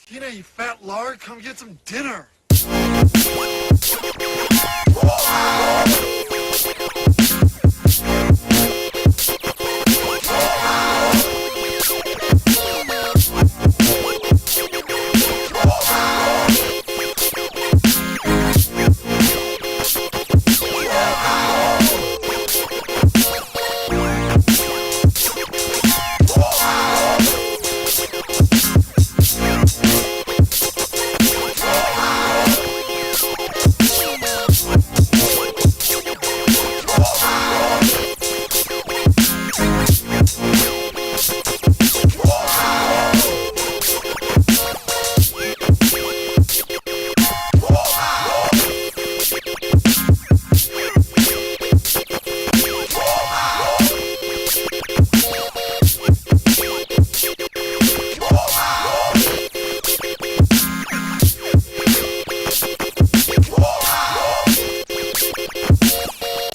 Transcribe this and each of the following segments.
Tina, you fat lard, come get some dinner.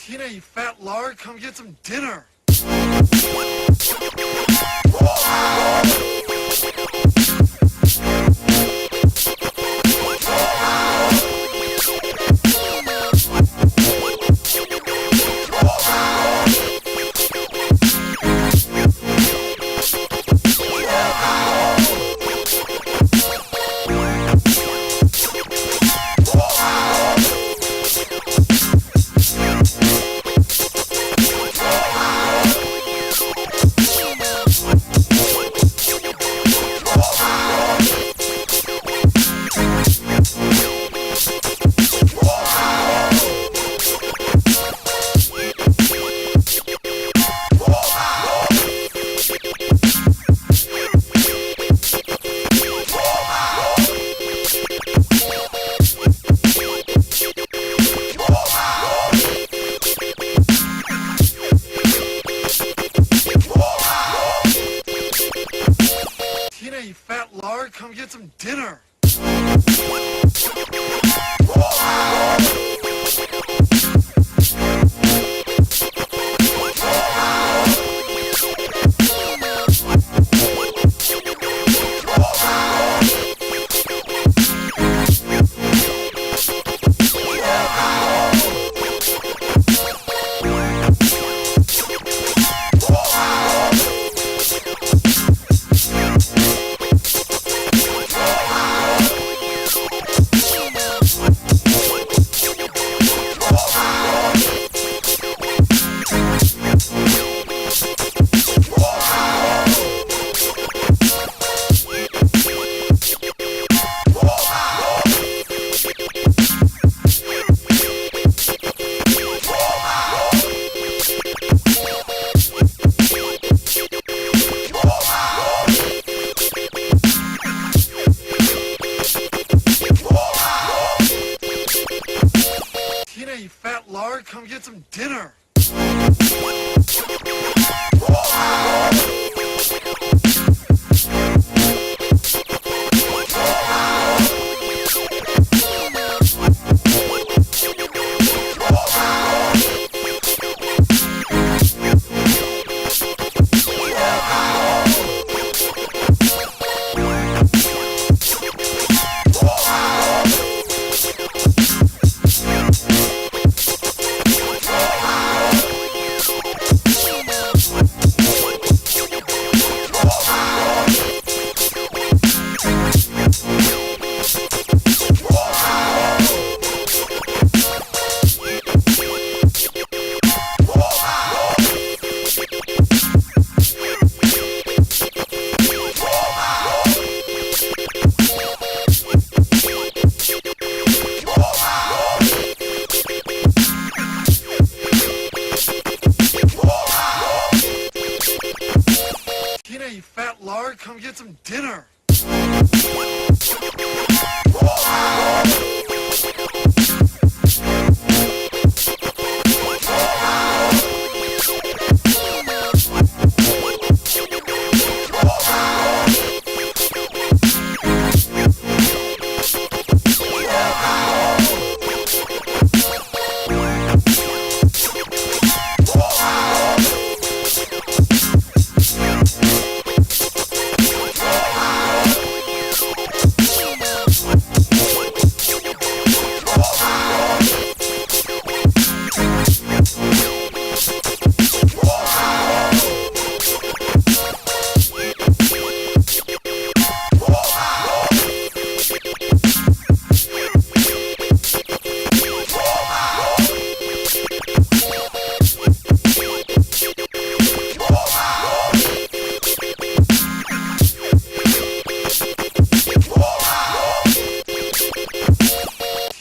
Tina, you fat lard, come get some dinner. Tina, you fat lard, come get some dinner. Tina, you fat lard, come get some dinner. Tina, you fat lard, come get some dinner.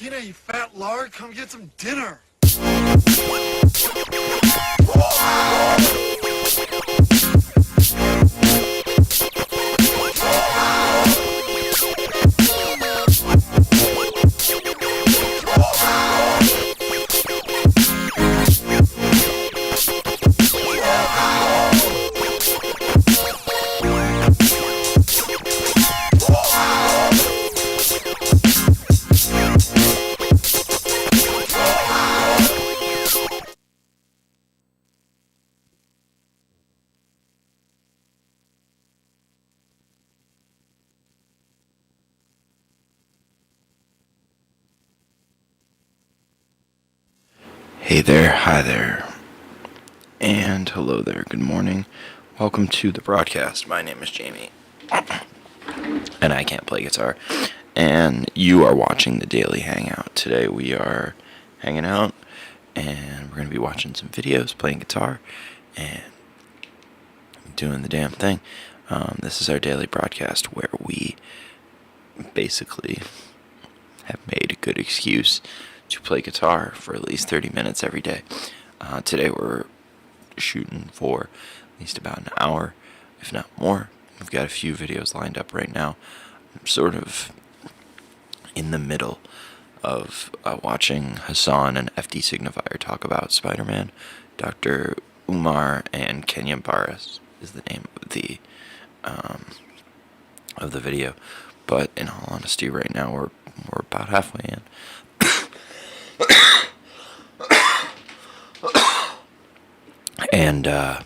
Hey, fat lard, come get some dinner. Hey there, hi there, and hello there, good morning. Welcome to the broadcast. My name is Jamie, and I can't play guitar, and you are watching the Daily Hangout. Today we are hanging out, and we're going to be watching some videos, playing guitar, and doing the damn thing. This is our daily broadcast where we basically have made a good excuse to play guitar for at least 30 minutes every day. Today we're shooting for at least about an hour, if not more. We've got a few videos lined up right now. I'm sort of in the middle of watching Hassan and FD Signifier talk about Spider-Man. Dr. Umar and Kenya Barris is the name of the video. But in all honesty, right now we're about halfway in. And yeah,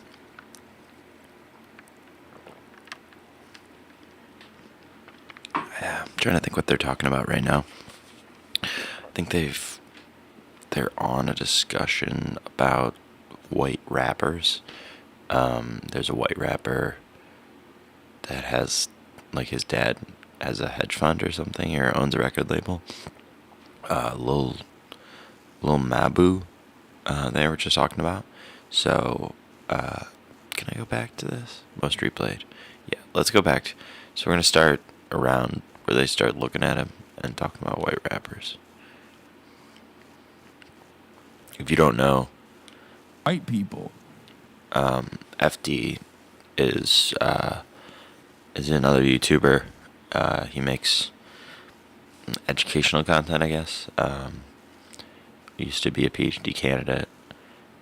I'm trying to think what they're talking about right now. I think they're on a discussion about white rappers. There's a white rapper that has, like, his dad has a hedge fund or something, or owns a record label. Lil Mabu, they were just talking about. So, can I go back to this? Most replayed. Yeah, let's go back. So we're going to start around where they start looking at him and talking about white rappers. If you don't know, white people. FD is another YouTuber. He makes educational content, I guess. Used to be a PhD candidate.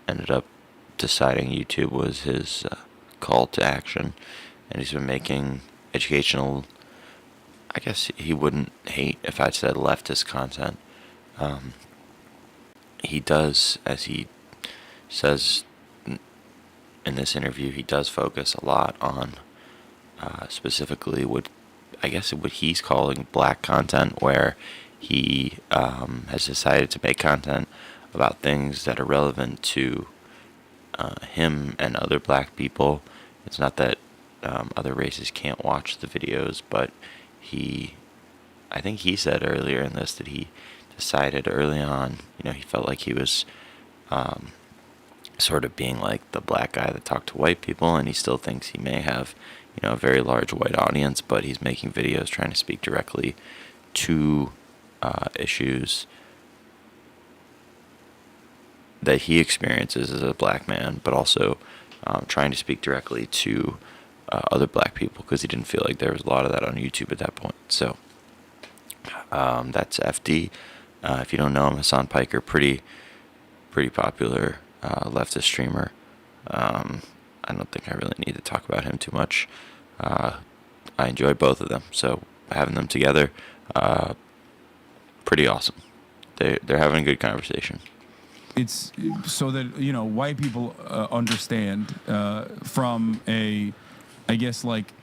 Ended up deciding YouTube was his call to action, and he's been making educational, I guess he wouldn't hate if I said leftist content. He does, as he says in this interview, he does focus a lot on specifically what he's calling black content, where he has decided to make content about things that are relevant to him and other black people. It's not that other races can't watch the videos, but I think he said earlier in this that he decided early on, he felt like he was sort of being like the black guy that talked to white people, and he still thinks he may have, a very large white audience, but he's making videos trying to speak directly to issues that he experiences as a black man, but also trying to speak directly to other black people, because he didn't feel like there was a lot of that on YouTube at that point. So that's FD. If you don't know him, Hassan Piker, pretty popular leftist streamer. I don't think I really need to talk about him too much. I enjoy both of them, so having them together, pretty awesome. They're having a good conversation. It's so that white people understand from a, I guess, like,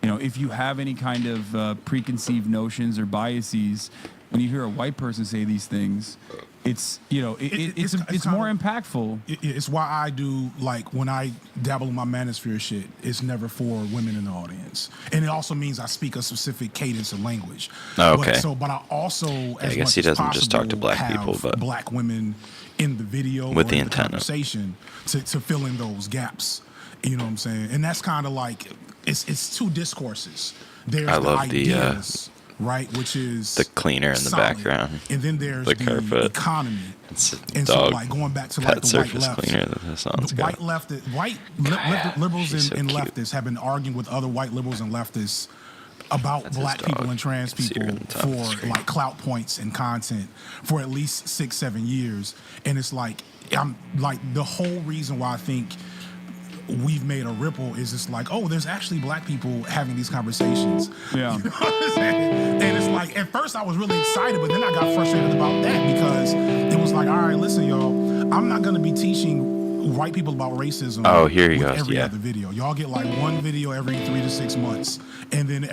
if you have any kind of preconceived notions or biases, when you hear a white person say these things, it's it's more impactful. It's why I do, like, when I dabble in my manosphere shit, it's never for women in the audience, and it also means I speak a specific cadence of language. Oh, okay. But I also, I guess he doesn't just talk to black people, but black women in the video with or the in intent conversation to fill in those gaps. You know what I'm saying? And that's kind of like it's two discourses. There's I love ideas. right? Which is The cleaner in the solid. background. And then there's The the carpet. economy. It's a And so, dog like, going back to, pet like, the white surface left. cleaner that the song's The got. liberals She's so and cute. leftists have been arguing with other white liberals and leftists about That's black his people dog. and trans You can see her people on the top of the for screen. like clout points and content for at least 6-7 years. And it's like, I'm like, the whole reason why I think we've made a ripple is it's like, oh, there's actually black people having these conversations. Yeah. You know what I'm saying? And it's like, at first I was really excited, but then I got frustrated about that because it was like, all right, listen, y'all, I'm not going to be teaching white people about racism. Oh, here he with goes, every yeah. other video. Y'all get like one video every 3 to 6 months. And then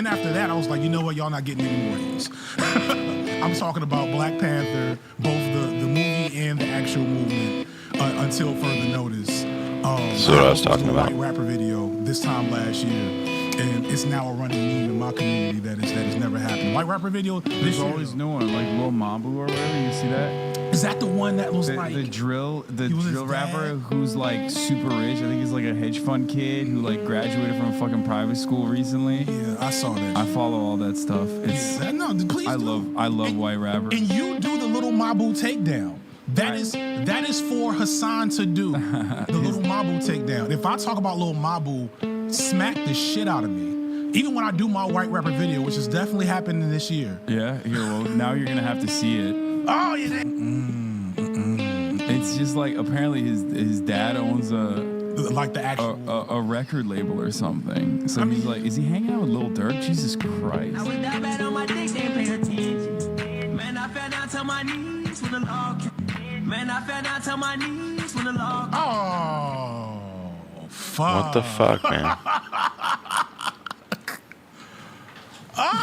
after that, I was like, you know what? Y'all not getting any more of these. I'm talking about Black Panther, both the movie and the actual movement, until further notice. That's what I was talking posted a about. White rapper video this time last year. And it's now a running meme in my community that has never happened. White rapper video this There's year. always new one, like Lil Mabu or whatever. You see that? Is that the one that was like The drill he was his rapper dad? who's like super rich. I think he's like a hedge fund kid who like graduated from a fucking private school recently. Yeah, I saw that. I follow all that stuff. It's Yeah, no, please I do. love And- white rappers. And you do the little Mabu takedown. That is for Hassan to do. The little Mabu takedown. If I talk about little Mabu, smack the shit out of me. Even when I do my white rapper video, which is definitely happening this year. Yeah, here. Well, now you're gonna have to see it. Oh, yeah. It's just like apparently his dad owns Like the actual. a record label or something. So he's like, is he hanging out with Lil Durk? Jesus Christ. I was down bad on my dick, ain't paying attention. Man, I fell down to my knees when the law came. Man, I fell down to my knees when the law came. Oh, fuck. What the fuck, man?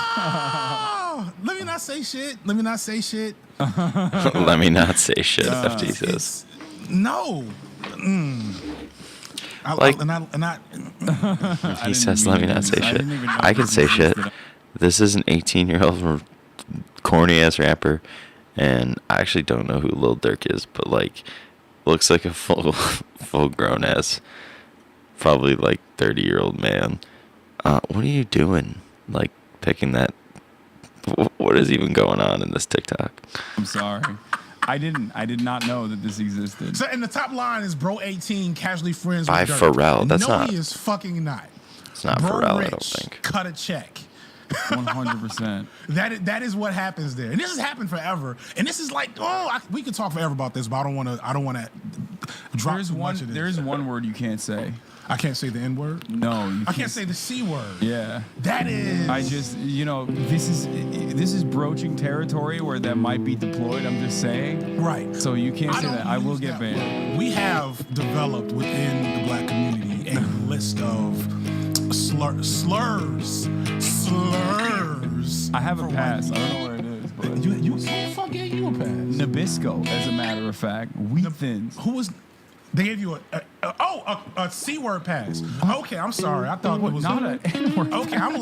Oh, let me not say shit. Let me not say shit. Let me not say shit, FT says. It's, no. Like- I He didn't says, mean let me to not do say this. I shit. didn't even know I can this say shit. existed. This is an 18-year-old corny ass rapper, and I actually don't know who Lil Durk is, but like, looks like a full grown ass, probably like 30-year-old man. What are you doing? Like picking that? What is even going on in this TikTok? I'm sorry. I did not know that this existed. So, and the top line is Bro 18 casually friends By with Durk. Pharrell. That's no, not- he is fucking not. It's not Bro Pharrell, rich, I don't think. cut a check. 100%. That is what happens there, and this has happened forever. And this is like, we could talk forever about this, but I don't want to drop There's too much of this. there's one word you can't say. I can't say the N word. No, you I can't say the C word. Yeah. That is. I just, this is broaching territory where that might be deployed. I'm just saying. right. So you can't say don't that. I will use get that banned. word. We have developed within the black community a list of slurs. I have a for pass. I white don't know what it is, but people. You fuck yeah, you a pass. Nabisco, as a matter of fact, wheat thins. Who was? They gave you a C word pass. Okay, I'm sorry. I thought it was Not an N word. Okay, I'm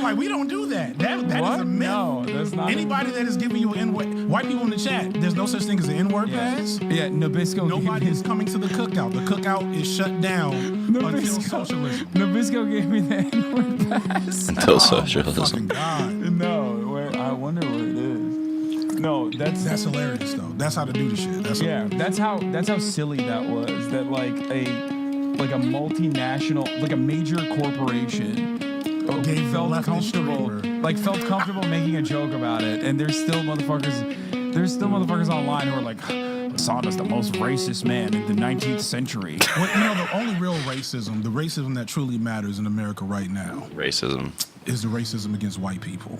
like, we don't do that. That is What? a myth. No, that's not. Anybody that is giving you an N-word, white people in the chat, there's no such thing as an N-word pass. Yeah, Nabisco. Nobody is coming to the cookout. The cookout is shut down until socialism. Nabisco gave me the N-word pass. Until Oh, socialism. fucking God. No, I wonder what it is. No, That's hilarious though. That's how to do the shit. that's how silly that was. That like a multinational, like a major corporation Gave the felt leftist comfortable, streamer. felt comfortable making a joke about it, and there's still motherfuckers online who are like, Assad is the most racist man in the 19th century. Well, the only real racism, the racism that truly matters in America right now, Racism. is the racism against white people.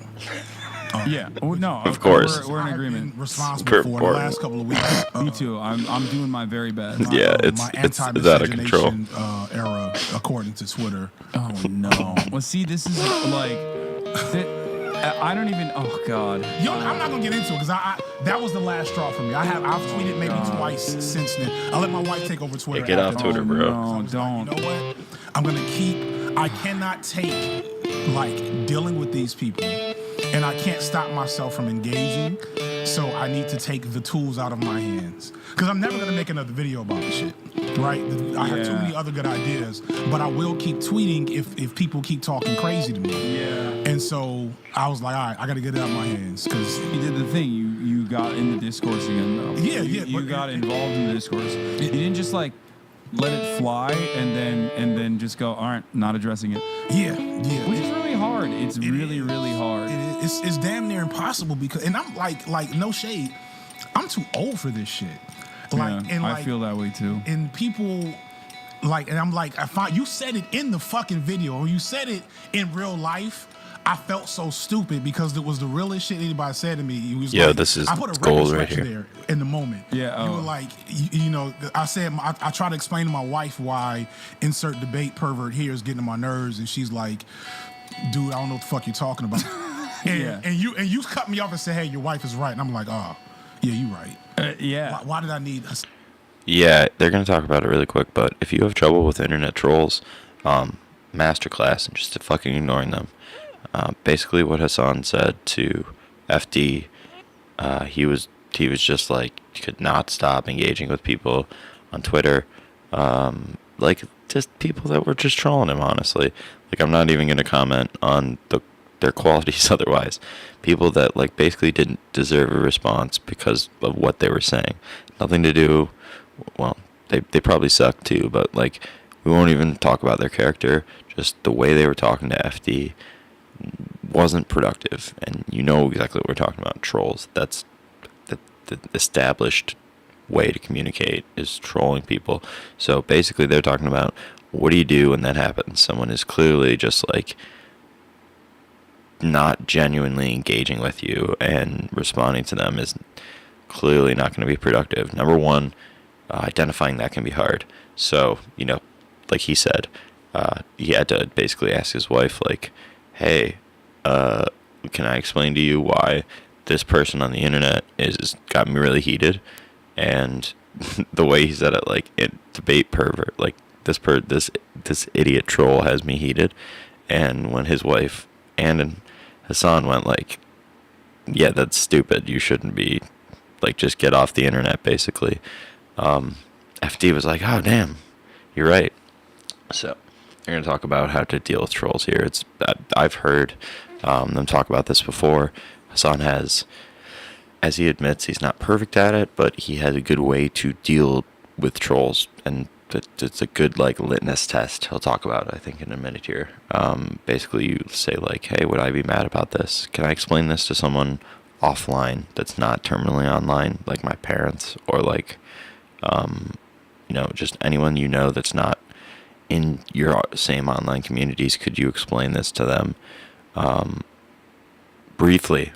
Yeah, well, no, Of course. we're in I've agreement. been responsible Super for in the important. last couple of weeks. Me too. I'm doing my very best. Yeah, it's my out of control. anti-miscegenation, era, according to Twitter. Oh no. Well, see, this is like, I don't even. Oh God. Yo, I'm not gonna get into it because that was the last straw for me. I've tweeted maybe twice since then. I let my wife take over Twitter. Hey, get off after Twitter, that. bro. So I No, was like, don't. you know what? I'm gonna keep. I cannot take like dealing with these people, and I can't stop myself from engaging. So I need to take the tools out of my hands because I'm never gonna make another video about this shit. right? I have too Yeah. many other good ideas, but I will keep tweeting if people keep talking crazy to me. Yeah. And so I was like, all right, I got to get it out of my hands because You did the thing. You got in the discourse again, though. Yeah, You, yeah, you but- got involved in the discourse. You didn't just like let it fly and then just go, all right, not addressing it. yeah. Which is really hard. It's really, is. really hard. It's damn near impossible because, and I'm like no shade, I'm too old for this shit. Like, Yeah, and I like, feel that way too. and people like, and I'm like, you said it in the fucking video, or you said it in real life. I felt so stupid because it was the realest shit anybody said to me. It was Yo, like, this is I put a gold record right scratch here. there in the moment. Yeah, you oh. were like, you know, I said I tried to explain to my wife why insert debate pervert here is getting on my nerves, and she's like, dude, I don't know what the fuck you're talking about. Yeah. and you cut me off and said, hey, your wife is right, and I'm like, oh, yeah, you right. Yeah. Why did I need? Yeah, they're going to talk about it really quick, but if you have trouble with internet trolls, masterclass and just fucking ignoring them. Basically what Hassan said to FD, he was just like, could not stop engaging with people on Twitter, like just people that were just trolling him, honestly. Like, I'm not even going to comment on their qualities otherwise. People that like basically didn't deserve a response because of what they were saying. Nothing to do, well, they probably suck too, but like, we won't even talk about their character. Just the way they were talking to FD wasn't productive, and you know exactly what we're talking about. Trolls. That's the established way to communicate, is trolling people. So basically they're talking about, what do you do when that happens? Someone is clearly just like not genuinely engaging with you, and responding to them is clearly not going to be productive. Number one, identifying that can be hard. So, you know, like he said, he had to basically ask his wife, like, hey, can I explain to you why this person on the internet is got me really heated? And the way he said it, like, debate pervert, like, this idiot troll has me heated. And when his wife and Hassan went like, yeah, that's stupid, you shouldn't be, like, just get off the internet, basically. FD was like, oh damn, you're right. So we're going to talk about how to deal with trolls here. I've heard them talk about this before. Hassan has, as he admits, he's not perfect at it, but he has a good way to deal with trolls, and it's a good like litmus test. He'll talk about it, I think, in a minute here. Basically, you say like, hey, would I be mad about this? Can I explain this to someone offline that's not terminally online, like my parents, or like, you know, just anyone you know that's not in your same online communities? Could you explain this to them briefly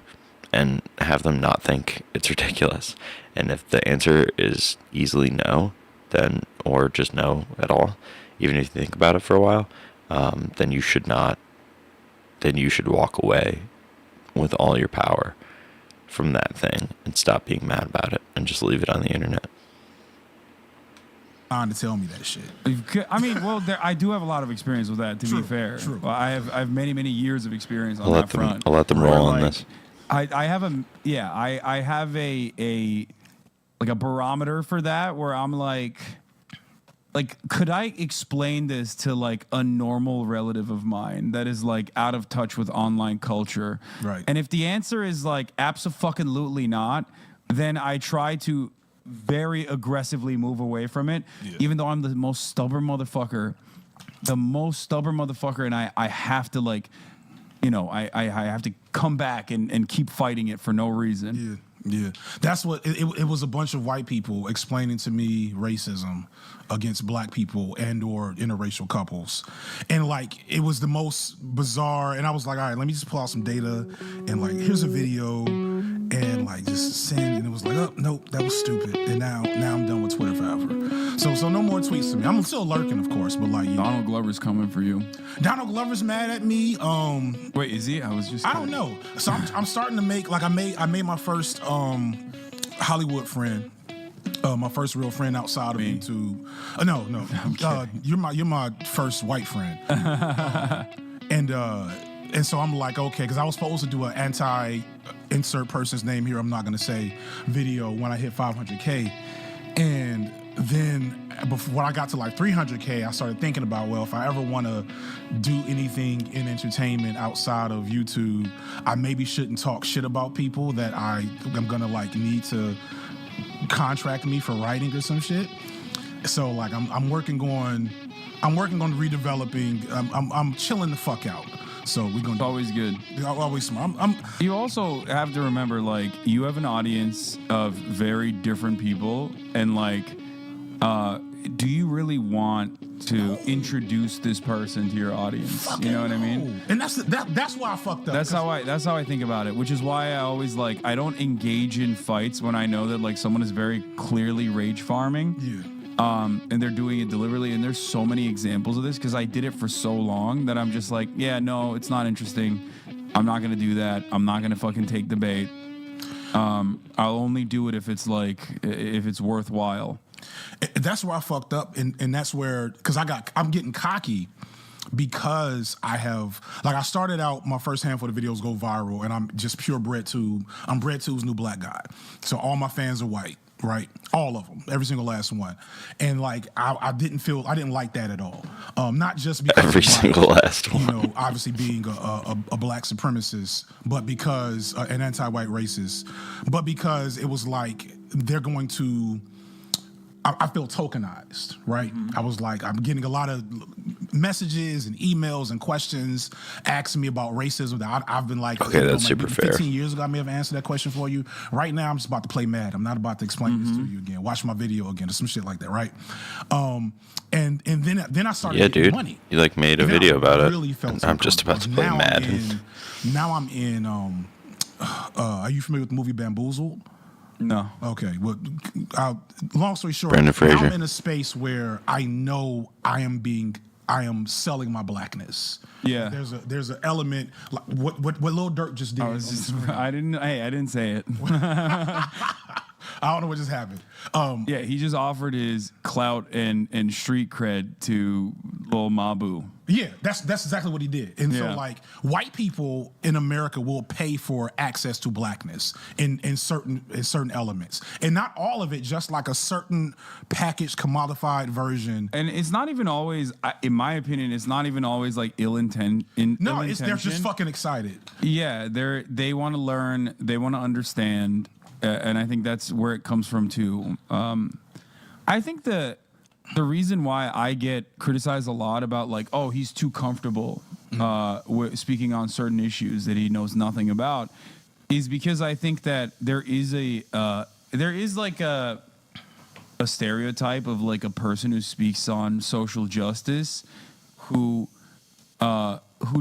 and have them not think it's ridiculous? And if the answer is easily no, then, or just no at all, even if you think about it for a while, then you should not, then you should walk away with all your power from that thing and stop being mad about it and just leave it on the internet. On to tell me that shit. I mean, well, I do have a lot of experience with that, to True, be fair. true. Well, I have many years of experience on I'll that front. I'll let them Where, roll on like, this. I have a like a barometer for that, where I'm like, could I explain this to like a normal relative of mine that is like out of touch with online culture? Right. And if the answer is like abso-fucking-lutely not, then I try to very aggressively move away from it, even though I'm the most stubborn motherfucker, and I have to like, you know, I have to come back and keep fighting it for no reason. Yeah. That's what it was. A bunch of white people explaining to me racism against black people and or interracial couples, and like it was the most bizarre. And I was like, all right, let me just pull out some data and like, here's a video, and like just send. And it was like, oh nope, that was stupid. And now I'm done with Twitter forever. So no more tweets to me. I'm still lurking, of course, but like, Donald Glover's coming for you. Donald Glover's mad at me. Wait, is he? I was just. I don't know. So I'm starting to make, like, I made my first Hollywood friend, my first real friend outside of Me. YouTube. No, you're my first white friend. And so I'm like, okay, because I was supposed to do an anti-insert person's name here, I'm not gonna say, video when I hit 500K, and then before when I got to like 300K, I started thinking about, well, if I ever want to do anything in entertainment outside of YouTube, I maybe shouldn't talk shit about people that I'm gonna like need to contract me for writing or some shit. So like I'm working on redeveloping. I'm chilling the fuck out. So we're gonna. It's always good. Always smart. You also have to remember, like, you have an audience of very different people, and like, do you really want to introduce this person to your audience? You know what I mean? And that's why I fucked up. That's how I think about it, which is why I always like I don't engage in fights when I know that like someone is very clearly rage farming. Yeah. And they're doing it deliberately, and there's so many examples of this because I did it for so long that I'm just like, yeah, no, it's not interesting. I'm not gonna do that. I'm not gonna fucking take the bait. I'll only do it if it's worthwhile. That's where I fucked up, and that's where because I'm getting cocky because I started out, my first handful of videos go viral, and I'm just pure BreadTube. I'm BreadTube's new black guy, so all my fans are white. Right, all of them, every single last one, and like I didn't like that at all. Not just because Every single last one, you know, obviously being a black supremacist, but because an anti-white racist, but because it was like they're going to. I feel tokenized, right? I was like, I'm getting a lot of messages and emails and questions asking me about racism that I've been like, okay, that's super 15 fair. years ago, I may have answered that question for you. Right now, I'm just about to play mad. I'm not about to explain this to you again. Watch my video again or some shit like that, right? And then I started getting money. You like made a And video I about really it. felt I'm just about to play Madden. Now I'm in. Are you familiar with the movie Bamboozled? No. Okay. Well, long story short, Brendan Fraser. I'm in a space where I know I am selling my blackness. Yeah. There's an element like what Lil Durk just did. I didn't say it. I don't know what just happened. Yeah, he just offered his clout and street cred to Lil Mabu. Yeah, that's exactly what he did. And so Yeah. like white people in America will pay for access to blackness in certain elements. And not all of it, just like a certain packaged commodified version. And it's not even always, in my opinion, it's not even always like No, ill-intentioned. they're just fucking excited. Yeah, they want to learn, they want to understand, and I think that's where it comes from too. I think the reason why I get criticized a lot about like, oh, he's too comfortable speaking on certain issues that he knows nothing about, is because I think that there is like a stereotype of like a person who speaks on social justice who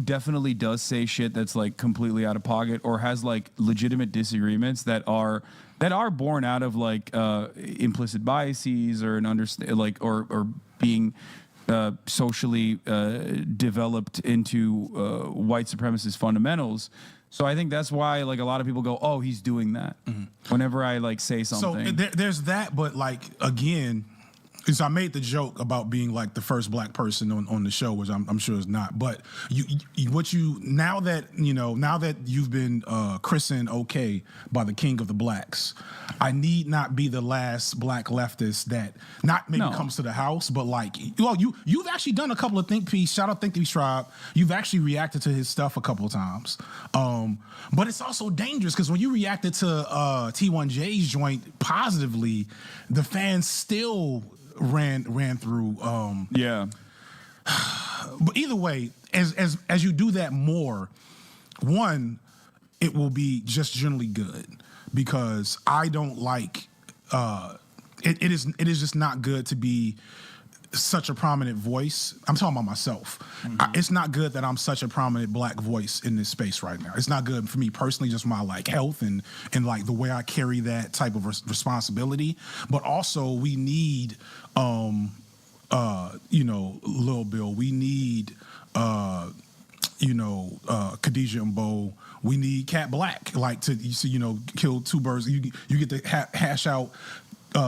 definitely does say shit that's like completely out of pocket or has like legitimate disagreements that are born out of like implicit biases or an understand like or being socially developed into white supremacist fundamentals. So I think that's why like a lot of people go, oh, he's doing that whenever I like say something. So there's that, but like again, because I made the joke about being like the first black person on the show, which I'm sure is not. But now that you've been christened okay by the king of the blacks, I need not be the last black leftist that not maybe comes to the house, but like, well, you've actually done a couple of Think Piece. Shout out Think Piece Tribe. You've actually reacted to his stuff a couple of times. But it's also dangerous because when you reacted to T1J's joint positively, the fans still ran through. Yeah. But either way, as you do that more, one, it will be just generally good because I don't like. It is just not good to be such a prominent voice. I'm talking about myself. It's not good that I'm such a prominent black voice in this space right now. It's not good for me personally, just my like health and like the way I carry that type of responsibility. But also we need, Lil Bill. We need, Khadijah Mbow. We need Cat Black, like to kill two birds. You get to hash out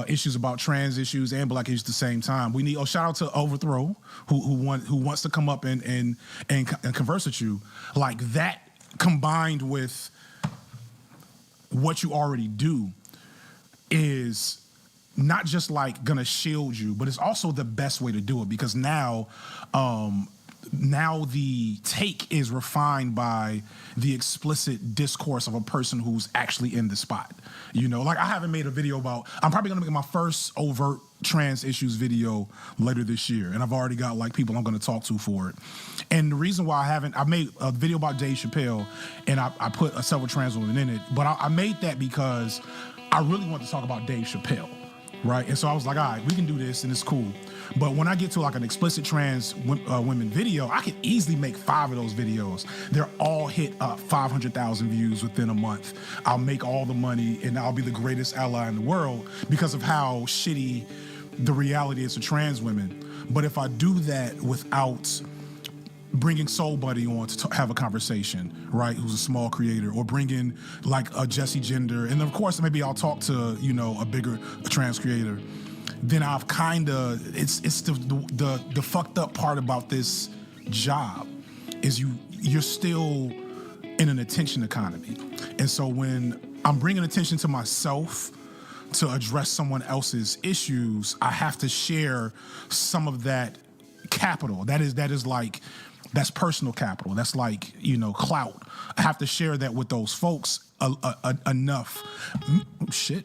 issues about trans issues and black issues at the same time. We need. Shout out to Overthrow, who wants to come up and converse with you. Like that combined with what you already do is not just like gonna shield you, but it's also the best way to do it because now the take is refined by the explicit discourse of a person who's actually in the spot. You know, like I haven't made a video about, I'm probably gonna make my first overt trans issues video later this year. And I've already got like people I'm gonna talk to for it. And the reason why I made a video about Dave Chappelle and I put several trans women in it, but I made that because I really want to talk about Dave Chappelle. Right, and so I was like, all right, we can do this, and it's cool. But when I get to like an explicit trans women video, I can easily make 5 of those videos. They're all hit up 500,000 views within a month. I'll make all the money, and I'll be the greatest ally in the world because of how shitty the reality is for trans women. But if I do that without bringing Soul Buddy on to have a conversation, right, who's a small creator, or bringing like a Jesse Gender, and of course maybe I'll talk to, you know, a trans creator, then I've kind of, it's the fucked up part about this job is you're still in an attention economy. And so when I'm bringing attention to myself to address someone else's issues, I have to share some of that capital. That is like, that's personal capital. That's like, you know, clout. I have to share that with those folks enough. Shit.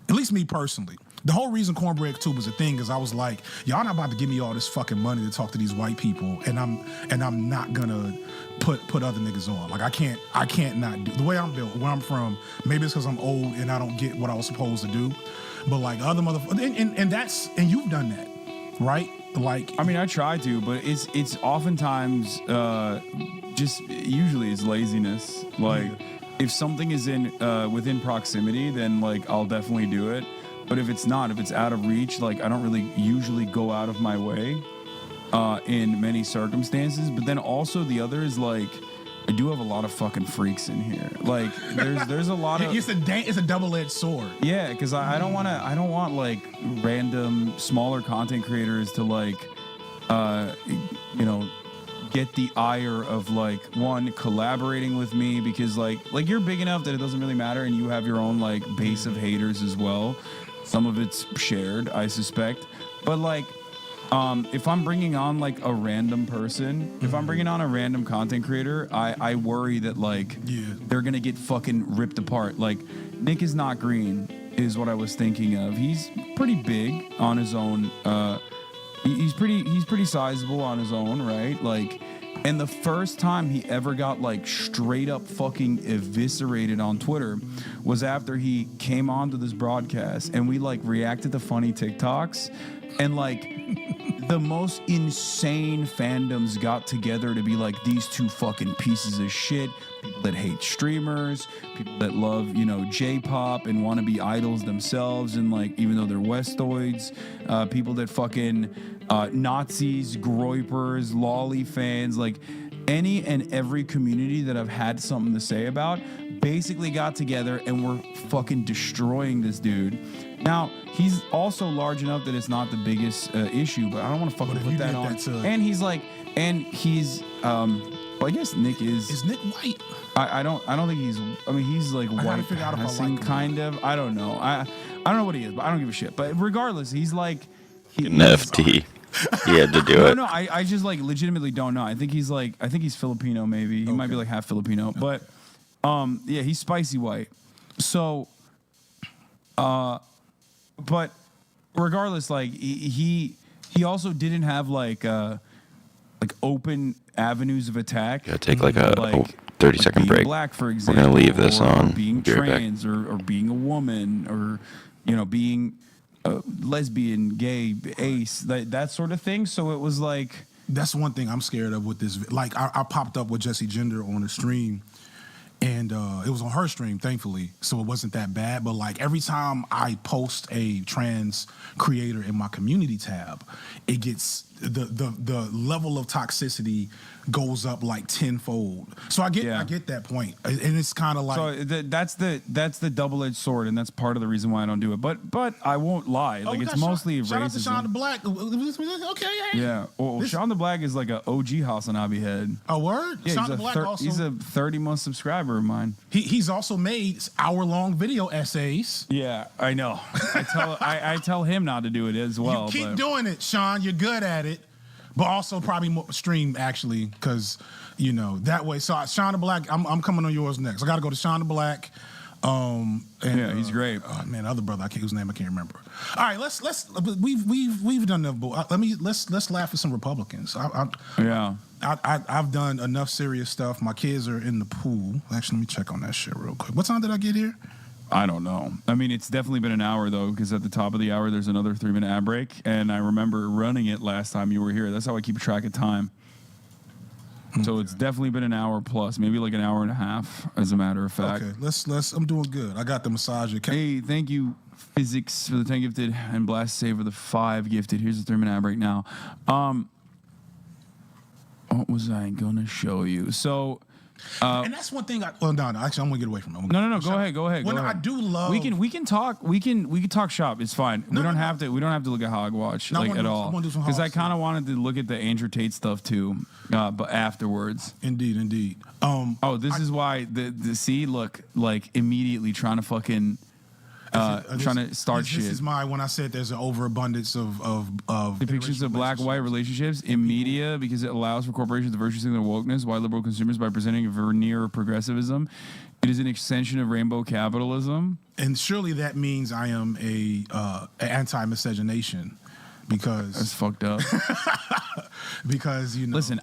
At least me personally. The whole reason Cornbread Tube was a thing is I was like, y'all not about to give me all this fucking money to talk to these white people, and I'm not gonna put other niggas on. Like I can't not do the way I'm built, where I'm from. Maybe it's because I'm old and I don't get what I was supposed to do. But like other motherfuckers, and you've done that, right? Like, I mean, I try to, but it's oftentimes just usually it's laziness. Like, if something is within proximity, then like I'll definitely do it. But if it's not, if it's out of reach, like I don't really usually go out of my way in many circumstances. But then also the other is like, I do have a lot of fucking freaks in here. Like there's a lot of it's a double-edged sword. Yeah, because I don't want like random smaller content creators to like you know, get the ire of like one collaborating with me because like you're big enough that it doesn't really matter, and you have your own like base of haters as well. Some of it's shared, I suspect, but like. If I'm bringing on like a random person, if I'm bringing on a random content creator, I worry that like they're gonna get fucking ripped apart. Like Nick is Not Green is what I was thinking of. He's pretty big on his own. He's pretty sizable on his own, right? Like, and the first time he ever got like straight up fucking eviscerated on Twitter was after he came onto this broadcast and we like reacted to funny TikToks. And like the most insane fandoms got together to be like these two fucking pieces of shit. People that hate streamers, people that love, you know, J-pop and want to be idols themselves, and like even though they're Westoids, people that fucking Nazis, Groypers, lolly fans, like any and every community that I've had something to say about basically got together and were fucking destroying this dude. Now, he's also large enough that it's not the biggest issue, but I don't want to fucking put that on. And he's like, well, I guess Nick is. Is Nick white? I don't think he's. I mean, he's like white passing, kind of. I don't know. I don't know what he is, but I don't give a shit. But regardless, he's like NFT. He had to do it. No, I just like legitimately don't know. I think he's Filipino, maybe. He might be like half Filipino, but yeah, he's spicy white. So, but regardless, like he also didn't have like open avenues of attack. Yeah, take like a 30-second break. Black, for example. We're gonna leave this on. Being trans, or being a woman, or you know, being lesbian, gay, ace, that sort of thing. So it was like, that's one thing I'm scared of with this. Like I popped up with Jesse Gender on a stream, and it was on her stream, thankfully, so it wasn't that bad. But like every time I post a trans creator in my community tab, it gets the level of toxicity goes up like tenfold. So I get that point, and it's kind of like So that's the double-edged sword, and that's part of the reason why I don't do it. But I won't lie, like we it's got mostly shout out to racism. Sean the Black. Okay, hey. Yeah, well, This- Sean the Black is like a OG Hasanabi head. A word. Yeah, Sean the Black also he's a 30-month subscriber of mine. he's also made hour-long video essays. Yeah, I know. I tell him not to do it as well. You keep but doing it, Sean. You're good at it, but also probably more stream actually, because that way. So Sean the Black, I'm coming on yours next. I got to go to Sean the Black. And, Yeah, he's great. Oh man, the other brother, whose name I can't remember. All right, we've done enough. Let's laugh at some Republicans. Yeah. I've done enough serious stuff. My kids are in the pool. Actually, let me check on that shit real quick. What time did I get here? I don't know. I mean, it's definitely been an hour, though, because at the top of the hour, there's another 3-minute ad break. And I remember running it last time you were here. That's how I keep track of time. So it's definitely been an hour plus, maybe like an hour and a half, as a matter of fact. Okay, let's. I'm doing good. I got the massager. Hey, thank you, Physics, for the 10 gifted, and Blast Save for the 5 gifted. Here's the 3-minute ad break now. What was I going to show you? So... and that's one thing. Actually, I'm gonna get away from it. No. Go ahead. When I do love, We can talk. We can talk shop. It's fine. We don't have to look at Hogwatch No, I like wanna at do- I all. wanna do some Because I Hog kind of wanted to look at the Andrew Tate stuff too, but afterwards. Indeed. Oh, this is why the see look like immediately trying to fucking trying to start shit. This is when I said there's an overabundance of Depictions of black-white relationships in media because it allows for corporations to virtue signal wokeness, white liberal consumers by presenting a veneer of progressivism. It is an extension of rainbow capitalism. And surely that means I am a anti-miscegenation That's because fucked up. Listen,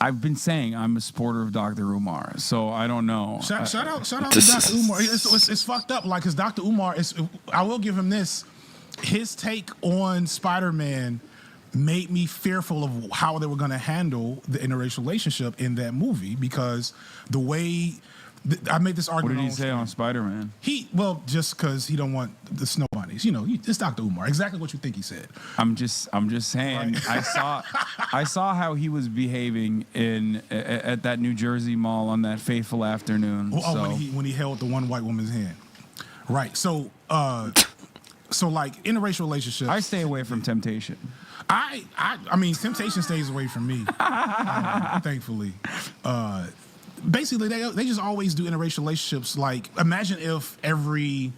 I've been saying I'm a supporter of Dr. Umar, so I don't know. Shout out to Dr. Umar. It's fucked up, like, because Dr. Umar I will give him this. His take on Spider-Man made me fearful of how they were going to handle the interracial relationship in that movie, because the way I made this What argument. did he say on Spider-Man? Just because he don't want the snow bunnies. It's Dr. Umar. Exactly what you think he said. I'm just saying. Right. I saw how he was behaving at that New Jersey mall on that fateful afternoon. When he held the one white woman's hand. Right. So like interracial relationships. I stay away from temptation. I mean, temptation stays away from me. Thankfully. Basically, they just always do interracial relationships. Like, imagine if every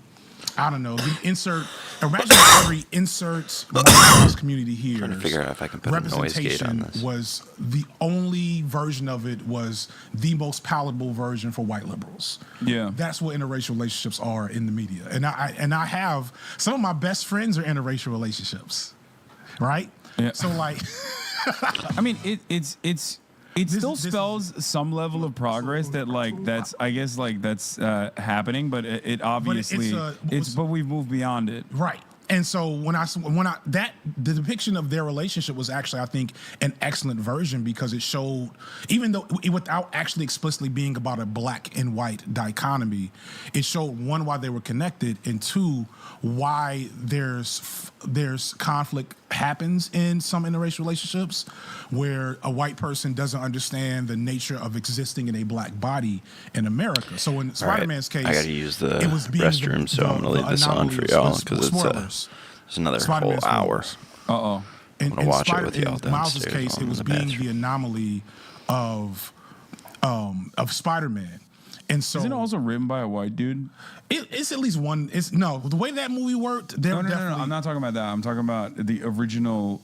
marginalized community here, Trying to figure out if I can put a noise gate on this. was the only version of it was the most palatable version for white liberals. Yeah. That's what interracial relationships are in the media. And I have some of my best friends are interracial relationships. Right? Yeah. So like I mean, it still spells some level of progress that's happening, but it obviously but we've moved beyond it. right. And so the depiction of their relationship was actually, I think, an excellent version, because it showed, even though without actually explicitly being about a black and white dichotomy, it showed, one, why they were connected, and two, why there's conflict happens in some interracial relationships where a white person doesn't understand the nature of existing in a black body in America. So in Spider-Man's case, I got to use the it was being restroom, so I'm going to leave this on for y'all because it's another whole hour. Uh-oh. In, I'm gonna watch it with y'all in Miles' downstairs case, on it was the being bathroom. the anomaly of Spider-Man. And so Isn't it also written by a white dude? it's at least one. The way that movie worked. No. I'm not talking about that. I'm talking about the original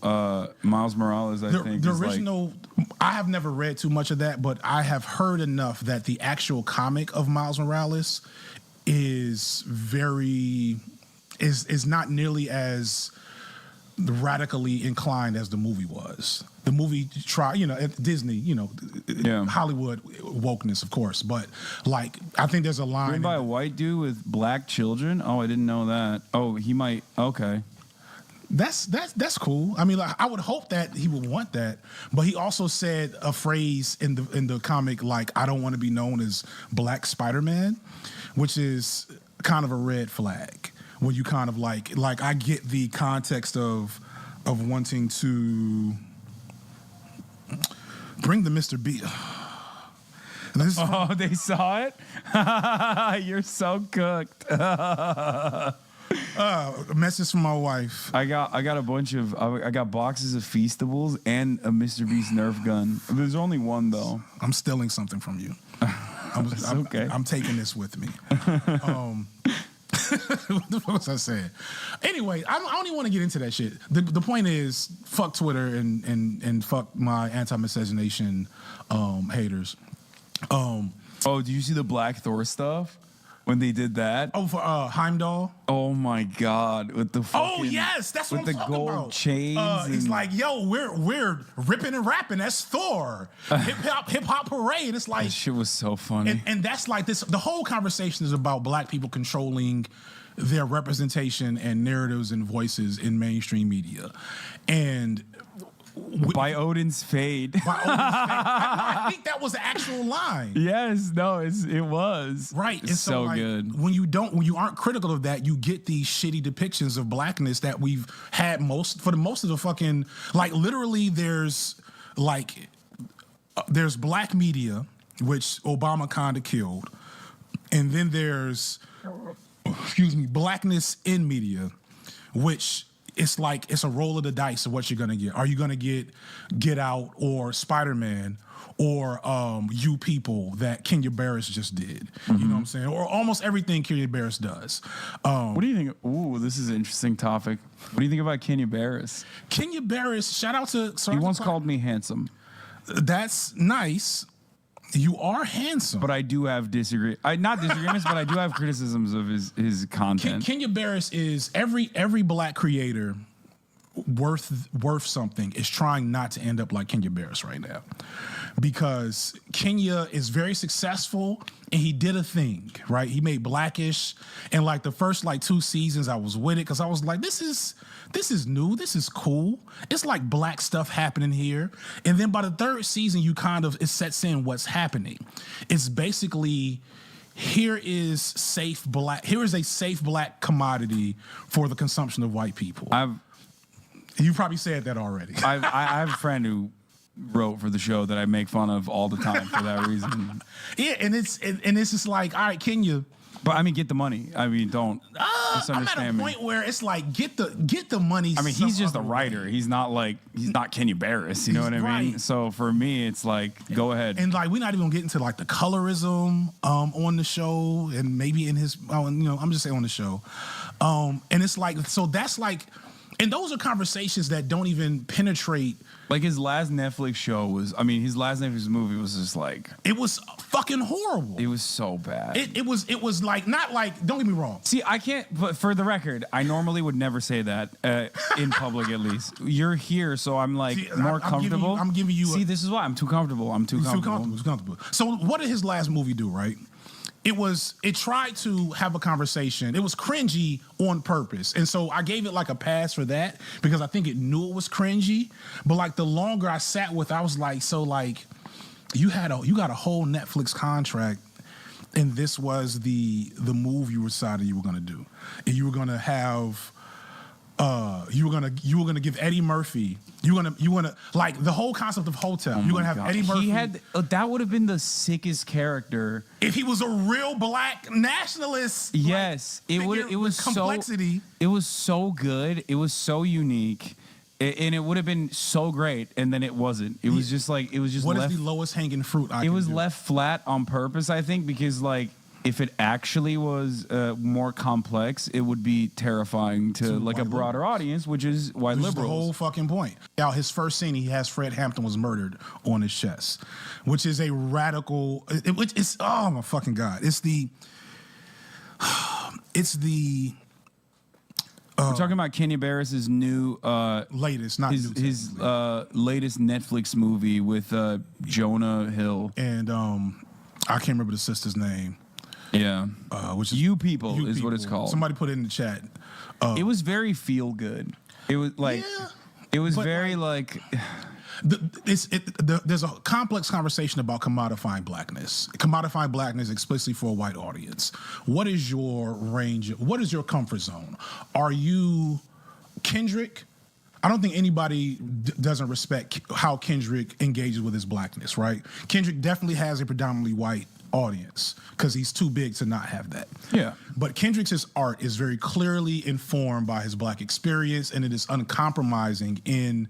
Miles Morales. I think the is original. I have never read too much of that, but I have heard enough that the actual comic of Miles Morales is not nearly as radically inclined as the movie was. The movie Disney, Hollywood wokeness, of course, but like I think there's a line written by a white dude with black children. Oh, I didn't know that. Oh, he might. Okay. That's cool. I mean, like, I would hope that he would want that, but he also said a phrase in the comic like, "I don't want to be known as Black Spider-Man," which is kind of a red flag. When you kind of like I get the context of of wanting to bring the Mr. B. This is Oh, they saw it? You're so cooked. a message from my wife. I got a bunch of I got boxes of Feastables and a Mr. Beast Nerf gun. There's only one though. I'm stealing something from you. Okay. I'm taking this with me. What was I saying? Anyway, I don't even want to get into that shit. The point is, fuck Twitter and fuck my anti-miscegenation haters. Oh, do you see the Black Thor stuff when they did that? Oh, for Heimdall. Oh my God! With the fucking, Oh yes, that's what with I'm the talking gold about. chains. He's and- like, yo, we're ripping and rapping. That's Thor. Hip hop parade. It's like, that shit was so funny. and that's like this. The whole conversation is about black people controlling their representation and narratives and voices in mainstream media, and. By Odin's fade. I think that was the actual line. Yes, no, it was Right. It's And so like, good. when you aren't critical of that, you get these shitty depictions of blackness that we've had most of the fucking, like, literally there's black media, which Obama kind of killed. And then there's, blackness in media, which it's like it's a roll of the dice of what you're gonna get. Are you gonna Get Out or Spider-Man or You People that Kenya Barris just did? You know what I'm saying? Or almost everything Kenya Barris does. What do you think? Ooh, this is an interesting topic. What do you think about Kenya Barris? Kenya Barris, shout out to He once called me handsome, That's nice. You are handsome. but I do have not disagreements, but I do have criticisms of his content. Kenya Barris is every black creator worth something is trying not to end up like Kenya Barris right now, because Kenya is very successful and he did a thing, right? He made Blackish, and like the first 2 seasons I was with it because I was like, this is new, this is cool, it's like black stuff happening here. And then by the 3rd season it sets in what's happening. It's basically, here is a safe black commodity for the consumption of white people. You probably said that already. I have a friend who wrote for the show that I make fun of all the time for that reason. Yeah, and it's just like, all right, Kenya. But I mean, get the money. I mean, don't I'm misunderstand at a me. point where it's like, get the money. I mean, some he's just a other writer. way. He's not Kenya Barris. You know what I mean? Right. So for me, it's like, go ahead. And like, we're not even gonna get into like the colorism on the show, and maybe in his, I'm just saying on the show, and it's like, so that's like, and those are conversations that don't even penetrate. Like his last Netflix his last Netflix movie was just like, It was fucking horrible. it was so bad. It was like, not like, don't get me wrong. See, I can't, but for the record, I normally would never say that in public, at least. You're here, so I'm like See, more I'm giving comfortable. you- I'm giving you See, a- this is why I'm too comfortable. It's too comfortable. So what did his last movie do, right? It tried to have a conversation. It was cringy on purpose. And so I gave it like a pass for that because I think it knew it was cringy. But like the longer I sat with, I was like, so like you got a whole Netflix contract, and this was the move you decided you were gonna do. And you were gonna have you were gonna give Eddie Murphy. You wanna like the whole concept of Hotel. You're gonna have Eddie Murphy. He had that would have been the sickest character. If he was a real black nationalist. Yes, like, it would. figure It was with complexity. It was so good. It was so unique, and it would have been so great. And then it wasn't. It was just like it was just What left. is the lowest hanging fruit? It was left flat on purpose, I think, because like if it actually was more complex, it would be terrifying to like a white broader audience, which is white Which is the liberals. whole fucking point. Now, his first scene, he has Fred Hampton was murdered on his chest, which is a radical. It's oh my fucking god! It's the. We're talking about Kenya Barris's new Latest, not his new his technically. latest Netflix movie with Jonah Hill. And I can't remember the sister's name. Yeah, Which is You People You is what it's People. called. Somebody put it in the chat. It was very feel good. It was like Yeah, it was but, very like There's a complex conversation about commodifying blackness explicitly for a white audience. What is your range? What is your comfort zone? Are you Kendrick? I don't think anybody doesn't respect how Kendrick engages with his blackness, right? Kendrick definitely has a predominantly white audience because he's too big to not have that. Yeah. But Kendrick's art is very clearly informed by his black experience, and it is uncompromising in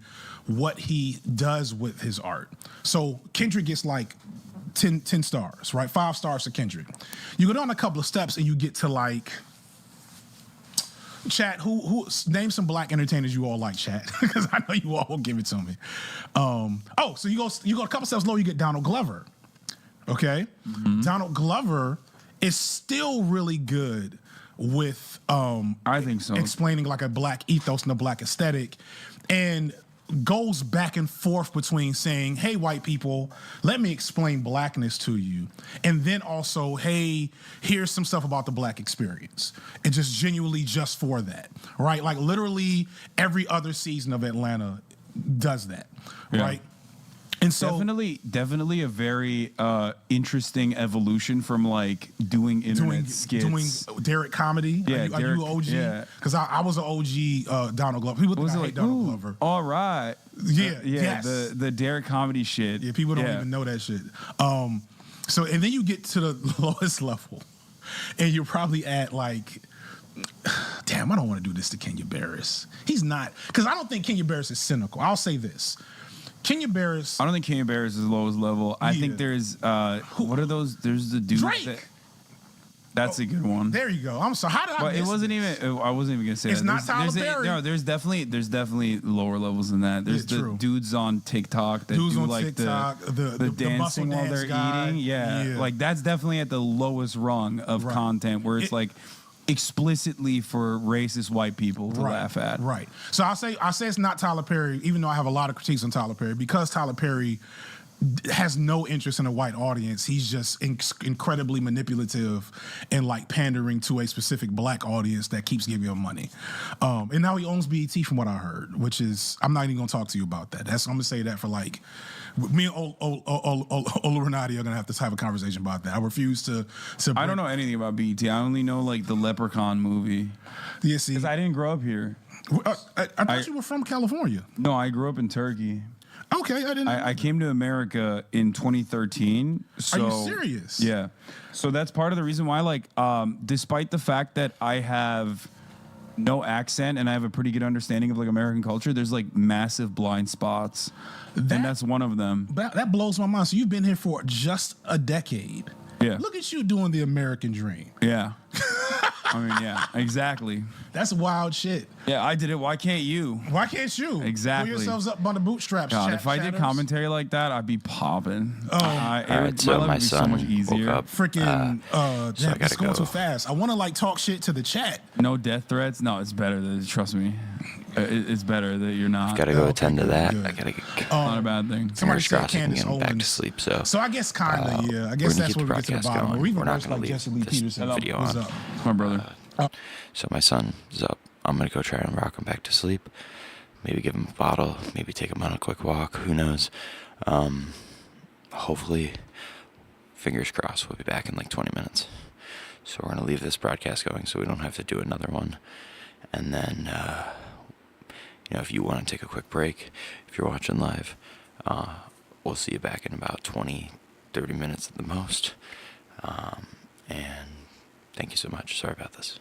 what he does with his art. So Kendrick gets like 10 stars, right? 5 stars to Kendrick. You go down a couple of steps and you get to like, chat, who name some black entertainers you all like, chat, because I know you all will give it to me. So you go a couple steps lower, you get Donald Glover. Okay, Donald Glover is still really good with I think so. explaining like a black ethos and a black aesthetic, and goes back and forth between saying, hey, white people, let me explain blackness to you. And then also, hey, here's some stuff about the black experience. And just genuinely just for that, right? Like literally every other season of Atlanta does that, Yeah. right? And so Definitely a very interesting evolution from like doing internet skits. doing Derek comedy. Yeah, are Derek- you OG? yeah. Because I was an OG Donald Glover. People think Was I it hate like, Donald ooh, Glover. all right. Yeah, Yeah, yes. the Derek comedy shit. Yeah, people don't even know that shit. So and then you get to the lowest level, and you're probably at like, damn, I don't want to do this to Kenya Barris. He's not, because I don't think Kenya Barris is cynical. I'll say this. Kenya Barris, I don't think Kanye Barris is the lowest level. I Yeah. think there's what are those? There's the dude. Drake. That's a good one. there you go. I'm sorry. How did I But it miss wasn't this? even. I wasn't even gonna say It's that. not Tyler there's Perry. No, there's definitely lower levels than that. There's Yeah, the true. dudes on TikTok that Dudes do on like TikTok, the the muscle dancing while dance they're guy. eating. Yeah, like that's definitely at the lowest rung of Right. content where it's It- like explicitly for racist white people to laugh at. Right. So I say it's not Tyler Perry, even though I have a lot of critiques on Tyler Perry, because Tyler Perry has no interest in a white audience. He's just incredibly manipulative and like pandering to a specific black audience that keeps giving him money. And now he owns BET from what I heard, which is, I'm not even gonna talk to you about that. I'm gonna say that for like, me and Ola Renati are gonna have to have a conversation about that. I refuse to I don't know anything about BET. I only know like the Leprechaun movie Yeah, see, because I didn't grow up here. I thought you were from California. No, I grew up in Turkey. Okay, I didn't. I came to America in 2013. So, Are you serious? Yeah. So that's part of the reason why, like, despite the fact that I have no accent and I have a pretty good understanding of like American culture, there's like massive blind spots, and that's one of them. That blows my mind. So you've been here for just a decade. Yeah. Look at you doing the American dream. Yeah. I mean, yeah, exactly. That's wild shit. Yeah, I did it. Why can't you? Why can't you? Exactly. Pull yourselves up by the bootstraps. God, if I did chatters. commentary like that, I'd be popping. Oh. All right, so my son woke up. Freaking, I it's gotta going go. too fast. I want to like talk shit to the chat. No death threats. No, it's better. Trust me, it's better that you're not. Gotta go okay, attend to good, that. good. I gotta get. Not a bad thing. Somebody Fingers said crossed I can Candace get him back to Owens. sleep. So So I guess kind of, yeah. I we're guess gonna that's keep where the we get to the broadcast bottom. going. Or we We're can not verse gonna like leave Jesse Lee this Peterson. video What's on. up? My brother. So my son is up. I'm gonna go try and rock him back to sleep. Maybe give him a bottle. Maybe take him on a quick walk. Who knows? Hopefully, fingers crossed, we'll be back in like 20 minutes. So we're gonna leave this broadcast going so we don't have to do another one. And then, if you want to take a quick break, if you're watching live, we'll see you back in about 20, 30 minutes at the most. And thank you so much. Sorry about this.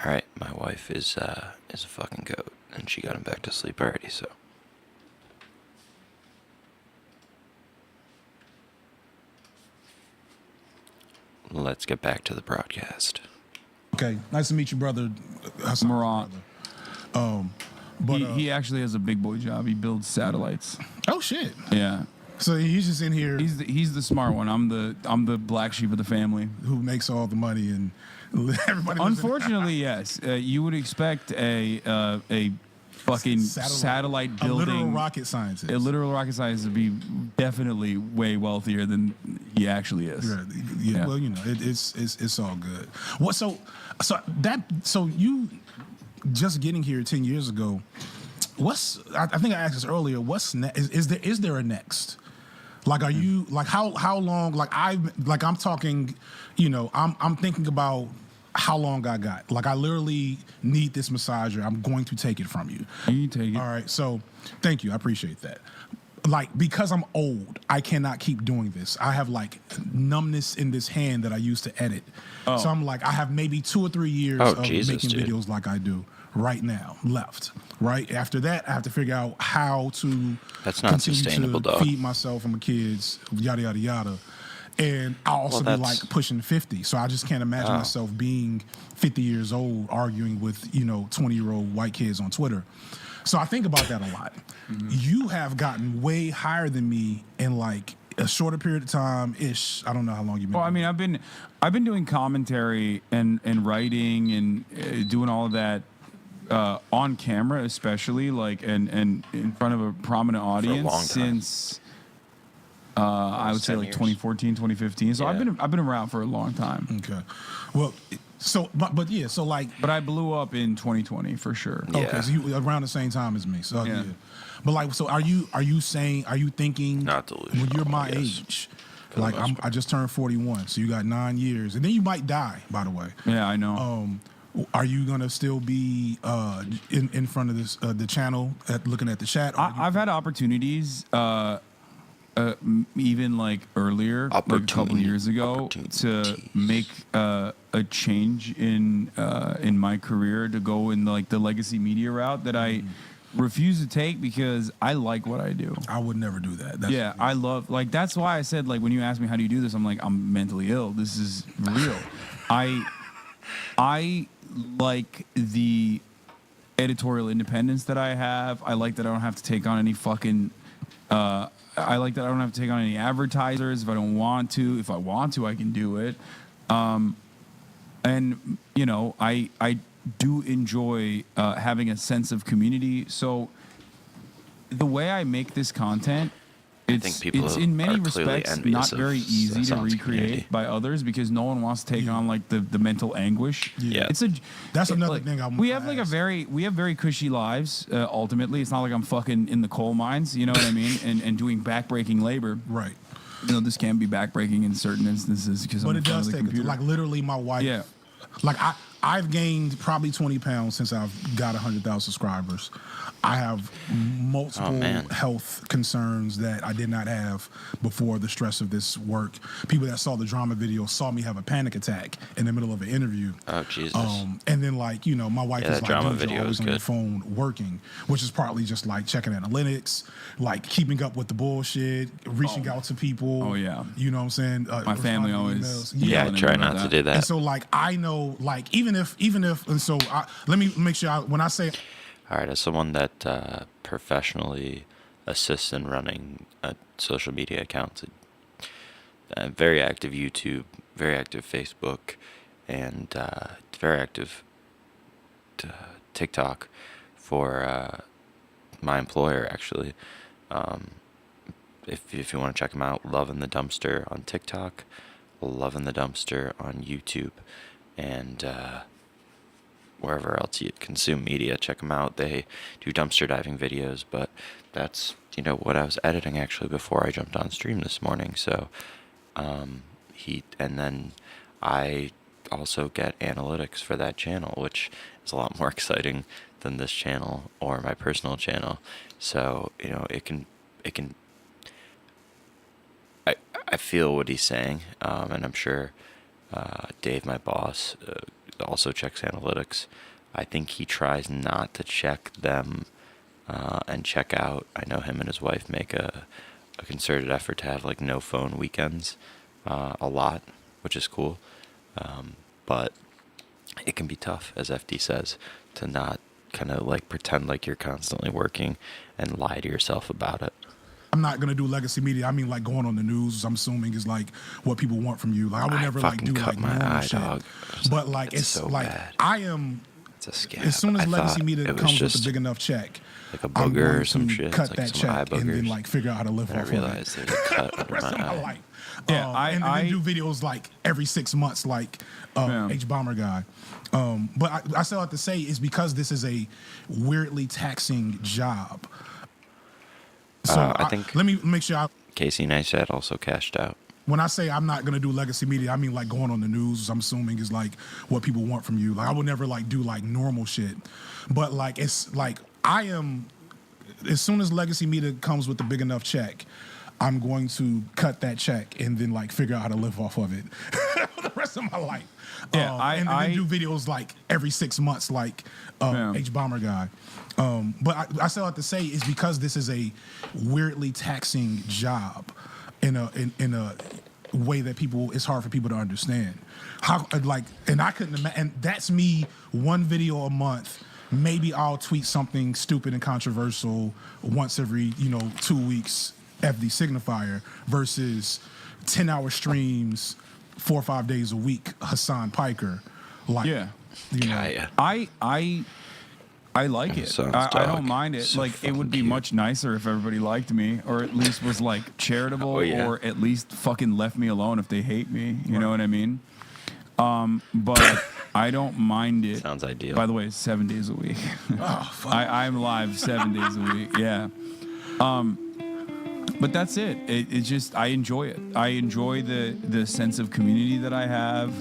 All right, my wife is a fucking goat, and she got him back to sleep already. So. Let's get back to the broadcast. Okay, nice to meet you, brother. Hassan, Morant. brother. But He actually has a big boy job. He builds satellites. oh shit. Yeah. So he's just in here He's the smart one. I'm the black sheep of the family. who makes all the money and everybody. lives in- Unfortunately, yes. You would expect a fucking satellite a literal building, rocket scientist. a literal rocket scientist to be definitely way wealthier than he actually is. Yeah, Yeah. well, you know, it's all good. What so you just getting here 10 years ago. I think I asked this earlier. What's next? Is there a next? Like, are you like how long? Like I'm talking. You know, I'm thinking about how long I got. Like, I literally need this massager. I'm going to take it from you. You take it. All right. So thank you. I appreciate that. Like, because I'm old, I cannot keep doing this. I have like numbness in this hand that I use to edit. Oh. So I'm like, I have maybe 2 or 3 years Oh, of Jesus, making dude. videos like I do right now left. Right after that, I have to figure out how to That's not continue sustainable, to dog. feed myself and my kids, yada yada yada. And I'll also Well, be that's- like pushing 50. So I just can't imagine Oh. myself being 50 years old arguing with, 20-year-old white kids on Twitter. So I think about that a lot. Mm-hmm. You have gotten way higher than me in like a shorter period of time ish. I don't know how long you've been. Well, I mean, I've been doing commentary and writing and doing all of that on camera, especially like and in front of a prominent audience long time. since I would say 10 like years. 2014, 2015. So Yeah. I've been around for a long time. Okay. Well, so but yeah, so like But I blew up in 2020 for sure. Yeah. okay, so you around the same time as me. So yeah. Yeah. But like, so are you thinking Not delusional, when you're my I guess, age? for the Like most I just turned 41, so you got 9 years, and then you might die. By the way, Yeah, I know. are you gonna still be in front of this the channel looking at the chat? Or I've had opportunities, even like earlier, like a couple years ago, to make a change in my career to go in like the legacy media route that I refuse to take because I like what I do. I would never do that. That's, Yeah, I love like that's why I said like when you asked me how do you do this, I'm like I'm mentally ill. This is real. I like the editorial independence that I have. I like that I don't have to take on any fucking. I like that I don't have to take on any advertisers if I don't want to. If I want to, I can do it. And you know, I do enjoy having a sense of community. So the way I make this content, think it's people in many are clearly respects envious not of very easy to Hassan's recreate community. by others because no one wants to take on like the mental anguish. Yeah. It's a That's another like, thing I we wanna have like ask. we have very cushy lives. Ultimately, it's not like I'm fucking in the coal mines. You know what I mean? And doing backbreaking labor. right. You know, this can be backbreaking in certain instances because But I'm it in front does of the take it. computer. Like literally, my wife. Yeah. Like I've gained probably 20 pounds since I've got 100,000 subscribers. I have multiple man. health concerns that I did not have before the stress of this work. People that saw the drama video saw me have a panic attack in the middle of an interview. Oh, Jesus. And then like, my wife Yeah, is that like, drama dude, you're video always was on your good. phone working, which is partly just like checking analytics, like keeping up with the bullshit, reaching out to people. Oh, yeah. You know what I'm saying? My family responding to always emails. yeah, I yelling at try me not about to that. do that. And so, like, I know, like, even if, and so, let me make sure when I say, All right, as someone that professionally assists in running a social media account, a very active YouTube, very active Facebook, and very active TikTok for my employer, actually. If you want to check them out, Lovin' the Dumpster on TikTok, Lovin' the Dumpster on YouTube, and wherever else you consume media, check them out. They do dumpster diving videos, but that's what I was editing actually before I jumped on stream this morning. So and then I also get analytics for that channel, which is a lot more exciting than this channel or my personal channel. So it can I feel what he's saying, and I'm sure Dave, my boss, also checks analytics. I think he tries not to check them and check out. I know him and his wife make a concerted effort to have like no phone weekends a lot, which is cool. But it can be tough, as FD says, to not kind of like pretend like you're constantly working and lie to yourself about it. I'm not gonna do legacy media. I mean, like going on the news. I'm assuming is like what people want from you. Like I would never like fucking do cut like my normal eye, shit. dog. But like it's so like bad. I am. It's a scam. As soon as I legacy thought media it was comes with a just big enough check, like a I'm booger going or some to shit. cut It's like that some eye check and then boogers. like figure out how to live And I off realized of it. there's a cut The under rest my of my eye. life. Yeah, And then do videos like every 6 months, like Yeah. H Bomber guy. But I still have to say is because this is a weirdly taxing job. So I think- let me make sure Casey Neistat also cashed out. when I say I'm not gonna do legacy media, I mean like going on the news. I'm assuming is like what people want from you. Like I would never like do like normal shit, but like it's like I am. As soon as legacy media comes with a big enough check, I'm going to cut that check and then like figure out how to live off of it for the rest of my life. Yeah, and then do videos like every 6 months, like H Bomber guy. But I still have to say is because this is a weirdly taxing job in a way that it's hard for people to understand. How like, and I couldn't imagine. And that's me, one video a month. Maybe I'll tweet something stupid and controversial once every 2 weeks. FD signifier versus 10-hour streams 4 or 5 days a week. Hassan Piker, like Yeah. Kaya. I like it. Sounds I dog. don't mind it. So Like it would be fucking much nicer if everybody liked me, or at least was like charitable, Oh, yeah. or at least fucking left me alone if they hate me. You know what I mean? But I don't mind it. Sounds ideal. By the way, it's 7 days a week. Oh, fuck. I'm live 7 days a week. Yeah. But that's it. It's just I enjoy it. I enjoy the sense of community that I have.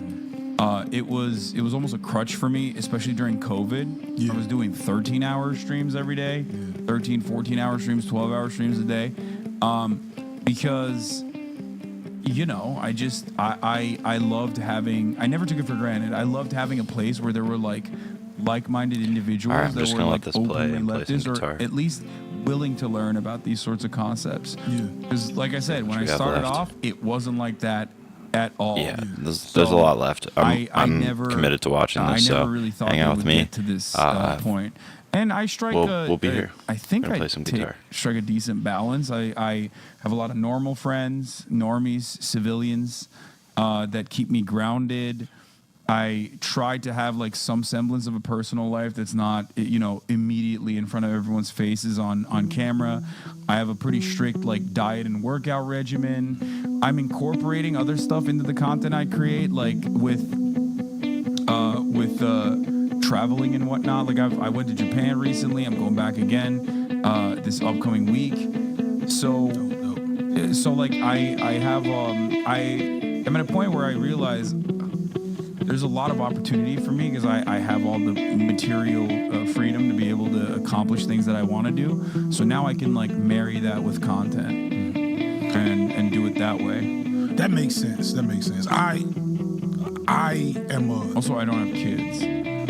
It was almost a crutch for me, especially during COVID. Yeah. I was doing 13-hour streams every day, 13, 14-hour streams, 12-hour streams a day, because I loved having. I never took it for granted. I loved having a place where there were like-minded individuals All right, I'm that just were gonna like let this play openly and play some leftist, or guitar. at least willing to learn about these sorts of concepts. Yeah. Because, like I said, when I we got started left? off, it wasn't like that at all. Yeah, there's So, a lot left. I'm I never committed to watching I this, never so really thought hang they out would with me. get to this point. And I strike We'll be here. I think Gonna I play some guitar. strike a decent balance. I have a lot of normal friends, normies, civilians that keep me grounded. I try to have like some semblance of a personal life that's not, immediately in front of everyone's faces on camera. I have a pretty strict like diet and workout regimen. I'm incorporating other stuff into the content I create, like with traveling and whatnot. Like I went to Japan recently. I'm going back again this upcoming week. So like I have I am at a point where I realize there's a lot of opportunity for me because I have all the material freedom to be able to accomplish things that I want to do. So now I can like marry that with content and do it that way. That makes sense. I am a. Also, I don't have kids.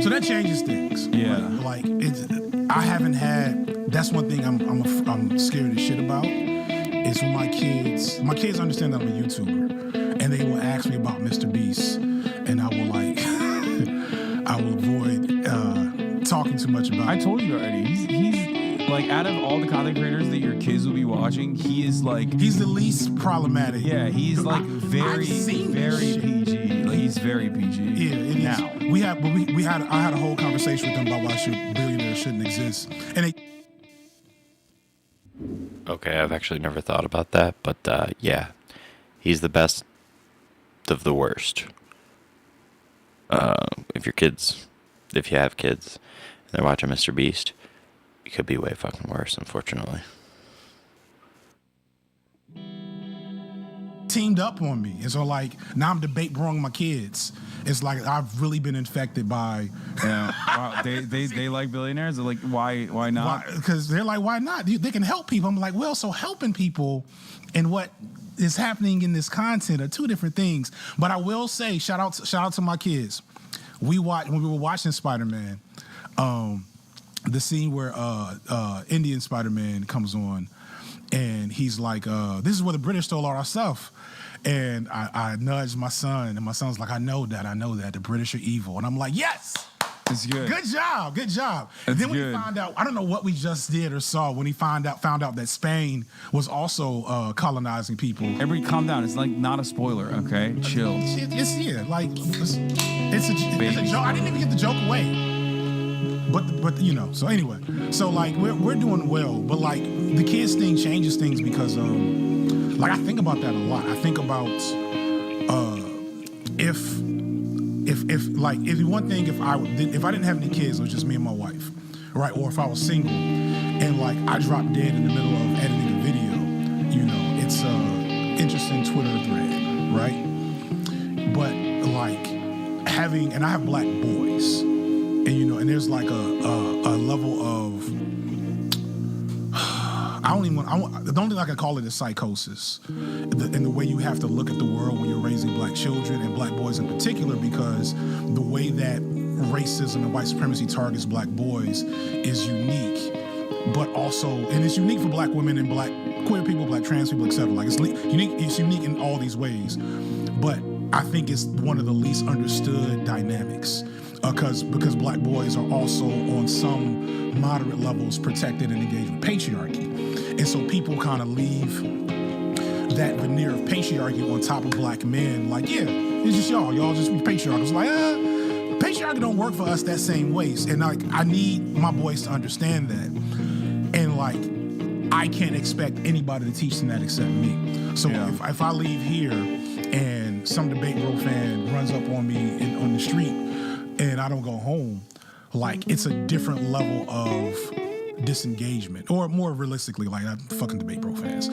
So that changes things. Yeah. Like it's. I haven't had. That's one thing I'm scared as shit about. Is when my kids understand that I'm a YouTuber, and they will ask me about Mr. Beast, and I will like. I will avoid talking too much about. I told you already. He's like out of all the content creators that your kids will be watching, he is like. He's the least problematic. Yeah, he's like very, I've seen this very shit. PG. Like he's very PG. Yeah, it is. Now. I had a whole conversation with them about why billionaires shouldn't exist, and they. Okay, I've actually never thought about that, but yeah, he's the best of the worst. If you have kids, and they're watching Mr. Beast, it could be way fucking worse, unfortunately. Teamed up on me, and so like now I'm debate brung my kids. It's like I've really been infected by. Yeah. Wow. They like billionaires. They're like, why not? Because they're like, why not? They can help people. I'm like, well, so helping people and what is happening in this content are two different things. But I will say, shout out to my kids. when we were watching Spider-Man, the scene where Indian Spider-Man comes on, and he's like, "This is where the British stole all our stuff." And I nudged my son, and my son's like, I know that. The British are evil. And I'm like, yes! It's good. Good job. That's Then when good. he found out, I don't know what we just did or saw, when he found out that Spain was also colonizing people. Everybody calm down. It's like not a spoiler, okay? Chill. It's a joke. I didn't even get the joke away. But you know, so anyway. So like we're doing well, but like the kids thing changes things because like I think about that a lot. I think about if one thing, if I didn't have any kids, it was just me and my wife, right? Or if I was single and like I dropped dead in the middle of editing a video, you know, it's a interesting Twitter thread, right? But like and I have black boys, and you know, and there's like a level of the only thing I can call it is psychosis, in the way you have to look at the world when you're raising black children and black boys in particular, because the way that racism and white supremacy targets black boys is unique, but also, and it's unique for black women and black queer people, black trans people, etc. Like it's unique in all these ways, but I think it's one of the least understood dynamics. Because black boys are also on some moderate levels protected and engaged with patriarchy. And so people kind of leave that veneer of patriarchy on top of black men. Like, yeah, it's just y'all just patriarchal. It's like, patriarchy don't work for us that same ways. And like, I need my boys to understand that. And like, I can't expect anybody to teach them that except me. So if I leave here and some debate bro fan runs up on me on the street, and I don't go home, like it's a different level of disengagement, or more realistically, like I'm fucking debate bro fans.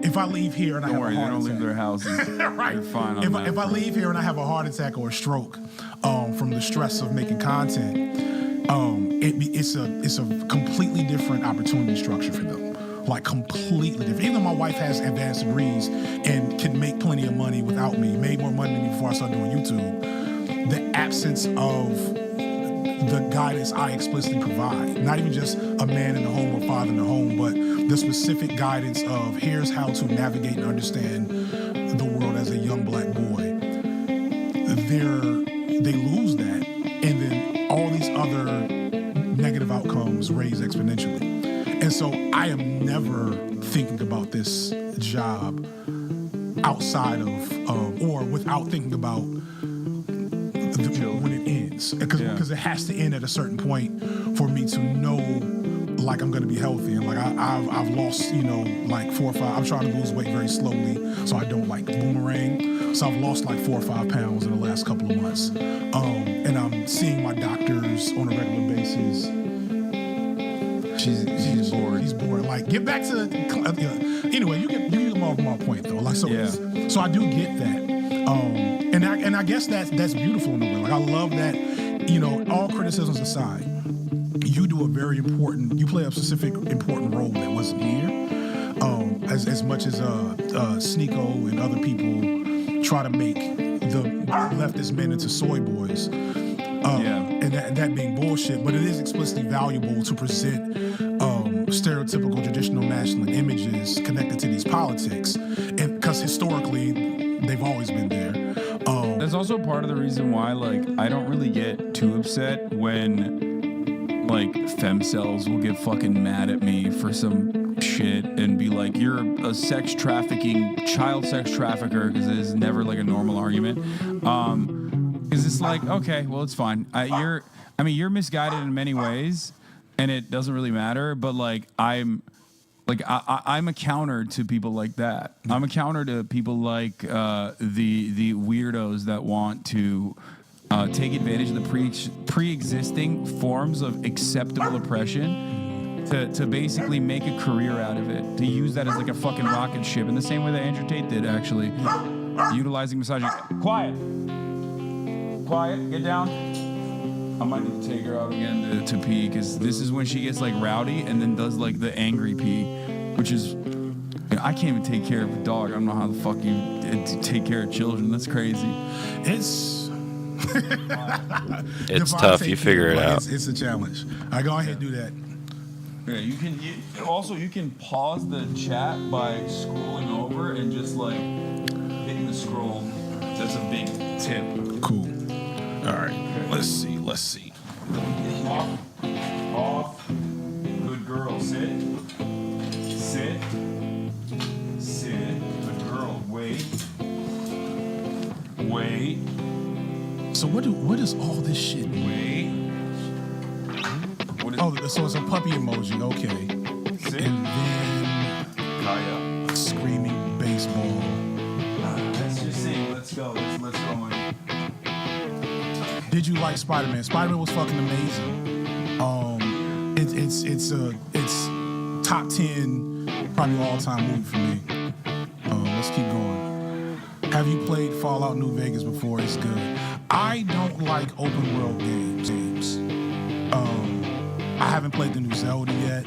If I leave here and I have a heart attack, they don't leave their houses. right? They're fine on that. If I leave here and I have a heart attack or a stroke from the stress of making content, it's a completely different opportunity structure for them. Like completely different. Even though my wife has advanced degrees and can make plenty of money without me, made more money than me before I started doing YouTube. The absence of the guidance I explicitly provide, not even just a man in the home or father in the home, but the specific guidance of here's how to navigate and understand the world as a young black boy. They lose that, and then all these other negative outcomes raise exponentially. And so I am never thinking about this job outside of, or without thinking about when it ends, because it has to end at a certain point for me to know like I'm going to be healthy. And like I've lost, you know, like 4 or 5. I'm trying to lose weight very slowly so I don't like boomerang. So I've lost like 4 or 5 pounds in the last couple of months, and I'm seeing my doctors on a regular basis. She's bored. He's bored. Like, get back to anyway. You get my point though. Like, so I do get that. And I guess that's beautiful in a way. Like I love that, you know, all criticisms aside, you play a specific important role that wasn't here. As much as Sneeko and other people try to make the leftist men into soy boys. And that being bullshit, but it is explicitly valuable to present stereotypical traditional masculine images connected to these politics, and because historically they've always been there. That's also part of the reason why, like, I don't really get too upset when, like, femcells will get fucking mad at me for some shit and be like, you're a child sex trafficker, because it is never, like, a normal argument. Because it's like, okay, well, it's fine. You're misguided in many ways, and it doesn't really matter, but, like, I'm a counter to people like that. I'm a counter to people like the weirdos that want to take advantage of the pre-existing forms of acceptable oppression to basically make a career out of it, to use that as like a fucking rocket ship in the same way that Andrew Tate did, actually, utilizing misogyny. Quiet, get down. I might need to take her out again to pee, because this is when she gets like rowdy and then does like the angry pee, which is, I can't even take care of a dog. I don't know how the fuck you take care of children. That's crazy. It's It's Devon tough. take You figure it but out. It's a challenge. All right, go ahead and do that. Yeah, you can pause the chat by scrolling over and just like hitting the scroll. That's a big tip. Cool. All right. Let's see. Off. Good girl. Sit. Good girl. Wait. So what is all this shit? Wait. What is Oh, so it's a puppy emoji. Okay. Sit. And then Kaya. screaming baseball. Let's just sing. Let's go. Let's go in. Did you like Spider-Man? Spider-Man was fucking amazing. It's top 10 probably all-time movie for me. Let's keep going. Have you played Fallout New Vegas before? It's good. I don't like open world games. I haven't played the new Zelda yet.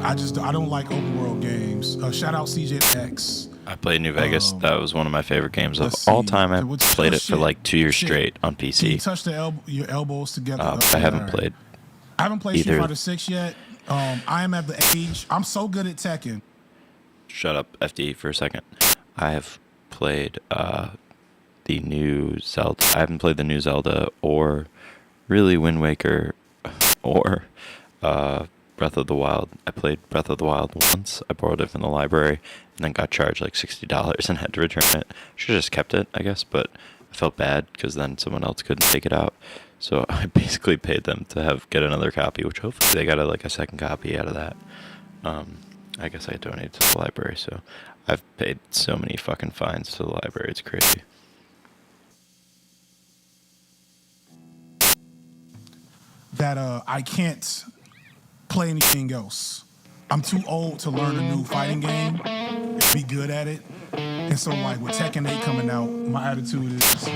I don't like open world games. Shout out CJX. I played New Vegas. That was one of my favorite games of Let's all see. time. I What's- played oh, it for shit. like 2 years Shit. straight on Can you PC. touch your elbows together? I haven't All right. played. I haven't played either. Street Fighter 6 yet. I am at the age. I'm so good at Tekken. Shut up, FD, for a second. I have played the new Zelda. I haven't played the new Zelda or really Wind Waker or Breath of the Wild. I played Breath of the Wild once. I borrowed it from the library and then got charged like $60 and had to return it. Should have just kept it, I guess, but I felt bad because then someone else couldn't take it out. So I basically paid them to get another copy, which hopefully they got a second copy out of that. I guess I donated to the library, so I've paid so many fucking fines to the library. It's crazy. That I can't play anything else. I'm too old to learn a new fighting game and be good at it. And so, like with Tekken 8 coming out, my attitude is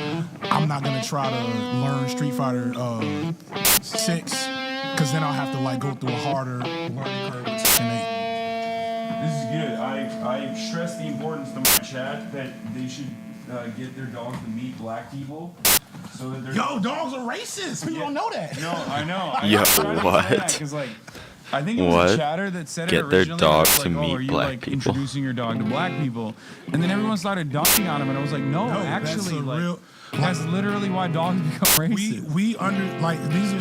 I'm not gonna try to learn Street Fighter 6 because then I'll have to go through a harder learning curve with Tekken 8. This is good. I stress the importance to my chat that they should get their dogs to meet black people, so that they're. Yo, dogs are racist. People don't know that. No, I know. Yo, what? Because I think it was What? a chatter that said Get it their originally. dog It was to meet are you black people. introducing your dog to black people? And then everyone started dunking on him, and I was like, no, No, that's actually, a real- that's literally why dogs become racist. We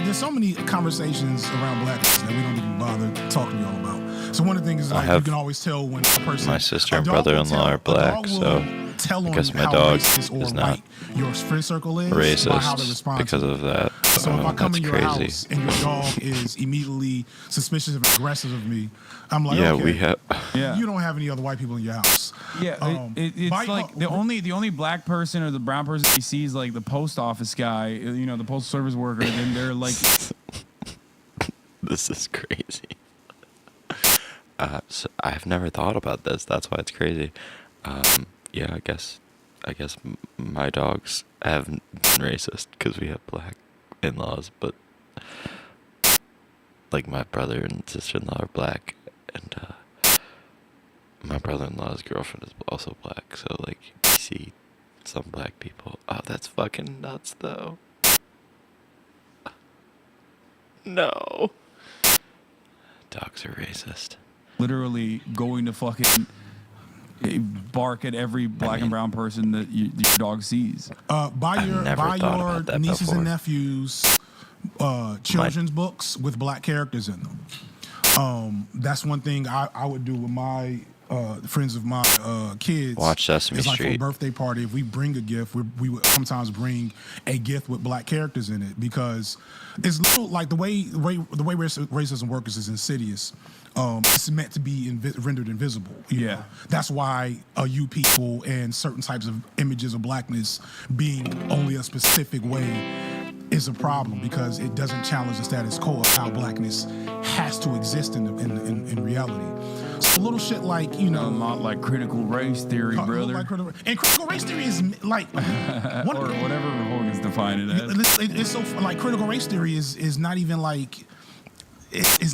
there's so many conversations around blackness that we don't even bother talking to y'all about. So one of the things is I you have can always tell when a person. my sister a and dog will brother-in-law tell- are a black, dog will so tell I on guess my how dog racist or is not white your friend circle is by how they Racist respond because to it. of that. So if I come That's in your crazy. house and your dog is immediately suspicious and aggressive of me, I'm like, Yeah, okay, we have. Yeah. you don't have any other white people in your house. Yeah, it's by- like the only black person or the brown person he sees, like the post office guy, the postal service worker. Then they're like, This is crazy. So I've never thought about this. That's why it's crazy. Yeah, I guess my dogs haven't been racist because we have black in-laws, but like my brother and sister-in-law are black, and my brother-in-law's girlfriend is also black. So like, you see some black people. Oh, that's fucking nuts, though. No. Dogs are racist. literally going to fucking bark at every black and brown person that your dog sees. Buy I've your never thought about that nieces before. and nephews children's books with black characters in them. That's one thing I would do with my friends of my kids. Watch Sesame it's like for a Street. birthday party, if we bring a gift, we would sometimes bring a gift with black characters in it because it's little, like the way racism works is insidious. It's meant to be rendered invisible. You Yeah. know? That's why you people and certain types of images of blackness being only a specific way is a problem because it doesn't challenge the status quo of how blackness has to exist in reality. So little shit like, Not like critical race theory, brother. and critical race theory is like one, Or whatever Hogan's defined it as. it's so like critical race theory is not even like it's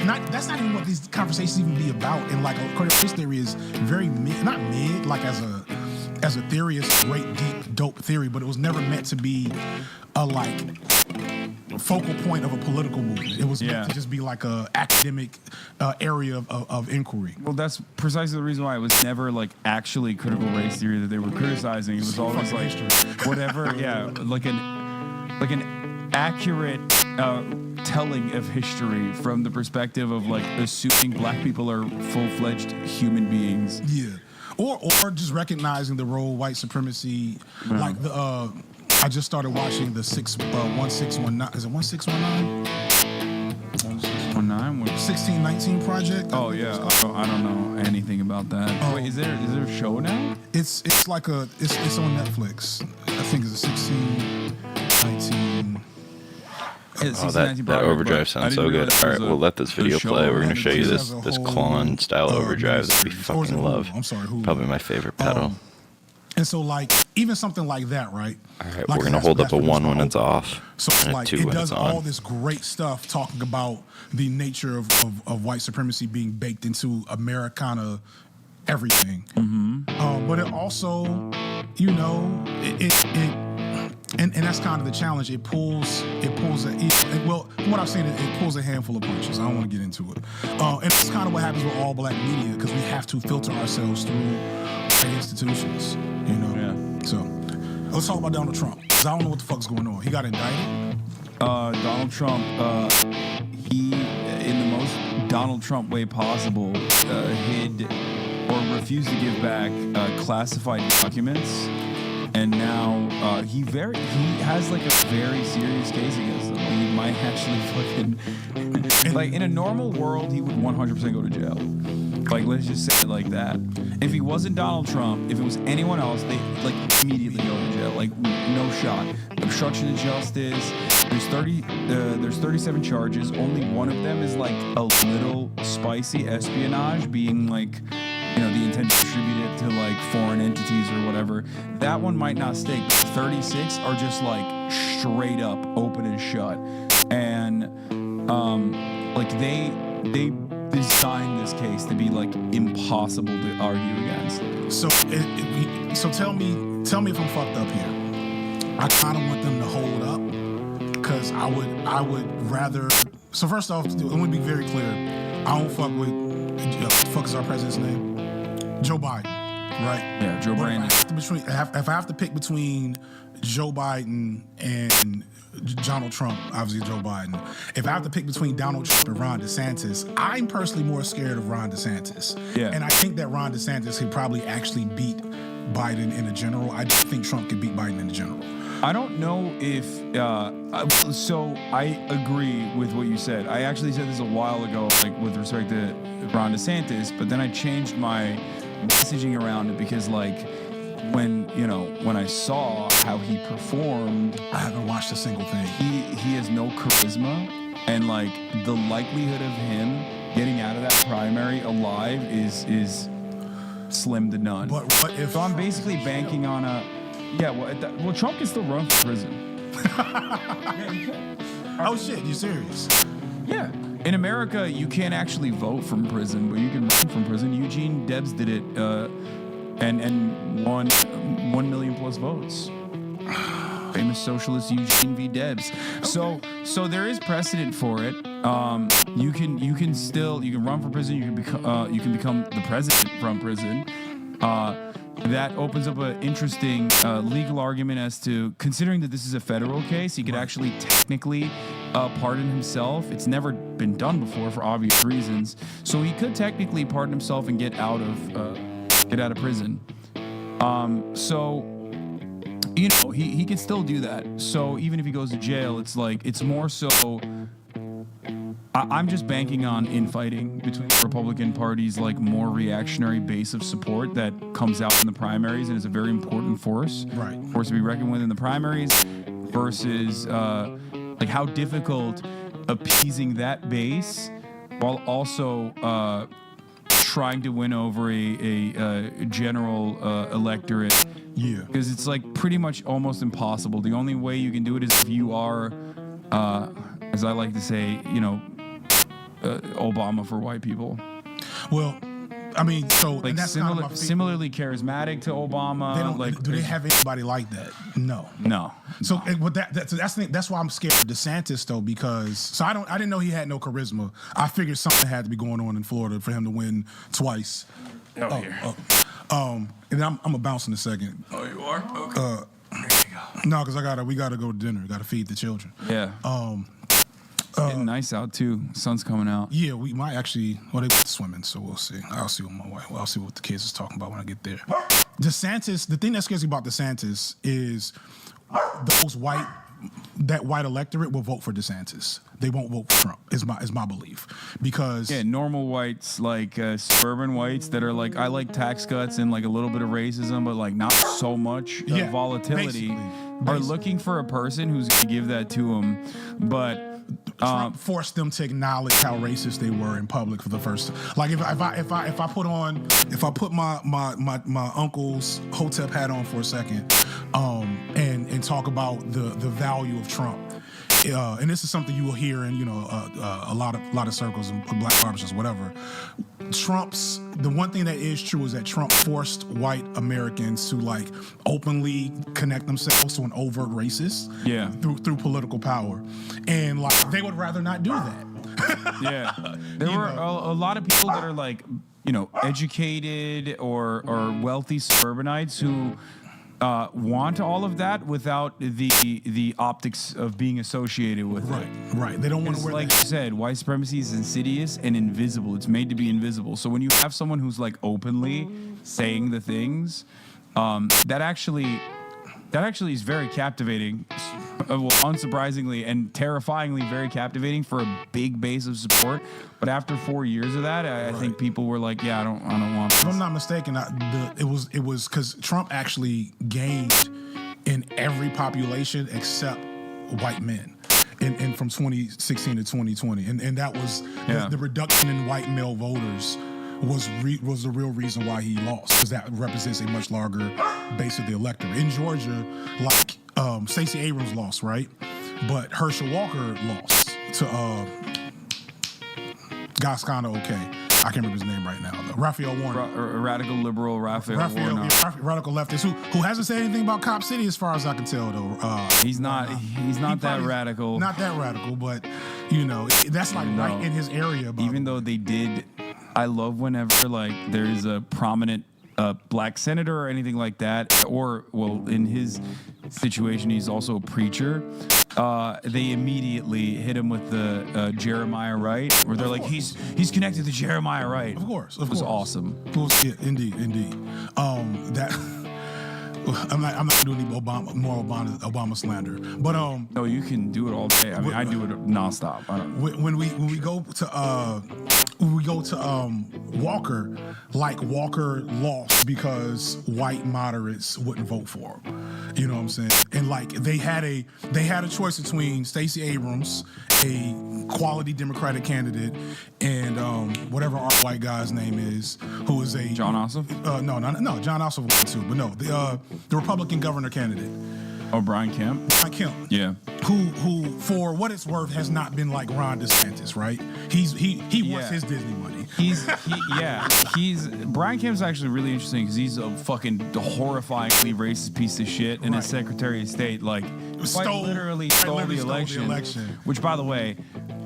not that's not even what these conversations even be about. And like critical race theory is very not mid like as a theory, it's a great, deep, dope theory, but it was never meant to be a focal point of a political movement. It was meant to just be like a academic area of inquiry. Well, that's precisely the reason why it was never like actually critical race theory that they were criticizing. It was always like whatever, like an accurate telling of history from the perspective of like assuming black people are full-fledged human beings. Yeah, or just recognizing the role white supremacy, like the. I just started watching the 1619. Is it 1619? 1619? 1619 Project. Oh yeah, I don't know anything about that. Wait, is there a show now? It's like it's on Netflix. I think it's a 1619. That overdrive sounds so good. All right, we'll let this video play. We're going to show you this Klon style overdrive that we fucking love. I'm sorry, who? Probably my favorite pedal. And so, like, even something like that, right? All right, like we're going to hold up a 1 when it's off, so, and a like, 2 it when does it's on. all this great stuff talking about the nature of white supremacy being baked into Americana everything. Mm-hmm. But it also, you know, and that's kind of the challenge. It pulls well, from what I've seen, it pulls a handful of punches. I don't want to get into it. And it's kind of what happens with all black media, because we have to filter ourselves through institutions, you know. Yeah. So let's talk about Donald Trump. 'Cause I don't know what the fuck's going on. He got indicted. Donald Trump, he, in the most Donald Trump way possible, hid or refused to give back classified documents, and now he has like a very serious case against him. He might actually fucking like, in a normal world he would 100% go to jail. Like, let's just say it like that. If he wasn't Donald Trump, if it was anyone else, they like immediately go to jail. Like, no shot. Obstruction of justice. There's 37 charges. Only one of them is like a little spicy espionage, being like, you know, the intent to distribute it to like foreign entities or whatever. That one might not stick. 36 are just like straight up open and shut. And like they designed this case to be like impossible to argue against. So tell me if I'm fucked up here. I kind of want them to hold up, because I would rather. So first off, let me be very clear. I don't fuck with what the fuck is our president's name? Joe Biden, right? Yeah, Joe Biden. If I have to pick between Joe Biden and Donald Trump, obviously Joe Biden. If I have to pick between Donald Trump and Ron DeSantis, I'm personally more scared of Ron DeSantis. Yeah. And I think that Ron DeSantis could probably actually beat Biden in a general. I don't think Trump could beat Biden in a general. I don't know if, so I agree with what you said. I actually said this a while ago, like with respect to Ron DeSantis, but then I changed my messaging around it because, like, when I saw how he performed, I haven't watched a single thing. He has no charisma, and like the likelihood of him getting out of that primary alive is slim to none. But if so, I'm basically banking on a well, Trump can still run for prison. Yeah, he can. Oh shit, you serious? Yeah. In America, you can't actually vote from prison, but you can run from prison. Eugene Debs did it, and won 1 million plus votes. Famous socialist Eugene V. Debs. So there is precedent for it. You can run for prison. You can become the president from prison. That opens up an interesting legal argument as to, considering that this is a federal case, he could actually technically pardon himself. It's never been done before for obvious reasons. So he could technically pardon himself and get out of prison. So, you know, he could still do that. So even if he goes to jail, it's like, it's more so, I'm just banking on infighting between the Republican Party's like more reactionary base of support that comes out in the primaries and is a very important force to be reckoned with in the primaries, versus like how difficult appeasing that base while also trying to win over a general electorate. Yeah, because it's like pretty much almost impossible. The only way you can do it is if you are, as I like to say, you know, Obama for white people. Well, I mean, so Like and that's kind of my similarly charismatic to Obama. They don't. Like, Do they have anybody like that? No. No. So with that's why I'm scared of DeSantis though, because I didn't know he had no charisma. I figured something had to be going on in Florida for him to win twice. Here. And I'm gonna bounce in a second. Oh, you are? Okay. No, because we gotta go to dinner. Gotta feed the children. Yeah. It's getting nice out too. Sun's coming out. Yeah, we might actually. Well, they went swimming, so we'll see. I'll see what my wife. I'll see what the kids is talking about when I get there. DeSantis. The thing that scares me about DeSantis is that white electorate will vote for DeSantis. They won't vote for Trump. Is my belief, because Normal whites, like suburban whites that are like, I like tax cuts and like a little bit of racism, but like not so much volatility, are looking for a person who's gonna give that to them. But Trump forced them to acknowledge how racist they were in public for the first time. Like if I put my uncle's Hotep hat on for a second, and talk about the value of Trump. And this is something you will hear in a lot of circles and black barbershops, whatever. The one thing that is true is that Trump forced white Americans to like openly connect themselves to an overt racist, through political power, and like they would rather not do that. There were a lot of people that are like, educated or wealthy suburbanites who want all of that without the optics of being associated with it. Right. They don't want to wear like that. you said, white supremacy is insidious and invisible. It's made to be invisible. So when you have someone who's like openly saying the things, that actually is very captivating. Well, unsurprisingly and terrifyingly very captivating for a big base of support. But after 4 years of that, I think people were like, I don't want this. If I'm not mistaken, it was because Trump actually gained in every population except white men, in from 2016 to 2020, and that was the reduction in white male voters was the real reason why he lost, because that represents a much larger base of the electorate. In Georgia, like Stacey Abrams lost, right? But Herschel Walker lost to Gascano. Okay, I can't remember his name right now. Though. Raphael Warnock, radical liberal Raphael Warnock. Radical leftist who hasn't said anything about Cop City as far as I can tell though. He's not that radical. Not that radical, but that's like right in his area. Even though they did. I love whenever like there's a prominent black senator or anything like that, or in his situation he's also a preacher. They immediately hit him with the Jeremiah Wright, where they're like, he's connected to Jeremiah Wright. Of course, it was awesome. Yeah, indeed. That. I'm not doing any more Obama slander, but no, you can do it all day. I mean, I do it nonstop. I don't. When we go to Walker, like Walker lost because white moderates wouldn't vote for him. You know what I'm saying? And like they had a choice between Stacey Abrams, a quality Democratic candidate, and whatever our white guy's name is, who is a John Ossoff. No, John Ossoff won too, but no, the Republican governor candidate. Oh, Brian Kemp? Brian Kemp. Yeah. Who, for what it's worth, has not been like Ron DeSantis, right? He wants his Disney money. Brian Kemp's actually really interesting because he's a fucking horrifyingly racist piece of shit, and his Secretary of State literally stole the election. Which, by the way,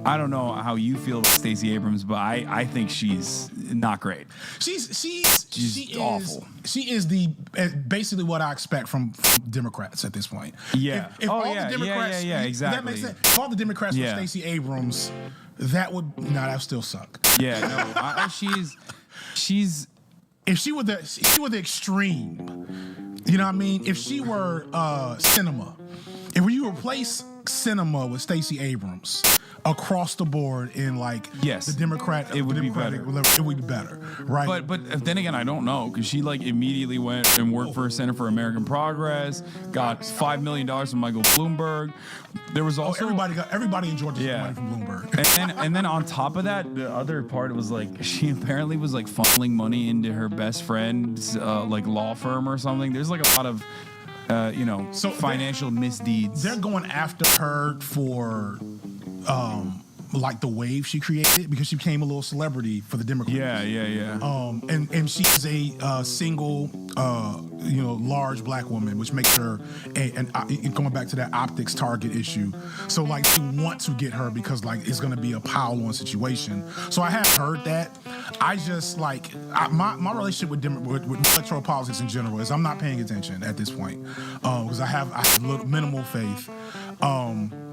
I don't know how you feel about Stacey Abrams, but I think she's not great. She's awful. She is basically what I expect from Democrats at this point. Yeah. If all the Democrats, exactly. That makes sense. If all the Democrats were Stacey Abrams, that would still suck. Yeah. No. She's. If she were the extreme, you know what I mean? If she were Cinema, if you replace Cinema with Stacey Abrams across the board in the Democrat, it would be better. It would be better, right? But then again, I don't know, because she immediately went and worked for Center for American Progress, got $5 million from Michael Bloomberg. There was also everybody in Georgia got money from Bloomberg. and then on top of that, the other part was she apparently was funneling money into her best friend's law firm or something. There's a lot of financial misdeeds. They're going after her for like the wave she created because she became a little celebrity for the Democrats. Yeah. And she's a single, large black woman, which makes her and going back to that optics target issue. So like, you want to get her because like it's going to be a pile-on situation. So I have heard that. I just like my relationship with electoral politics in general is I'm not paying attention at this point because I have minimal faith.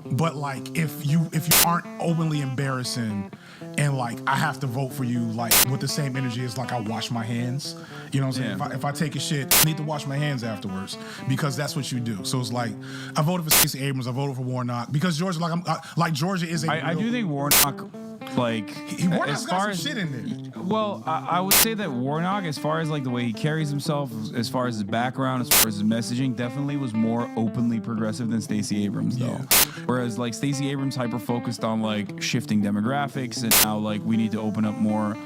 But like if you aren't openly embarrassing and like I have to vote for you like with the same energy as like I wash my hands, you know what I'm saying? Yeah. If I take a shit, I need to wash my hands afterwards because that's what you do. So it's like I voted for Stacey Abrams, I voted for Warnock because Georgia Georgia is a I do think Warnock, like, Warnock's as got far some as shit in there. Well, I would say that Warnock, as far as like the way he carries himself, as far as his background, as far as his messaging, definitely was more openly progressive than Stacey Abrams, though. Whereas like Stacey Abrams hyper focused on like shifting demographics and how like we need to open up more.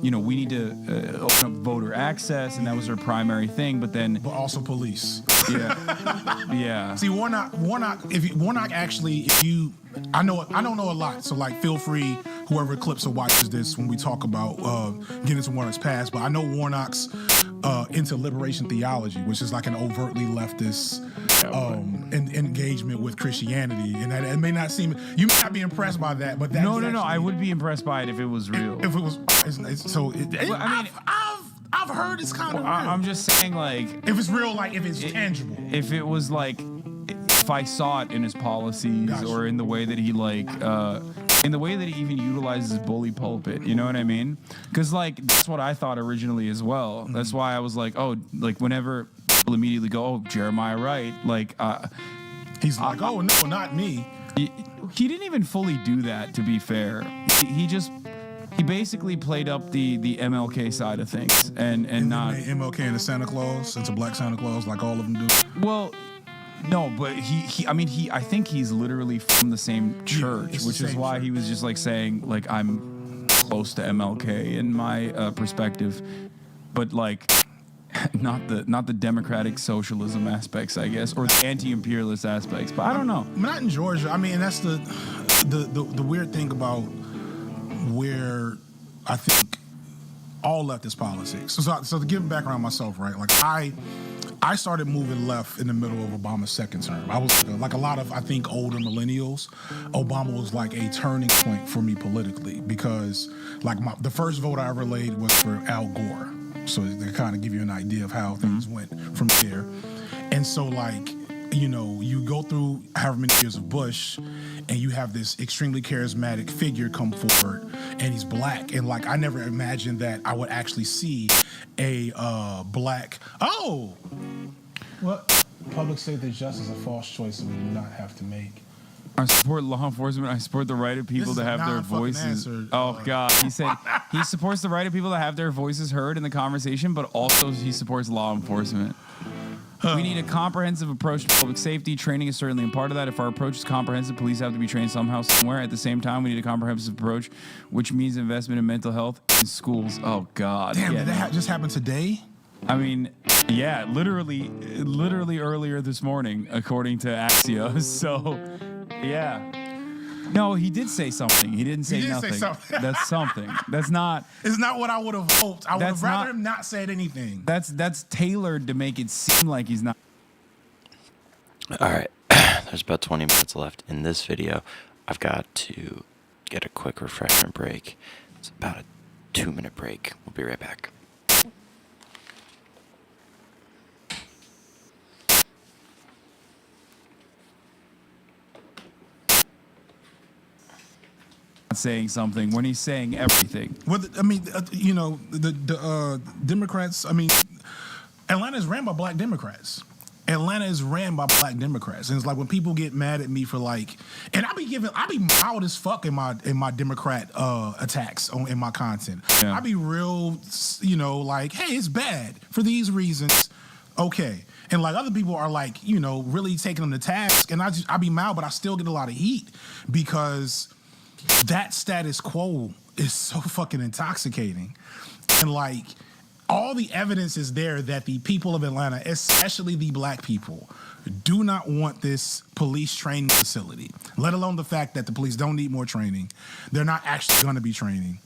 We need to open up voter access, and that was her primary thing. But then, But also police. yeah. See, Warnock actually, I don't know a lot, so like feel free, whoever clips or watches this when we talk about getting into Warnock's past, but I know Warnock's into liberation theology, which is like an overtly leftist engagement with Christianity, and that it may not seem, you may not be impressed by that, but that's No. actually, I would be impressed by it if it was real. if it was, Well, I mean, I've heard it's kind of real. I'm just saying, like, If it's real, like if it's tangible. if it was like, if I saw it in his policies Gotcha. or in the way that he in the way that he even utilizes bully pulpit, you know what I mean? Because like that's what I thought originally as well. Mm-hmm. That's why I was like, oh, like whenever people immediately go, oh, Jeremiah Wright, like He's like, oh no, not me. he didn't even fully do that. To be fair, he basically played up the MLK side of things and not Made MLK into Santa Claus, into Black Santa Claus, like all of them do. well. No, but I think he's literally from the same church, it's the which is same why church. he was just like saying like I'm close to MLK in my perspective, but like not the democratic socialism aspects, I guess, or the anti-imperialist aspects. But I don't know. Not in Georgia. I mean, that's the weird thing about where I think all leftist politics. So to give background myself, right? Like I started moving left in the middle of Obama's second term. I was like a lot of, I think, older millennials. Obama was like a turning point for me politically because like the first vote I ever laid was for Al Gore. So to kind of give you an idea of how things went from there. And so like, you go through however many years of Bush and you have this extremely charismatic figure come forward and he's black. And like, I never imagined that I would actually see a black, what? Public safety justice is a false choice that we do not have to make. I support law enforcement. I support the right of people This to is a have their non-fucking voices. answer. Oh God, he said he supports the right of people to have their voices heard in the conversation, but also he supports law enforcement. We need a comprehensive approach to public safety. Training is certainly a part of that. If our approach is comprehensive, police have to be trained somehow, somewhere. At the same time, we need a comprehensive approach, which means investment in mental health in schools. Oh God. Damn, Yeah, did that just happen today? I mean, yeah, literally earlier this morning, according to Axios. So, yeah. No, he did say something. He didn't say He did say nothing. something. That's something. That's not. It's not what I would have hoped. I would have That's rather not- him not said anything. That's tailored to make it seem like he's not. All right, there's about 20 minutes left in this video. I've got to get a quick refreshment break. It's about a 2-minute break. We'll be right back. Saying something when he's saying everything. Well, I mean, the Democrats. I mean, Atlanta is ran by Black Democrats. Atlanta is ran by Black Democrats, and it's like when people get mad at me for like, and I be mild as fuck in my Democrat attacks in my content. Yeah. I be real, like, hey, it's bad for these reasons. Okay. And like other people are like, really taking them to task, and I be mild, but I still get a lot of heat because that status quo is so fucking intoxicating. And like all the evidence is there that the people of Atlanta, especially the black people, do not want this police training facility, let alone the fact that the police don't need more training. They're not actually going to be training,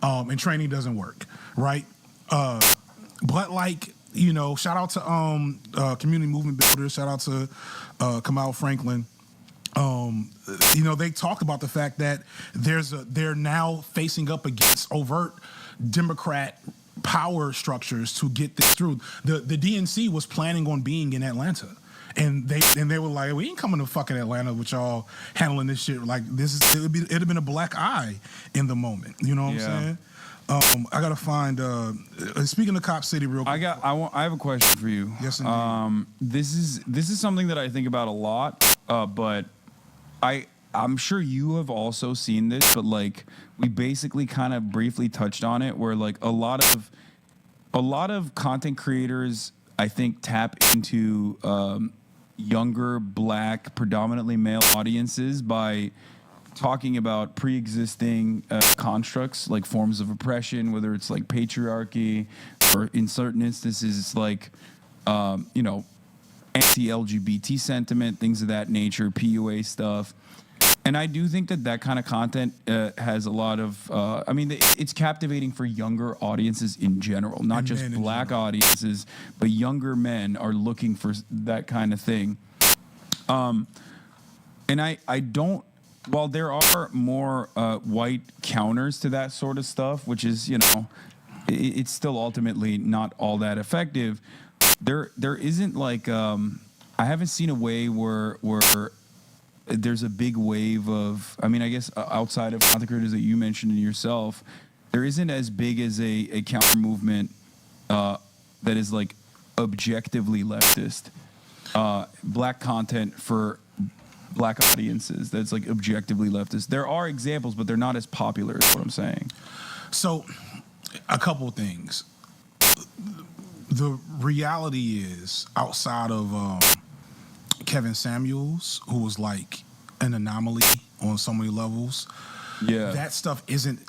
and training doesn't work, right? But like, you know, shout out to community movement builders, shout out to Kamal Franklin. You know, they talk about the fact that they're now facing up against overt Democrat power structures to get this through. The DNC was planning on being in Atlanta, and they were like, we ain't coming to fucking Atlanta with y'all handling this shit like this. It'd have been a black eye in the moment. You know what I'm saying? I gotta find. Speaking of Cop City, real quick. I have a question for you. Yes, indeed. This is something that I think about a lot, but I'm sure you have also seen this, but like we basically kind of briefly touched on it, where like a lot of content creators, I think, tap into younger black, predominantly male audiences by talking about pre-existing constructs like forms of oppression, whether it's like patriarchy or in certain instances it's like you know, anti-LGBT sentiment, things of that nature, PUA stuff. And I do think that kind of content has a lot of I mean, it's captivating for younger audiences in general, not And just men in black general. audiences, but younger men are looking for that kind of thing. And I don't, while there are more white counters to that sort of stuff, which is, you know, it's still ultimately not all that effective. There isn't like I haven't seen a way where there's a big wave of, I mean, I guess outside of content creators that you mentioned in yourself, there isn't as big as a counter movement that is like objectively leftist. Black content for black audiences that's like objectively leftist. There are examples, but they're not as popular, is what I'm saying. So, a couple of things. The reality is, outside of Kevin Samuels, who was like an anomaly on so many levels, Yeah. that stuff isn't,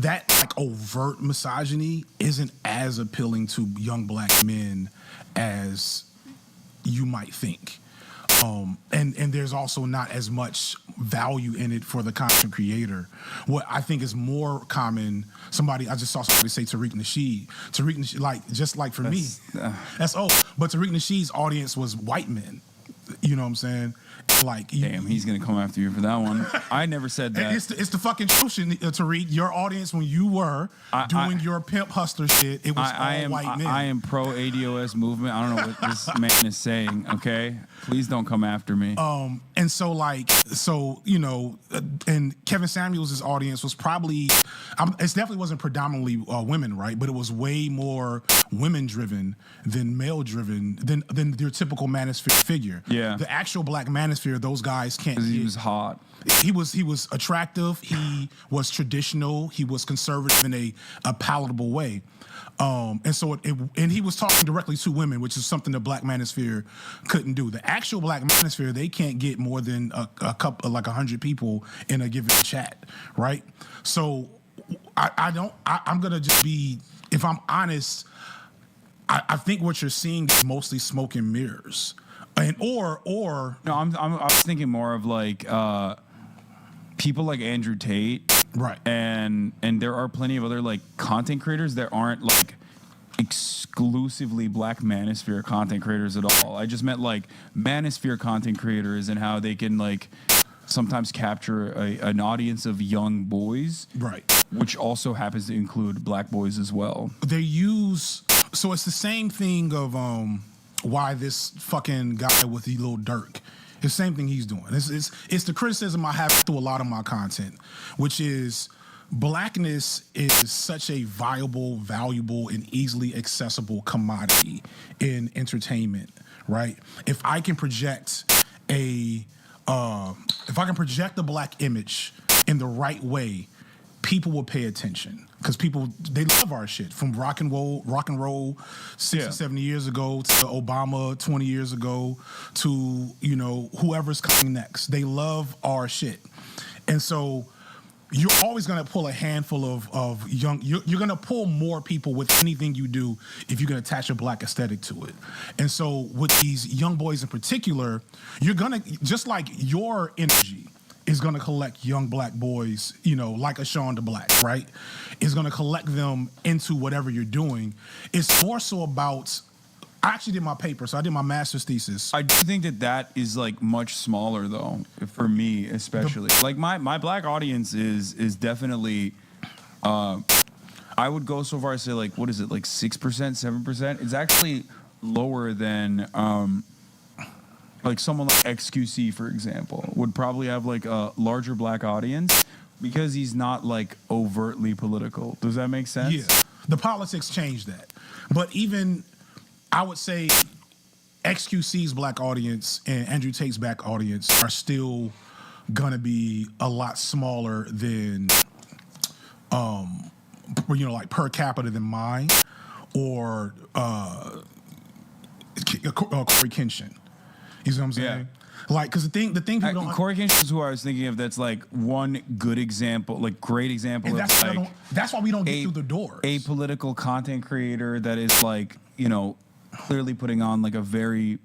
that like overt misogyny isn't as appealing to young black men as you might think. And there's also not as much value in it for the content creator. What I think is more common, I just saw somebody say Tariq Nasheed, like, just like for me, that's but Tariq Nasheed's audience was white men. You know what I'm saying? Like, Damn, he's gonna come after you for that one. I never said that. It's the fucking truth, Tariq. Your audience, when you were doing your pimp hustler shit, it was all white men. I am pro ADOS movement. I don't know what this man is saying. Okay, please don't come after me. And so you know, and Kevin Samuels' audience was probably, it definitely wasn't predominantly women, right? But it was way more women driven than male driven than your typical manosphere figure. Yeah. The actual black manosphere, those guys can't. Because he was hot. He was attractive. He was traditional. He was conservative in a palatable way. And so and he was talking directly to women, which is something the black manosphere couldn't do. The actual black manosphere, they can't get more than a couple, like 100 people in a given chat, right? So I'm gonna just be, if I'm honest, I think what you're seeing is mostly smoke and mirrors, and or No, I was thinking more of like people like Andrew Tate. right. And there are plenty of other like content creators that aren't like exclusively black manosphere content creators at all. I just meant like manosphere content creators and how they can like sometimes capture an audience of young boys, Right. which also happens to include black boys as well. They use, so it's the same thing of why this fucking guy with the little Dirk, the same thing he's doing. It's the criticism I have through a lot of my content, which is blackness is such a viable, valuable, and easily accessible commodity in entertainment, right? If I can project the black image in the right way, people will pay attention because they love our shit, from rock and roll 60, 70 years ago to Obama 20 years ago to, you know, whoever's coming next. They love our shit. And so you're always going to pull a handful of young. You're going to pull more people with anything you do if you can attach a black aesthetic to it. And so with these young boys in particular, you're going to, just like your energy is going to collect young black boys, you know, like a Sean DeBlack, right? Is going to collect them into whatever you're doing. It's more so about, I actually did my paper, so I did my master's thesis. I do think that is like much smaller though, for me especially. Like my black audience is definitely, I would go so far as to say like, what is it, like 6%, 7%? It's actually lower than like someone like XQC, for example, would probably have like a larger black audience because he's not like overtly political. Does that make sense? Yeah, the politics changed that. But even, I would say XQC's black audience and Andrew Tate's black audience are still gonna be a lot smaller than, you know, like per capita than mine or Corey Kenshin. You see what I'm saying? Yeah. Like, because the thing people don't. Corey Kenshin is who I was thinking of. That's like one good example, like great example And of that's why we don't get through the doors. A political content creator that is like, you know, clearly putting on like a very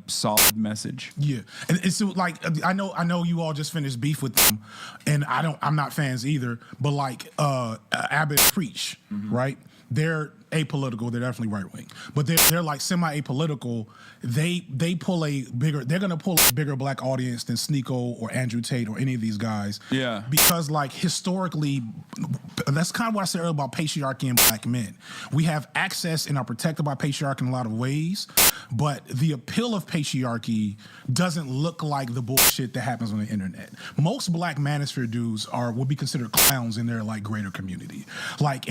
solid message. Yeah, and it's like I know you all just finished beef with them, and I'm not fans either. But like Abbott Preach, right? They're apolitical. They're definitely right wing, but they're like semi apolitical. They're gonna pull a bigger black audience than Sneeko or Andrew Tate or any of these guys. Yeah, because like historically, that's kind of what I said earlier about patriarchy and black men. We have access and are protected by patriarchy in a lot of ways, but the appeal of patriarchy doesn't look like the bullshit that happens on the internet. Most black manosphere dudes would be considered clowns in their like greater community. Like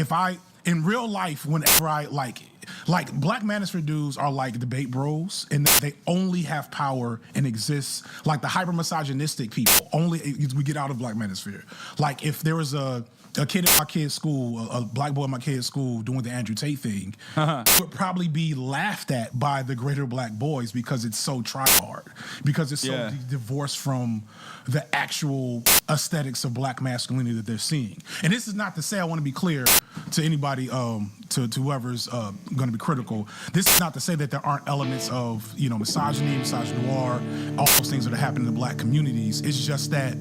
in real life, whenever I like black manosphere dudes are like debate bros, and they only have power and exist like the hyper misogynistic people. Only we get out of black manosphere. Like if there was a kid at my kid's school, a black boy at my kid's school doing the Andrew Tate thing, would probably be laughed at by the greater black boys because it's so try-hard, because it's so divorced from the actual aesthetics of black masculinity that they're seeing. And this is not to say, I want to be clear to anybody, to whoever's going to be critical, this is not to say that there aren't elements of, you know, misogyny, misogynoir, all those things that are happening in the black communities. It's just that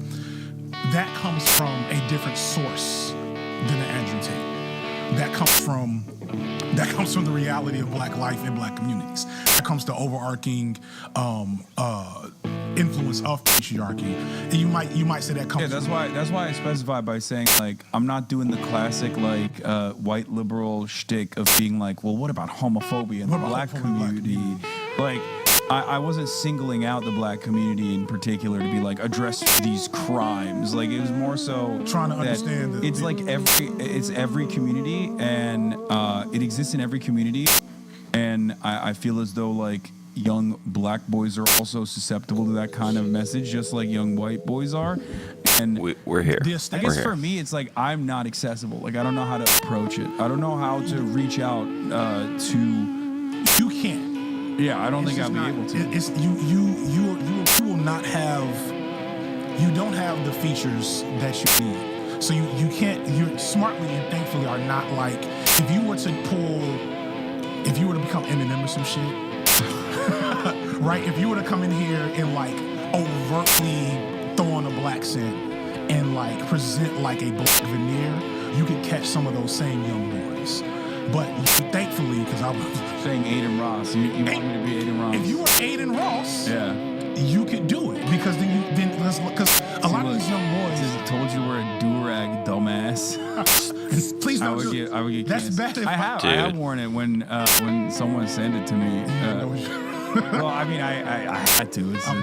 comes from a different source than the Andrew Tate. That comes from the reality of black life in black communities. That comes to overarching influence of patriarchy. And you might say that comes. Yeah, that's why I specify by saying like I'm not doing the classic like white liberal shtick of being like, well, what about homophobia in the black community? Like I wasn't singling out the black community in particular to be like address these crimes. Like it was more so trying to understand. It's like every community, and it exists in every community, and I feel as though like young black boys are also susceptible to that kind of message, just like young white boys are. And we're here. I guess for me, it's like I'm not accessible. Like I don't know how to approach it. I don't know how to reach out to. You can't. Yeah, I don't think I'll be able to. You will not have. You don't have the features that you need. So you can't. You smartly and thankfully are not like. If you were to become Eminem or some shit, right? If you were to come in here and like overtly throw on a black scent and like present like a black veneer, you could catch some of those same young boys. But thankfully, because I was saying Aiden Ross, you want me to be Aiden Ross? If you were Aiden Ross, yeah, you could do it because because a lot of these young boys. I told you we're a do-rag, dumbass. Please don't I would get That's canceled. bad. I have worn it when someone sent it to me. Well, I mean, I had to. It's a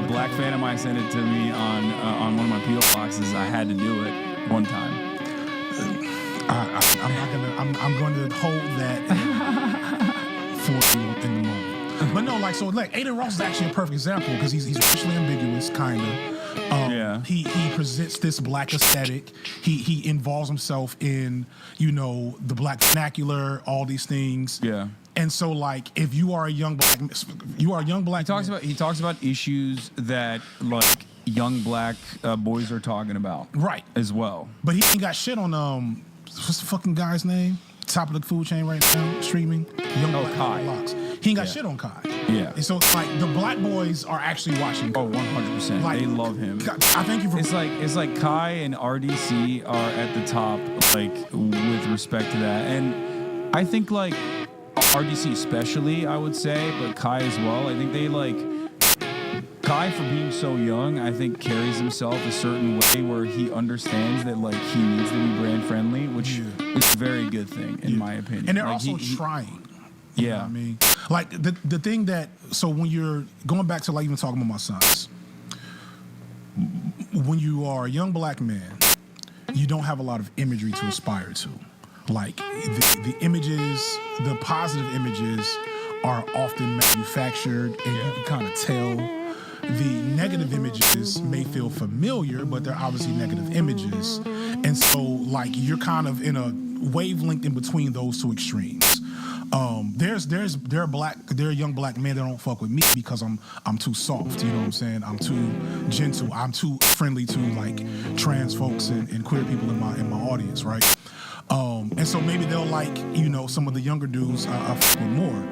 black fan of mine sent it to me on one of my P.O. boxes. I had to do it one time. I'm going to hold that for you in the moment. But no, like Aiden Ross is actually a perfect example because he's racially ambiguous, kind of. He presents this black aesthetic. He involves himself in, you know, the black vernacular, all these things. Yeah. And so, like, if you are a young black, He talks about issues that like young black boys are talking about, Right. as well. But he ain't got shit on what's the fucking guy's name? Top of the food chain right now, streaming. Young Black Kai. Locks. He ain't got Yeah. shit on Kai. Yeah. And so like the black boys are actually watching. Oh, 100%. Like, They love him. I thank you for. It's like Kai and RDC are at the top, like with respect to that, and I think like RDC especially, I would say, but Kai as well. I think they like Kai for being so young. I think carries himself a certain way where he understands that like he needs to be brand friendly, which is a very good thing in my opinion. And they're Like, also he- trying. You know Yeah. what I mean, like the thing that so when you're going back to like even talking about my sons, when you are a young black man, you don't have a lot of imagery to aspire to. Like the images, the positive images are often manufactured, and you can kind of tell. The negative images may feel familiar, but they're obviously negative images, and so like you're kind of in a wavelength in between those two extremes. There are young black men that don't fuck with me because I'm too soft. You know what I'm saying? I'm too gentle. I'm too friendly to like trans folks and queer people in my audience, right? And so maybe they'll like some of the younger dudes I fuck with more.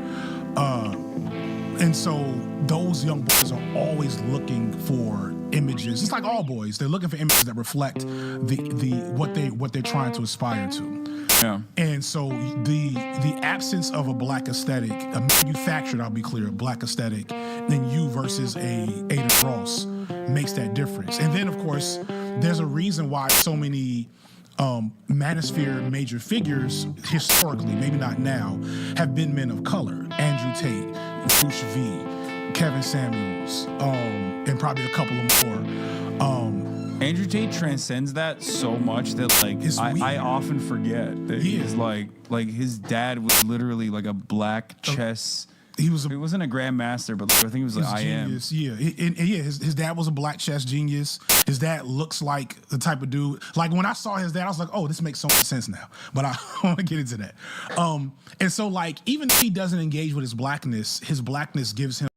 And so those young boys are always looking for images. It's like all boys; they're looking for images that reflect what they're trying to aspire to. Yeah. And so the absence of a black aesthetic, a manufactured, I'll be clear, black aesthetic, than you versus a Ada Ross makes that difference. And then of course, there's a reason why so many manosphere major figures historically, maybe not now, have been men of color. Andrew Tate, Bruce V, Kevin Samuels, and probably a couple of more. Andrew Tate transcends that so much that like It's I weird. often forget that Yeah. he's like his dad was literally like a black chess. He was He wasn't a grandmaster, but I think he was like I am. genius. Yeah, and his dad was a black chess genius. His dad looks like the type of dude. Like when I saw his dad, I was like, oh, this makes so much sense now. But I want to get into that. And so like even if he doesn't engage with his blackness gives him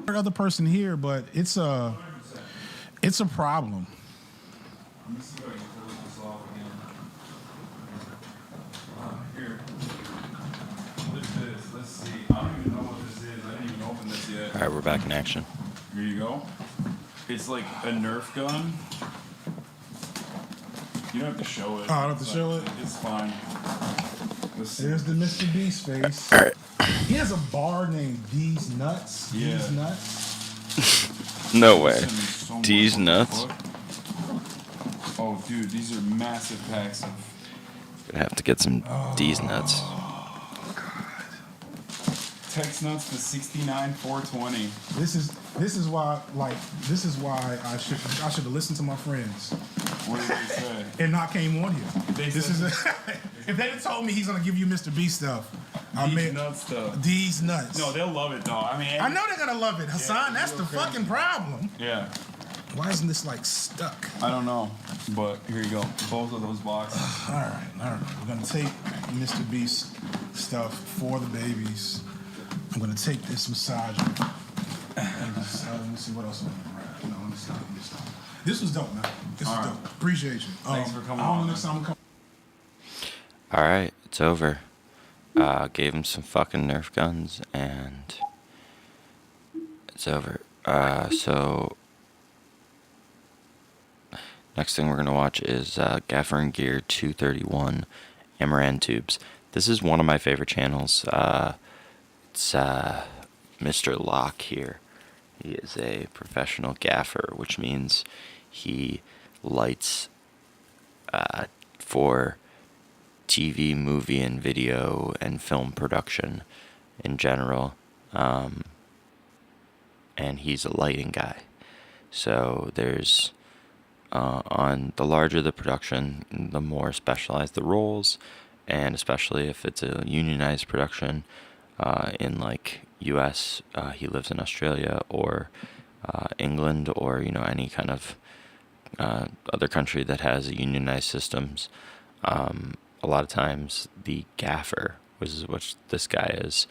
other person here, but it's a problem. Let me see if I can close this off again. Here. What is this? Let's see. I don't even know what this is. I didn't even open this yet. All right, we're back in action. Here you go. It's like a Nerf gun. You don't have to show it. Oh, I don't have to show it? It's fine. Let's see. There's the Mr. Beast face. All right. He has a bar named D's Nuts. Yeah. D's Nuts. No way. Send me so much. D's What the nuts. fuck? Oh, dude, these are massive packs of. Gonna have to get some D's nuts. Tex nuts to 69,420. This is why I should have listened to my friends What did they say? and not came on here. They This said- is if they had told me he's gonna give you Mr. Beast stuff, I These mean nuts stuff. D's Nuts. No, they'll love it though. I mean, I know they're gonna love it, Hassan. Yeah, That's the okay. fucking problem. Yeah, Why isn't this like stuck? I don't know, but here you go. Both of those boxes. All right. We're gonna take Mr. Beast stuff for the babies. I'm gonna take this massager. And let me see what else I'm gonna grab. No, let me stop. This was dope, man. This All was right. dope. Appreciate you. Thanks for coming I don't know on, next time I'm coming. All right, it's over. Gave him some fucking Nerf guns, and it's over. So next thing we're gonna watch is Gaffer and Gear 231 Amaran tubes. This is one of my favorite channels. It's Mr. Locke here. He is a professional gaffer, which means he lights for TV, movie, and video and film production in general. And he's a lighting guy. So there's, on the larger the production, the more specialized the roles, and especially if it's a unionized production, in like US, he lives in Australia or England or, any kind of other country that has unionized systems. A lot of times the gaffer, which is what this guy is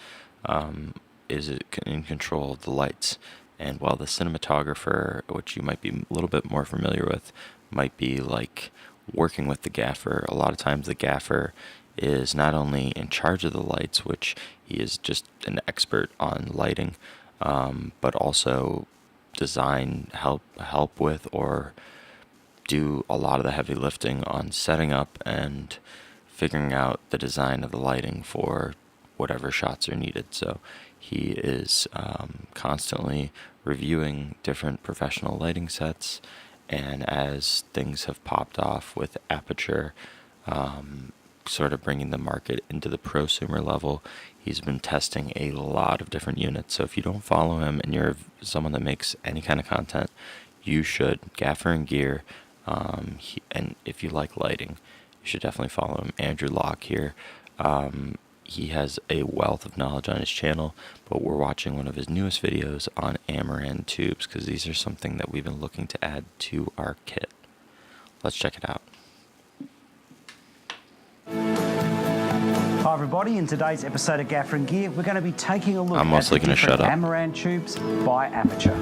in control of the lights. And while the cinematographer, which you might be a little bit more familiar with, might be like working with the gaffer, a lot of times the gaffer is not only in charge of the lights, which he is just an expert on lighting, but also design, help with, or do a lot of the heavy lifting on setting up and figuring out the design of the lighting for whatever shots are needed. So he is constantly reviewing different professional lighting sets, and as things have popped off with Aperture, sort of bringing the market into the prosumer level, he's been testing a lot of different units. So if you don't follow him and you're someone that makes any kind of content, you should. Gaffer and Gear, and if you like lighting, you should definitely follow him. Andrew Locke here. He has a wealth of knowledge on his channel, but we're watching one of his newest videos on Amaran tubes because these are something that we've been looking to add to our kit. Let's check it out. Hi everybody, in today's episode of Gaffer and Gear, we're going to be taking a look I'm at mostly the gonna different shut up. Amaran tubes by Aperture.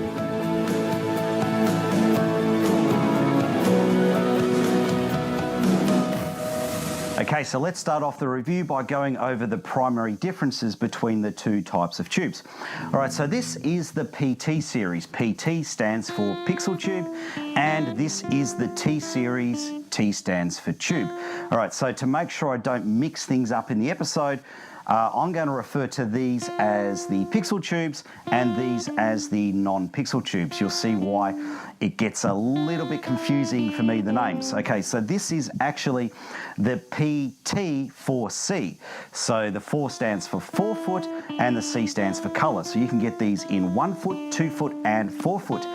Okay, so let's start off the review by going over the primary differences between the two types of tubes. All right, so this is the PT series. PT stands for pixel tube, and this is the T series. T stands for tube. All right, so to make sure I don't mix things up in the episode, I'm going to refer to these as the pixel tubes and these as the non-pixel tubes. You'll see why it gets a little bit confusing for me, the names. Okay, so this is actually the PT4C. So the 4 stands for 4 foot and the C stands for color. So you can get these in 1 foot, 2 foot and 4 foot.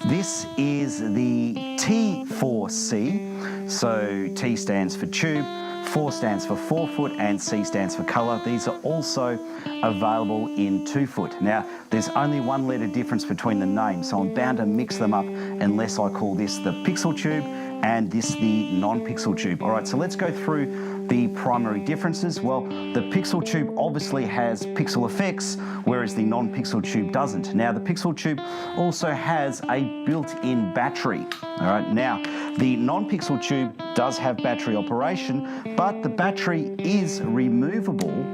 This is the T4C. So T stands for tube, 4 stands for 4 foot and C stands for color. These are also available in 2 foot. Now, there's only 1 letter difference between the names, so I'm bound to mix them up unless I call this the pixel tube and this the non-pixel tube. All right, so let's go through the primary differences, well, the Pixel Tube obviously has pixel effects, whereas the non-Pixel Tube doesn't. Now, the Pixel Tube also has a built-in battery. All right, now, the non-Pixel Tube does have battery operation, but the battery is removable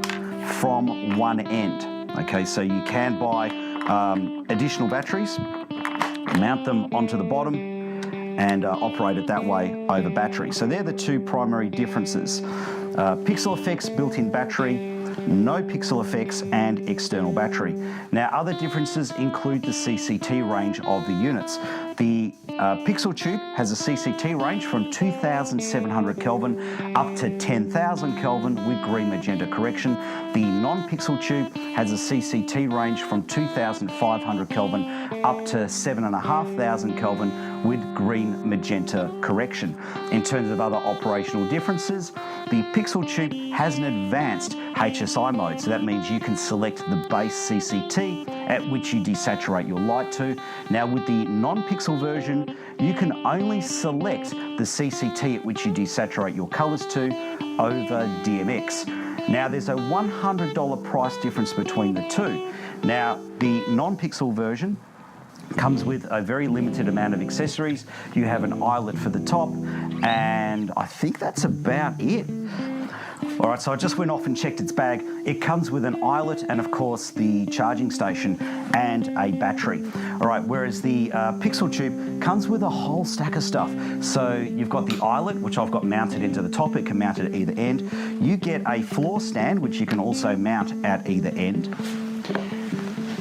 from one end. Okay, so you can buy additional batteries, mount them onto the bottom, and operate it that way over battery. So they're the two primary differences. Pixel effects, built-in battery, no pixel effects, and external battery. Now, other differences include the CCT range of the units. The Pixel Tube has a CCT range from 2,700 Kelvin up to 10,000 Kelvin with green magenta correction. The non-Pixel Tube has a CCT range from 2,500 Kelvin up to 7,500 Kelvin with green magenta correction. In terms of other operational differences, the Pixel Tube has an advanced HSI mode, so that means you can select the base CCT at which you desaturate your light to. Now, with the non-pixel version, you can only select the CCT at which you desaturate your colors to over DMX. Now, there's a $100 price difference between the two. Now, the non-pixel version comes with a very limited amount of accessories. You have an eyelet for the top, and I think that's about it. All right, so I just went off and checked its bag. It comes with an eyelet and, of course, the charging station and a battery. All right, whereas the Pixel Tube comes with a whole stack of stuff. So you've got the eyelet, which I've got mounted into the top. It can mount at either end. You get a floor stand, which you can also mount at either end.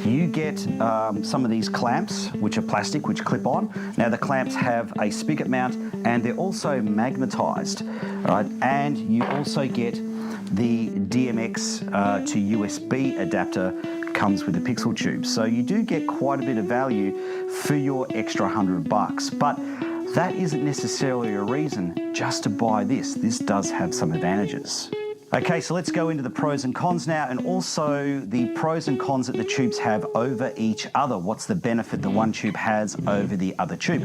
You get some of these clamps, which are plastic, which clip on. Now, the clamps have a spigot mount, and they're also magnetized, right? And you also get the DMX to USB adapter comes with the Pixel Tube. So you do get quite a bit of value for your extra $100, but that isn't necessarily a reason just to buy this. This does have some advantages. Okay, so let's go into the pros and cons now, and also the pros and cons that the tubes have over each other. What's the benefit that one tube has over the other tube?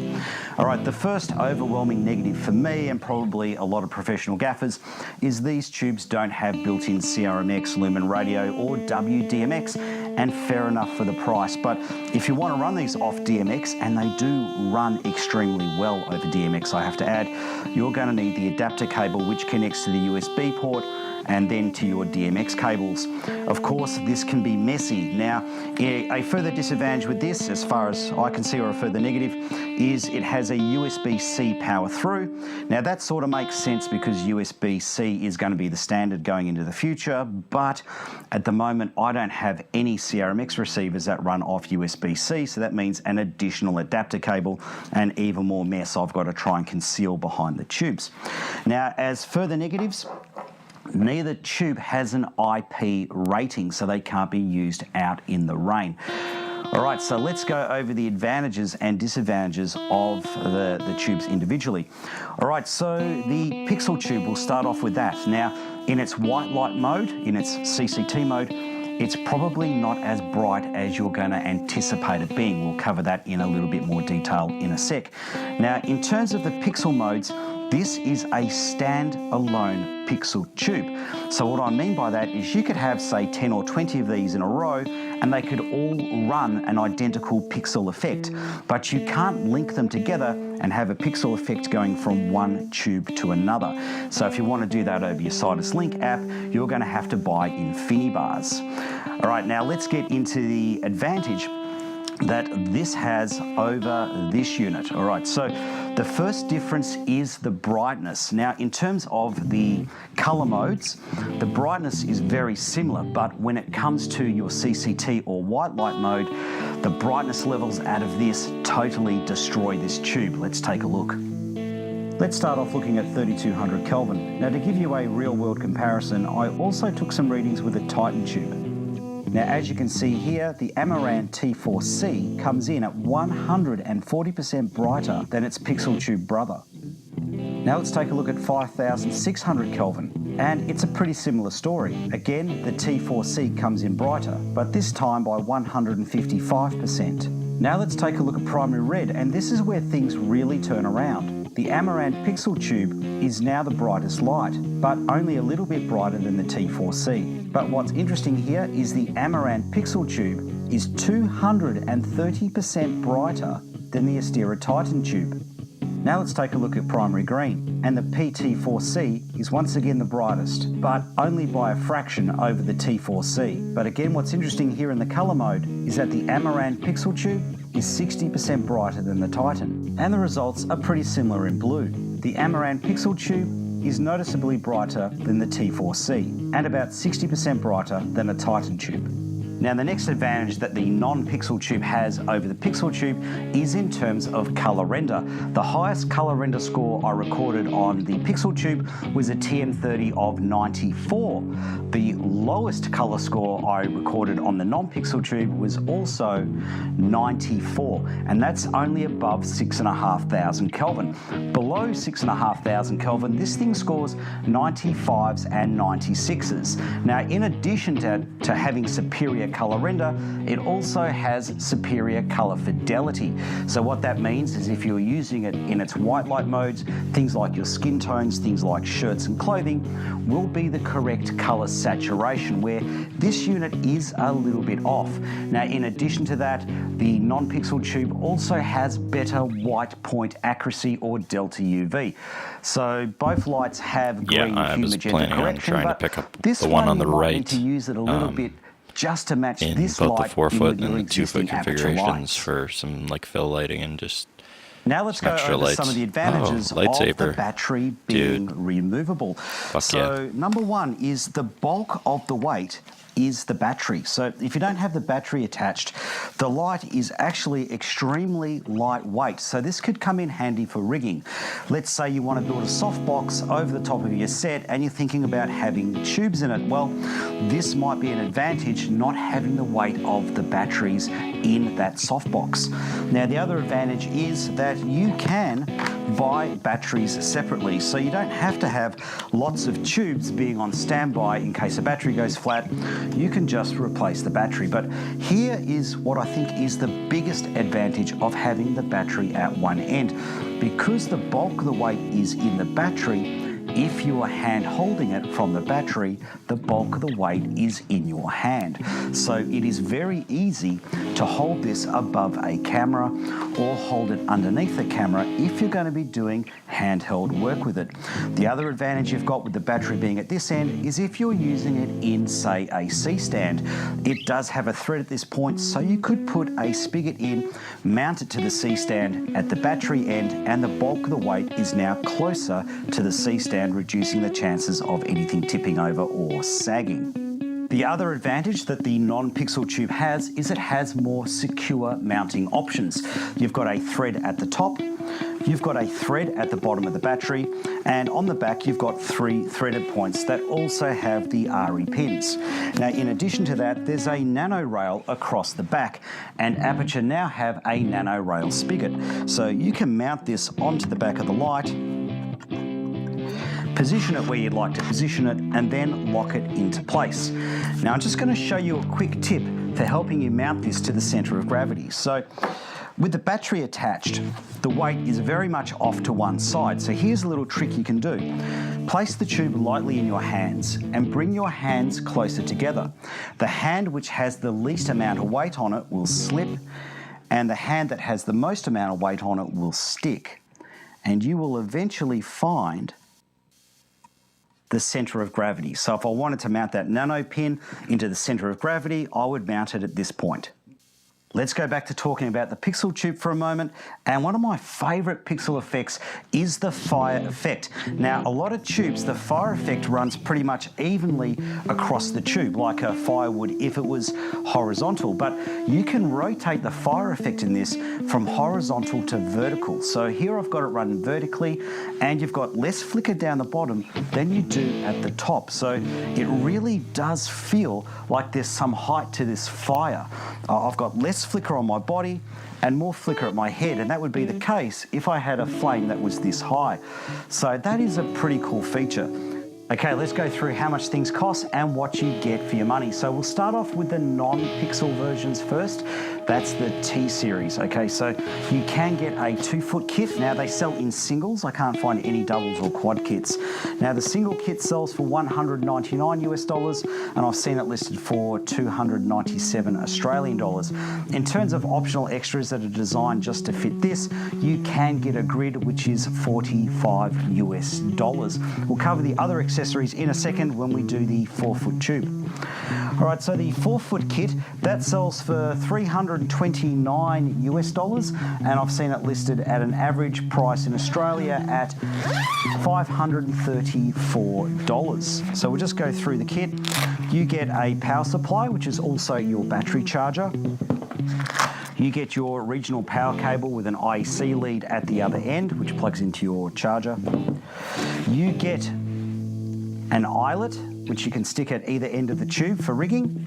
All right, the first overwhelming negative for me, and probably a lot of professional gaffers, is these tubes don't have built-in CRMX, Lumen Radio, or WDMX, and fair enough for the price. But if you want to run these off DMX, and they do run extremely well over DMX, I have to add, you're going to need the adapter cable, which connects to the USB port, and then to your DMX cables. Of course, this can be messy. Now, a further disadvantage with this, as far as I can see, or a further negative, is it has a USB-C power through. Now, that sort of makes sense because USB-C is going to be the standard going into the future, but at the moment, I don't have any CRMX receivers that run off USB-C, so that means an additional adapter cable and even more mess I've got to try and conceal behind the tubes. Now, as further negatives, neither tube has an IP rating, so they can't be used out in the rain. All right, so let's go over the advantages and disadvantages of the tubes individually. All right, so the Pixel Tube, we'll start off with that. Now, in its white light mode, in its CCT mode, it's probably not as bright as you're going to anticipate it being. We'll cover that in a little bit more detail in a sec. Now, in terms of the pixel modes, this is a stand-alone Pixel Tube. So what I mean by that is you could have, say, 10 or 20 of these in a row, and they could all run an identical pixel effect, but you can't link them together and have a pixel effect going from one tube to another. So if you want to do that over your Sidus Link app, you're going to have to buy InfiniBars. All right, now let's get into the advantage that this has over this unit. All right, so the first difference is the brightness. Now, in terms of the color modes, the brightness is very similar, but when it comes to your CCT or white light mode, the brightness levels out of this totally destroy this tube. Let's take a look. Let's start off looking at 3200 Kelvin. Now, to give you a real-world comparison, I also took some readings with a Titan tube. Now, as you can see here, the Amaran T4C comes in at 140% brighter than its Pixel Tube brother. Now let's take a look at 5600 Kelvin, and it's a pretty similar story. Again, the T4C comes in brighter, but this time by 155%. Now let's take a look at primary red, and this is where things really turn around. the Amaranth Pixel Tube is now the brightest light, but only a little bit brighter than the T4C. But what's interesting here is the Amaranth Pixel Tube is 230% brighter than the Astera Titan Tube. Now let's take a look at primary green, and the PT4C is once again the brightest, but only by a fraction over the T4C. But again, what's interesting here in the colour mode is that the Amaranth Pixel Tube is 60% brighter than the Titan, and the results are pretty similar in blue. The Amaranth Pixel Tube is noticeably brighter than the T4C, and about 60% brighter than a Titan Tube. Now, the next advantage that the non-pixel tube has over the pixel tube is in terms of colour render. The highest colour render score I recorded on the pixel tube was a TM30 of 94. The lowest colour score I recorded on the non-pixel tube was also 94, and that's only above 6,500 Kelvin. Below 6,500 Kelvin, this thing scores 95s and 96s. Now, in addition to having superior colour render, it also has superior colour fidelity. So what that means is if you're using it in its white light modes, things like your skin tones, things like shirts and clothing, will be the correct colour saturation, where this unit is a little bit off. Now, in addition to that, the non-pixel tube also has better white point accuracy, or delta UV. So both lights have green I hue was magenta planning on correction, trying to but pick up this the one on the you might right, need to use it a little bit just to match in this both the light 4-foot in and your the 2-foot existing aperture configurations lights. for some like fill lighting and just Now let's go extra over lights. some of the advantages Oh, of lightsaber. the battery being Dude. removable. So number one is the bulk of the weight is the battery. So if you don't have the battery attached, the light is actually extremely lightweight. So this could come in handy for rigging. Let's say you want to build a softbox over the top of your set and you're thinking about having tubes in it. Well, this might be an advantage, not having the weight of the batteries in that softbox. Now, the other advantage is that you can buy batteries separately, so you don't have to have lots of tubes being on standby in case a battery goes flat. You can just replace the battery. But here is what I think is the biggest advantage of having the battery at one end. Because the bulk of the weight is in the battery, if you are hand holding it from the battery, the bulk of the weight is in your hand. So it is very easy to hold this above a camera or hold it underneath the camera if you're going to be doing handheld work with it. The other advantage you've got with the battery being at this end is if you're using it in, say, a C-stand. It does have a thread at this point, so you could put a spigot in, mount it to the C-stand at the battery end, and the bulk of the weight is now closer to the C-stand, reducing the chances of anything tipping over or sagging. The other advantage that the non-pixel tube has is it has more secure mounting options. You've got a thread at the top, you've got a thread at the bottom of the battery, and on the back you've got 3 threaded points that also have the RE pins. Now, in addition to that, there's a nano rail across the back, and Aputure now have a nano rail spigot. So you can mount this onto the back of the light, position it where you'd like to position it, and then lock it into place. Now, I'm just going to show you a quick tip for helping you mount this to the centre of gravity. So with the battery attached, the weight is very much off to one side. So here's a little trick you can do. Place the tube lightly in your hands and bring your hands closer together. The hand which has the least amount of weight on it will slip, and the hand that has the most amount of weight on it will stick. And you will eventually find the centre of gravity. So if I wanted to mount that nano pin into the centre of gravity, I would mount it at this point. Let's go back to talking about the pixel tube for a moment, and one of my favourite pixel effects is the fire effect. Now, a lot of tubes, the fire effect runs pretty much evenly across the tube, like a fire would if it was horizontal, but you can rotate the fire effect in this from horizontal to vertical. So here I've got it running vertically, and you've got less flicker down the bottom than you do at the top. So it really does feel like there's some height to this fire. I've got less flicker on my body and more flicker at my head, and that would be the case if I had a flame that was this high. So that is a pretty cool feature. Okay, let's go through how much things cost and what you get for your money. So we'll start off with the non-pixel versions first. That's the T series. Okay, so you can get a 2-foot kit. Now they sell in singles. I can't find any doubles or quad kits. Now the single kit sells for $199 and I've seen it listed for 297 Australian dollars. In terms of optional extras that are designed just to fit this, you can get a grid which is $45. We'll cover the other accessories in a second when we do the 4-foot tube. All right, so the 4-foot kit, that sells for $329 and I've seen it listed at an average price in Australia at $534. So we'll just go through the kit. You get a power supply, which is also your battery charger. You get your regional power cable with an IEC lead at the other end, which plugs into your charger. You get an eyelet, which you can stick at either end of the tube for rigging.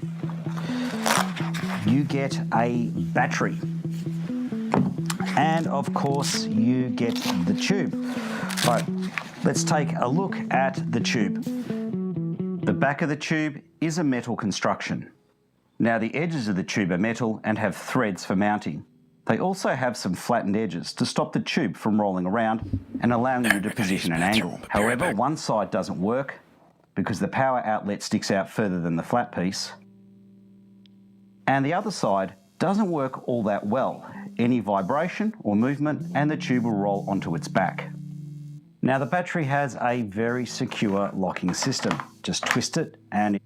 You get a battery. And of course, you get the tube. All right, let's take a look at the tube. The back of the tube is a metal construction. Now the edges of the tube are metal and have threads for mounting. They also have some flattened edges to stop the tube from rolling around and allowing you to position an angle. However, one side doesn't work because the power outlet sticks out further than the flat piece. And the other side doesn't work all that well. Any vibration or movement and the tube will roll onto its back. Now the battery has a very secure locking system. Just twist it and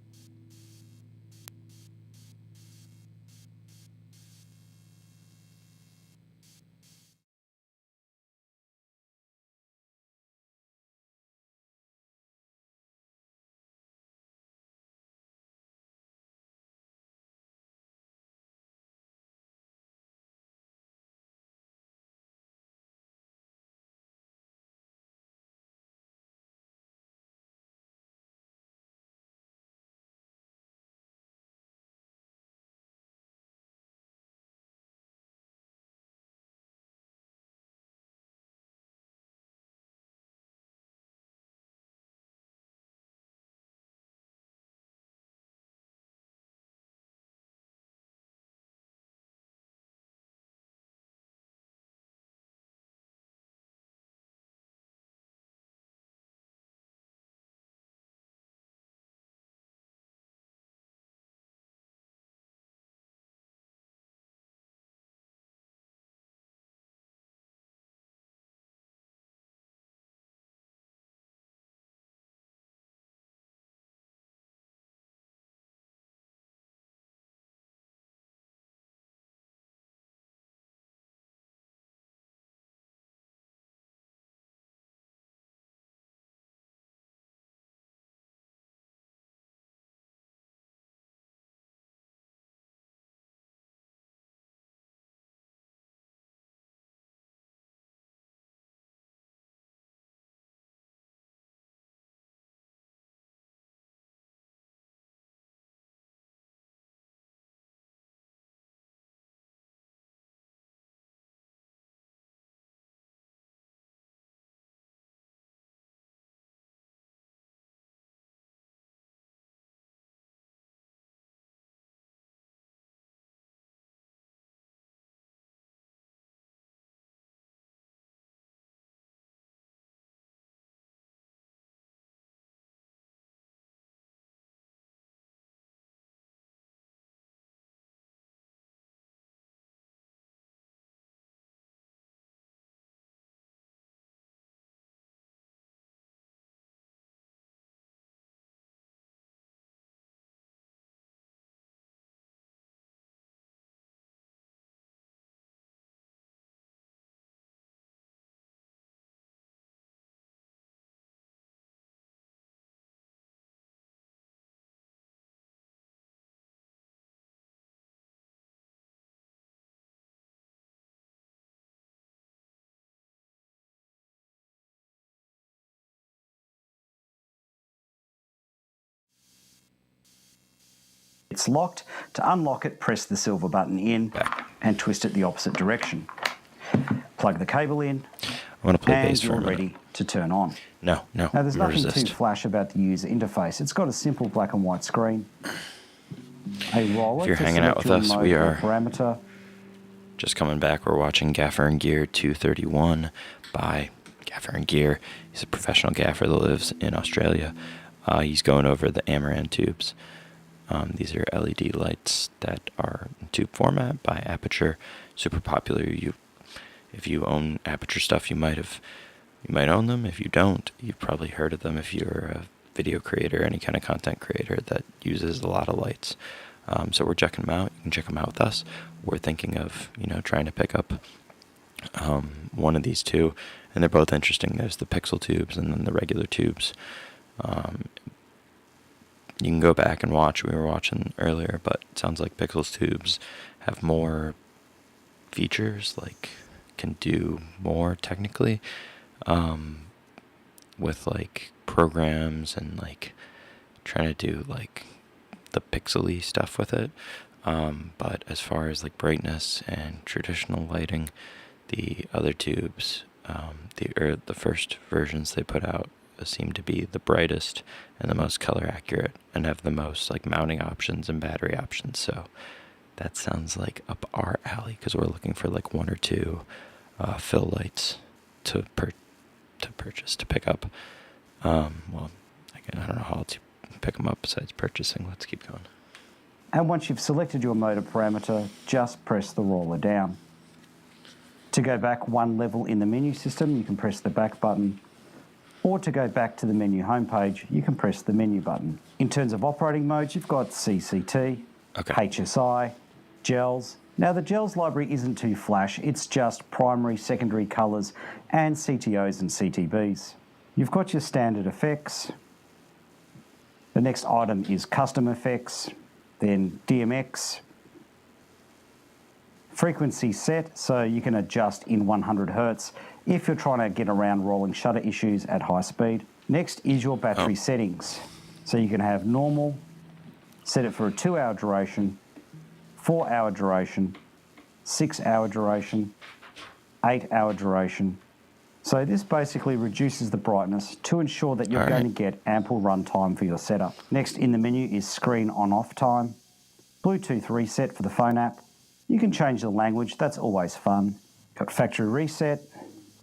it's locked. To unlock it, press the silver button in and twist it the opposite direction. Plug the cable in, I want to play bass and for a you're minute. ready to turn on. No, Now there's nothing resist. too flash about the user interface. It's got a simple black and white screen, a roller If you're to hanging out select with your us, we mode or are parameter, Just coming back, we're watching Gaffer and Gear 231 by Gaffer and Gear. He's a professional gaffer that lives in Australia. He's going over the Amaran tubes. These are LED lights that are in tube format by Aperture. Super popular. If you own Aperture stuff, you might own them. If you don't, you've probably heard of them if you're a video creator, any kind of content creator that uses a lot of lights. So we're checking them out. You can check them out with us. We're thinking of, trying to pick up one of these two, and they're both interesting. There's the pixel tubes and then the regular tubes. You can go back and watch. We were watching earlier, but it sounds like pixels tubes have more features, like can do more technically, with like programs and like trying to do like the pixely stuff with it. But as far as like brightness and traditional lighting, the other tubes, the first versions they put out seem to be the brightest and the most color accurate and have the most like mounting options and battery options. So that sounds like up our alley because we're looking for like one or two fill lights to purchase, to pick up. Well, again, I don't know how else you pick them up besides purchasing. Let's keep going. And once you've selected your motor parameter, just press the roller down. To go back one level in the menu system, you can press the back button, or to go back to the menu homepage, you can press the menu button. In terms of operating modes, you've got CCT, HSI, gels. Now the gels library isn't too flash, it's just primary, secondary colours and CTOs and CTBs. You've got your standard effects. The next item is custom effects, then DMX. Frequency set, so you can adjust in 100 Hertz if you're trying to get around rolling shutter issues at high speed. Next is your battery settings. So you can have normal, set it for a 2-hour duration, 4-hour duration, 6-hour duration, 8-hour duration. So this basically reduces the brightness to ensure that you're going to get ample run time for your setup. Next in the menu is screen on-off time, Bluetooth reset for the phone app. You can change the language, that's always fun. Got factory reset,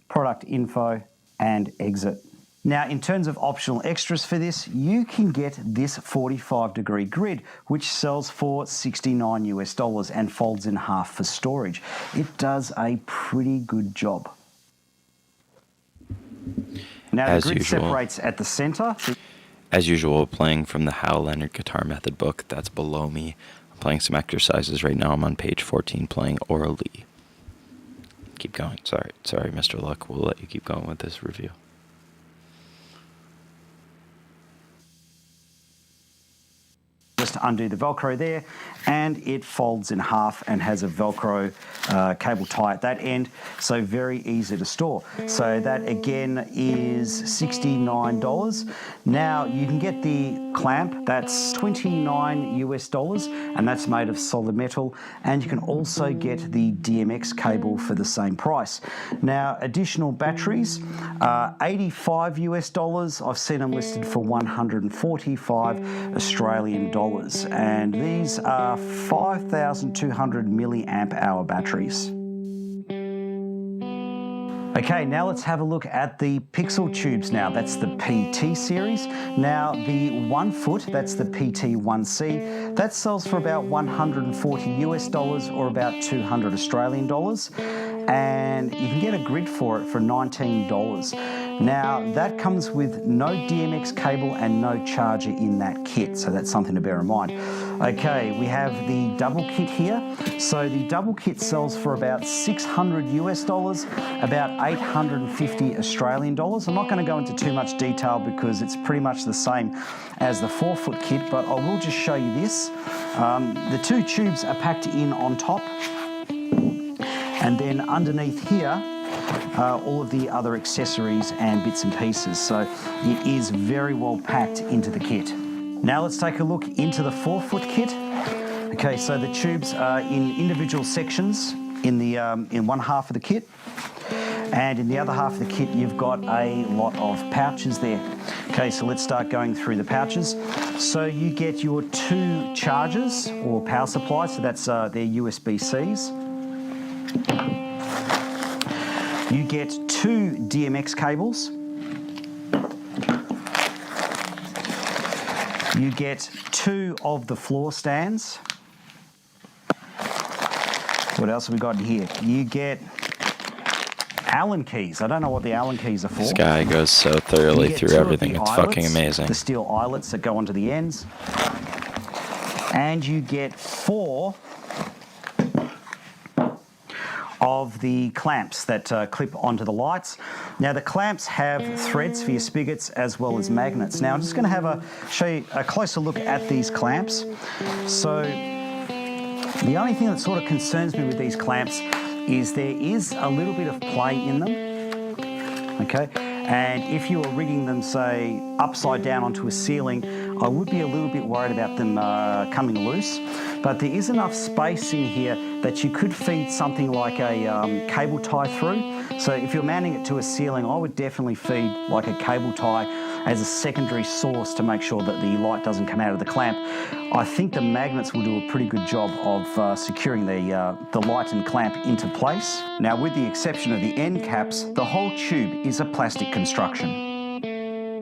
product info, and exit. Now, in terms of optional extras for this, you can get this 45-degree grid, which sells for $69 US and folds in half for storage. It does a pretty good job. Now, the grid separates at the center. As usual, playing from the Hal Leonard Guitar Method book, that's below me. I'm playing some exercises right now. I'm on page 14 playing orally. Keep going. Sorry, Mr. Luck. We'll let you keep going with this review. Just undo the Velcro there, and it folds in half and has a Velcro cable tie at that end, so very easy to store. So that again is $69. Now you can get the clamp, that's $29 US, and that's made of solid metal, and you can also get the DMX cable for the same price. Now additional batteries, $85 US, I've seen them listed for 145 Australian dollars. And these are 5,200 milliamp hour batteries. Okay, now let's have a look at the pixel tubes now. That's the PT series. Now the 1 foot, that's the PT1C, that sells for about 140 US dollars or about 200 Australian dollars. And you can get a grid for it for $19. Now that comes with no DMX cable and no charger in that kit, so that's something to bear in mind. Okay, we have the double kit here. So the double kit sells for about 600 US dollars, about 850 Australian dollars. I'm not going to go into too much detail because it's pretty much the same as the 4 foot kit, but I will just show you this. The 2 tubes are packed in on top, and then underneath here, all of the other accessories and bits and pieces. So it is very well packed into the kit. Now let's take a look into the 4 foot kit. Okay, so the tubes are in individual sections in one half of the kit. And in the other half of the kit, you've got a lot of pouches there. Okay, so let's start going through the pouches. So you get your 2 chargers or power supplies, so that's their USB-Cs. You get 2 DMX cables. You get 2 of the floor stands. What else have we got in here? You get Allen keys. I don't know what the Allen keys are for. This guy goes so thoroughly You get through 2 of everything. the It's fucking eyelets, amazing. The steel eyelets that go onto the ends. And you get 4 of the clamps that clip onto the lights. Now the clamps have threads for your spigots as well as magnets. Now I'm just going to show you a closer look at these clamps. So the only thing that sort of concerns me with these clamps is there is a little bit of play in them. Okay, and if you were rigging them, say, upside down onto a ceiling, I would be a little bit worried about them coming loose. But there is enough space in here that you could feed something like a cable tie through. So if you're mounting it to a ceiling, I would definitely feed like a cable tie as a secondary source to make sure that the light doesn't come out of the clamp. I think the magnets will do a pretty good job of securing the light and clamp into place. Now, with the exception of the end caps, the whole tube is a plastic construction.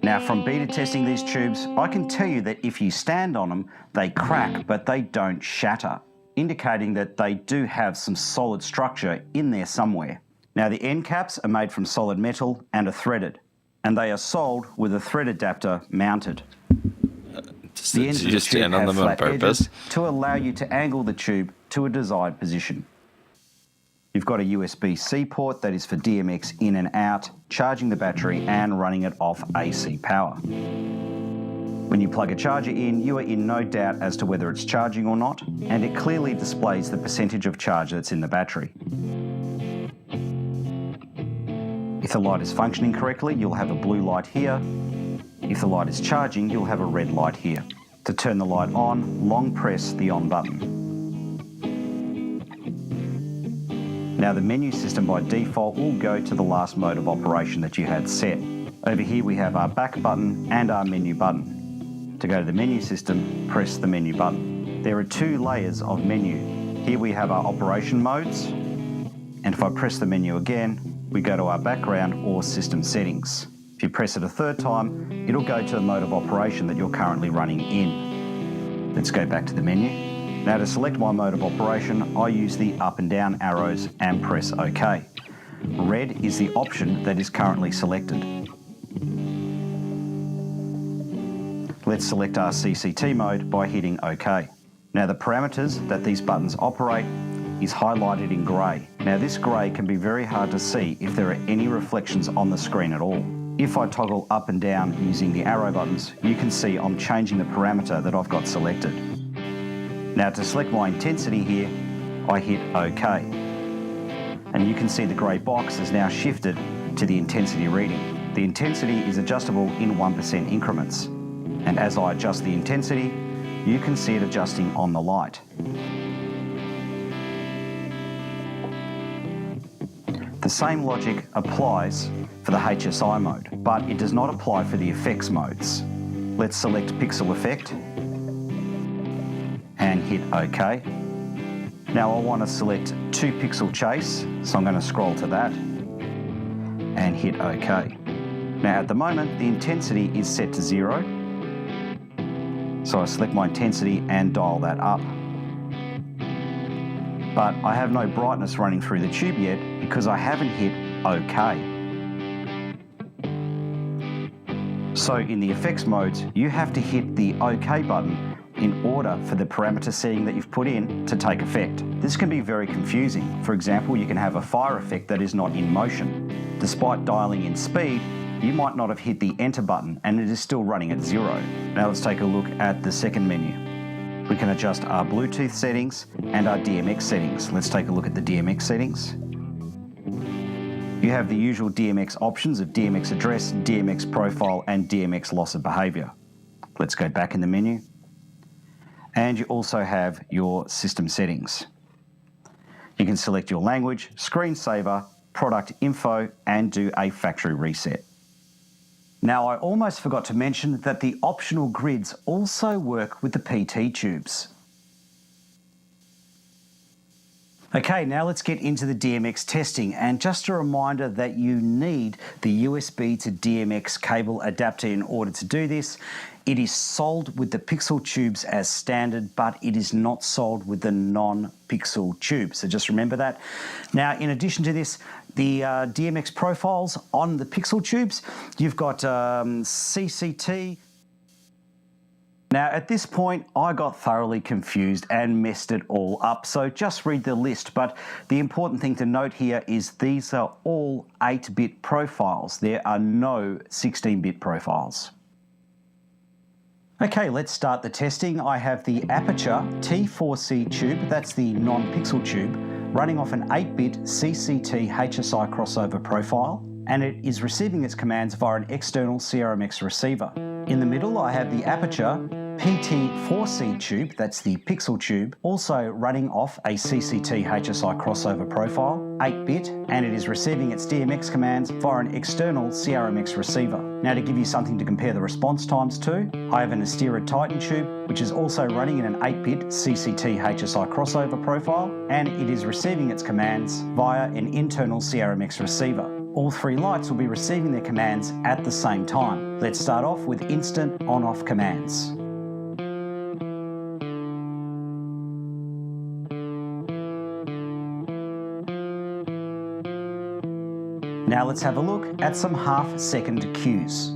Now, from beta testing these tubes, I can tell you that if you stand on them, they crack, but they don't shatter, indicating that they do have some solid structure in there somewhere. Now, the end caps are made from solid metal and are threaded, and they are sold with a thread adapter mounted. The ends Did of you the just tube stand on have them on flat edges purpose? to allow you to angle the tube to a desired position. You've got a USB-C port that is for DMX in and out, charging the battery and running it off AC power. When you plug a charger in, you are in no doubt as to whether it's charging or not, and it clearly displays the percentage of charge that's in the battery. If the light is functioning correctly, you'll have a blue light here. If the light is charging, you'll have a red light here. To turn the light on, long press the on button. Now the menu system by default will go to the last mode of operation that you had set. Over here we have our back button and our menu button. To go to the menu system, press the menu button. There are 2 layers of menu. Here we have our operation modes, and if I press the menu again, we go to our background or system settings. If you press it a 3rd time, it'll go to the mode of operation that you're currently running in. Let's go back to the menu. Now to select my mode of operation, I use the up and down arrows and press OK. Red is the option that is currently selected. Let's select our CCT mode by hitting OK. Now the parameters that these buttons operate is highlighted in grey. Now this grey can be very hard to see if there are any reflections on the screen at all. If I toggle up and down using the arrow buttons, you can see I'm changing the parameter that I've got selected. Now to select my intensity here, I hit OK. And you can see the grey box has now shifted to the intensity reading. The intensity is adjustable in 1% increments. And as I adjust the intensity, you can see it adjusting on the light. The same logic applies for the HSI mode, but it does not apply for the effects modes. Let's select Pixel Effect and hit OK. Now I want to select 2 pixel chase, so I'm going to scroll to that and hit OK. Now at the moment the intensity is set to 0, so I select my intensity and dial that up. But I have no brightness running through the tube yet because I haven't hit OK. So in the effects modes, you have to hit the OK button in order for the parameter setting that you've put in to take effect. This can be very confusing. For example, you can have a fire effect that is not in motion. Despite dialing in speed, you might not have hit the enter button and it is still running at 0. Now let's take a look at the second menu. We can adjust our Bluetooth settings and our DMX settings. Let's take a look at the DMX settings. You have the usual DMX options of DMX address, DMX profile, and DMX loss of behavior. Let's go back in the menu. And you also have your system settings. You can select your language, screensaver, product info, and do a factory reset. Now, I almost forgot to mention that the optional grids also work with the PT tubes. Okay, now let's get into the DMX testing. And just a reminder that you need the USB to DMX cable adapter in order to do this. It is sold with the Pixel tubes as standard, but it is not sold with the non-Pixel tube. So just remember that. Now, in addition to this, the DMX profiles on the Pixel tubes, you've got CCT. Now, at this point, I got thoroughly confused and messed it all up, so just read the list. But the important thing to note here is these are all 8-bit profiles. There are no 16-bit profiles. Okay, let's start the testing. I have the Aputure T4C tube, that's the non-pixel tube, running off an 8-bit CCT HSI crossover profile, and it is receiving its commands via an external CRMX receiver. In the middle, I have the Aputure PT4C tube, that's the pixel tube, also running off a CCT HSI crossover profile, 8-bit, and it is receiving its DMX commands via an external CRMX receiver. Now, to give you something to compare the response times to, I have an Astera Titan tube, which is also running in an 8-bit CCT HSI crossover profile, and it is receiving its commands via an internal CRMX receiver. All 3 lights will be receiving their commands at the same time. Let's start off with instant on-off commands. Now let's have a look at some half-second cues.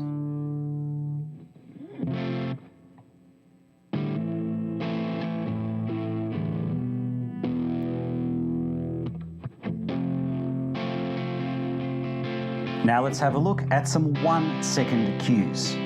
Now let's have a look at some 1-second cues.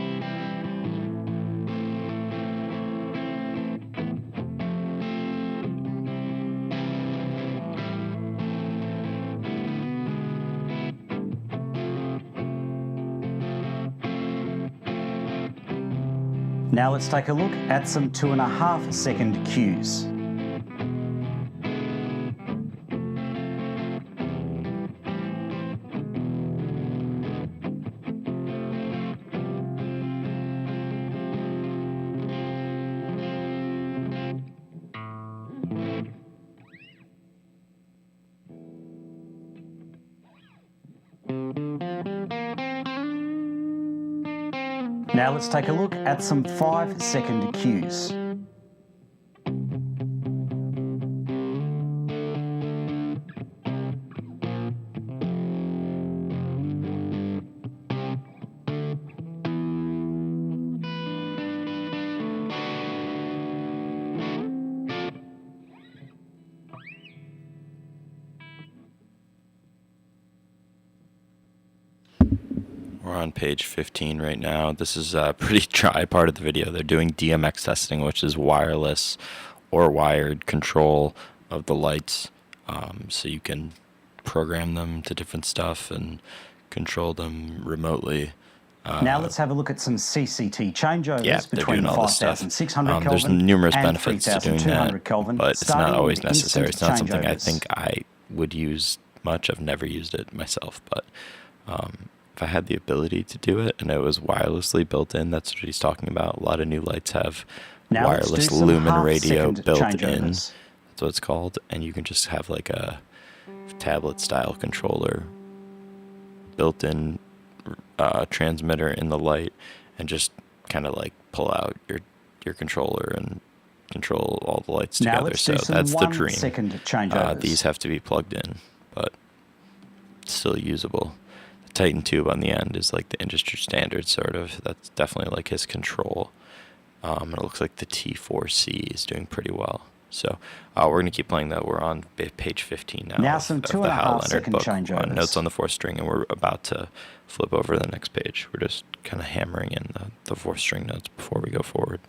Now let's take a look at some 2.5-second cues. Now let's take a look at some 5-second cues. We're on page 15 right now. This is a pretty dry part of the video. They're doing DMX testing, which is wireless or wired control of the lights. So you can program them to different stuff and control them remotely. Now let's have a look at some CCT changeovers Yeah, they're between doing all this stuff. 5600 Kelvin There's numerous and benefits to doing 3200 that, Kelvin, but it's not starting always with necessary. It's instant not something I changeovers. think I would use much. I've never used it myself, but if I had the ability to do it and it was wirelessly built in, that's what he's talking about. A lot of new lights have Now let's do wireless some lumen radio half-second built in. changeovers. That's what it's called. And you can just have like a tablet style controller built in transmitter in the light and just kind of like pull out your controller and control all the lights Now together. let's So do some that's the dream. 1-second changeovers. These have to be plugged in, but still usable. The Titan tube on the end is like the industry standard, sort of. That's definitely like his control. And it looks like the T4C is doing pretty well. So we're going to keep playing that. We're on page 15 now. Now of- some of the Hal Leonard 2.5-second book changeovers. on Notes on the Fourth String, and we're about to flip over to the next page. We're just kind of hammering in the fourth string notes before we go forward.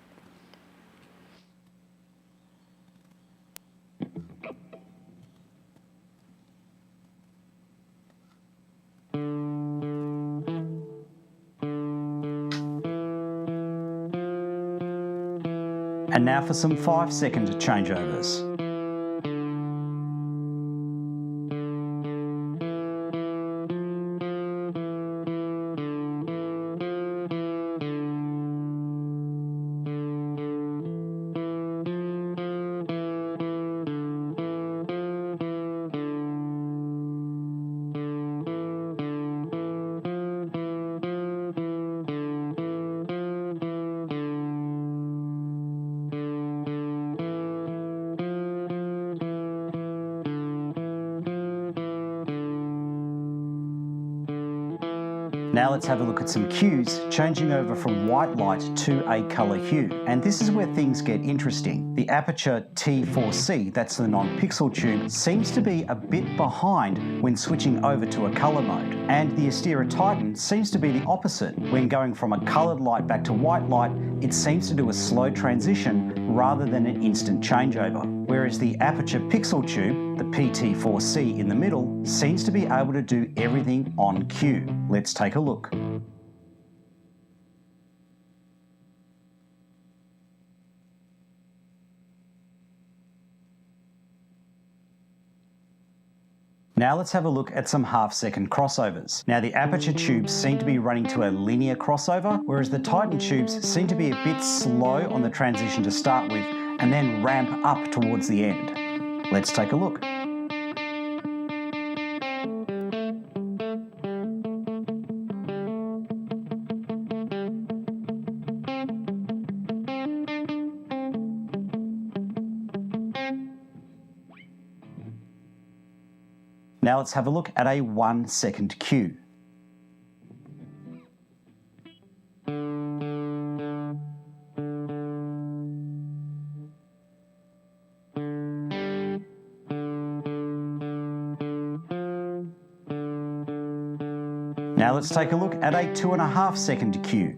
And now for some 5-second changeovers. Now let's have a look at some cues, changing over from white light to a colour hue. And this is where things get interesting. The Aputure T4C, that's the non-pixel tube, seems to be a bit behind when switching over to a colour mode. And the Astera Titan seems to be the opposite. When going from a coloured light back to white light, it seems to do a slow transition rather than an instant changeover. Whereas the Aputure Pixel Tube, the PT4C in the middle, seems to be able to do everything on cue. Let's take a look. Now let's have a look at some half-second crossovers. Now the Aputure tubes seem to be running to a linear crossover, whereas the Titan tubes seem to be a bit slow on the transition to start with and then ramp up towards the end. Let's take a look. Now let's have a look at a 1 second cue. Now let's take a look at a 2.5 second cue.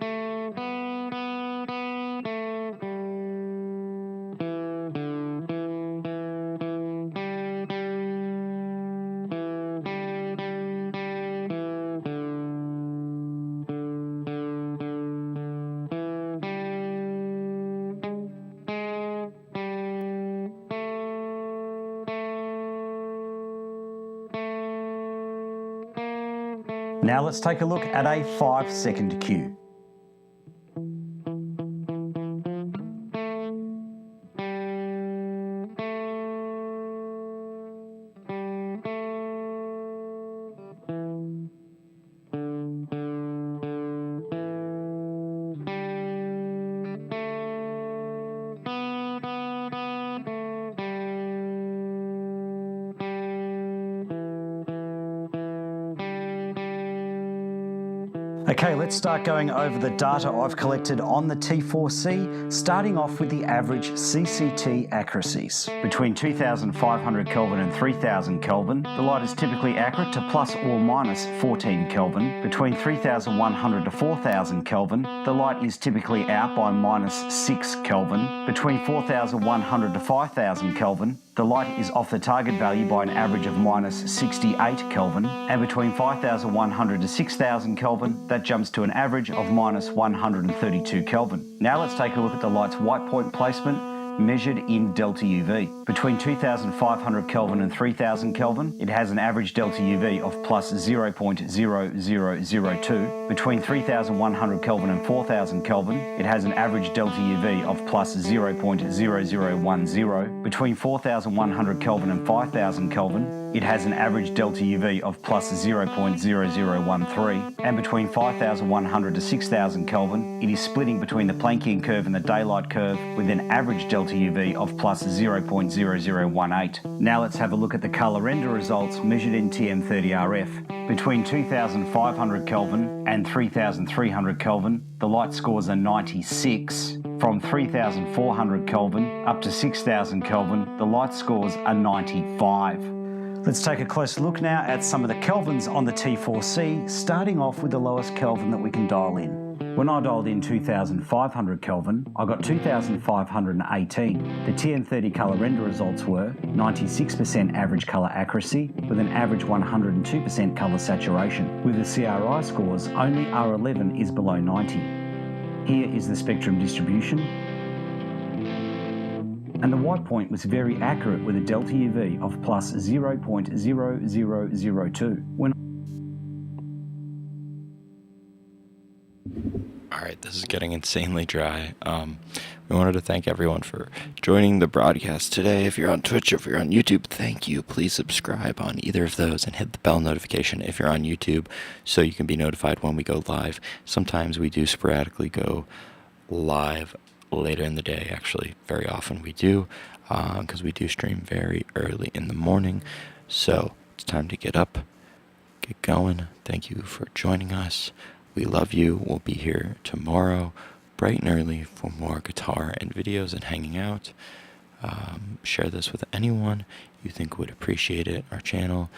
Now let's take a look at a 5 second cue. Okay, let's start going over the data I've collected on the T4C, starting off with the average CCT accuracies. Between 2500 Kelvin and 3000 Kelvin, the light is typically accurate to plus or minus 14 Kelvin. Between 3100 to 4000 Kelvin, the light is typically out by minus 6 Kelvin. Between 4100 to 5000 Kelvin, the light is off the target value by an average of minus 68 Kelvin, and between 5100 to 6000 Kelvin, that jumps to an average of minus 132 Kelvin. Now let's take a look at the light's white point placement measured in delta UV. Between 2500 Kelvin and 3000 Kelvin, it has an average delta UV of plus 0.0002. Between 3100 Kelvin and 4000 Kelvin, it has an average delta UV of plus 0.0010. Between 4100 Kelvin and 5000 Kelvin, it has an average delta UV of plus 0.0013. And between 5100 to 6000 Kelvin, it is splitting between the Planckian curve and the daylight curve with an average delta UV of plus 0.0018. Now let's have a look at the colour render results measured in TM30RF. Between 2500 Kelvin and 3300 Kelvin, the light scores are 96. From 3400 Kelvin up to 6000 Kelvin, the light scores are 95. Let's take a closer look now at some of the kelvins on the T4C, starting off with the lowest kelvin that we can dial in. When I dialed in 2500 Kelvin, I got 2518. The TM30 colour render results were 96% average colour accuracy with an average 102% colour saturation. With the CRI scores, only R11 is below 90. Here is the spectrum distribution. And the white point was very accurate with a delta UV of plus 0.0002. Alright, this is getting insanely dry. We wanted to thank everyone for joining the broadcast today. If you're on Twitch or if you're on YouTube, thank you. Please subscribe on either of those and hit the bell notification if you're on YouTube so you can be notified when we go live. Sometimes we do sporadically go live later in the day. Actually, very often we do, because we do stream very early in the morning. So it's time to get up, get going. Thank you for joining us. We love you. We'll be here tomorrow, bright and early, for more guitar and videos and hanging out. Share this with anyone you think would appreciate it, our channel,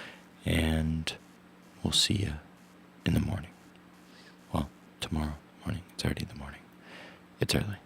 and we'll see you in the morning. Well, tomorrow morning. It's already in the morning. It's early.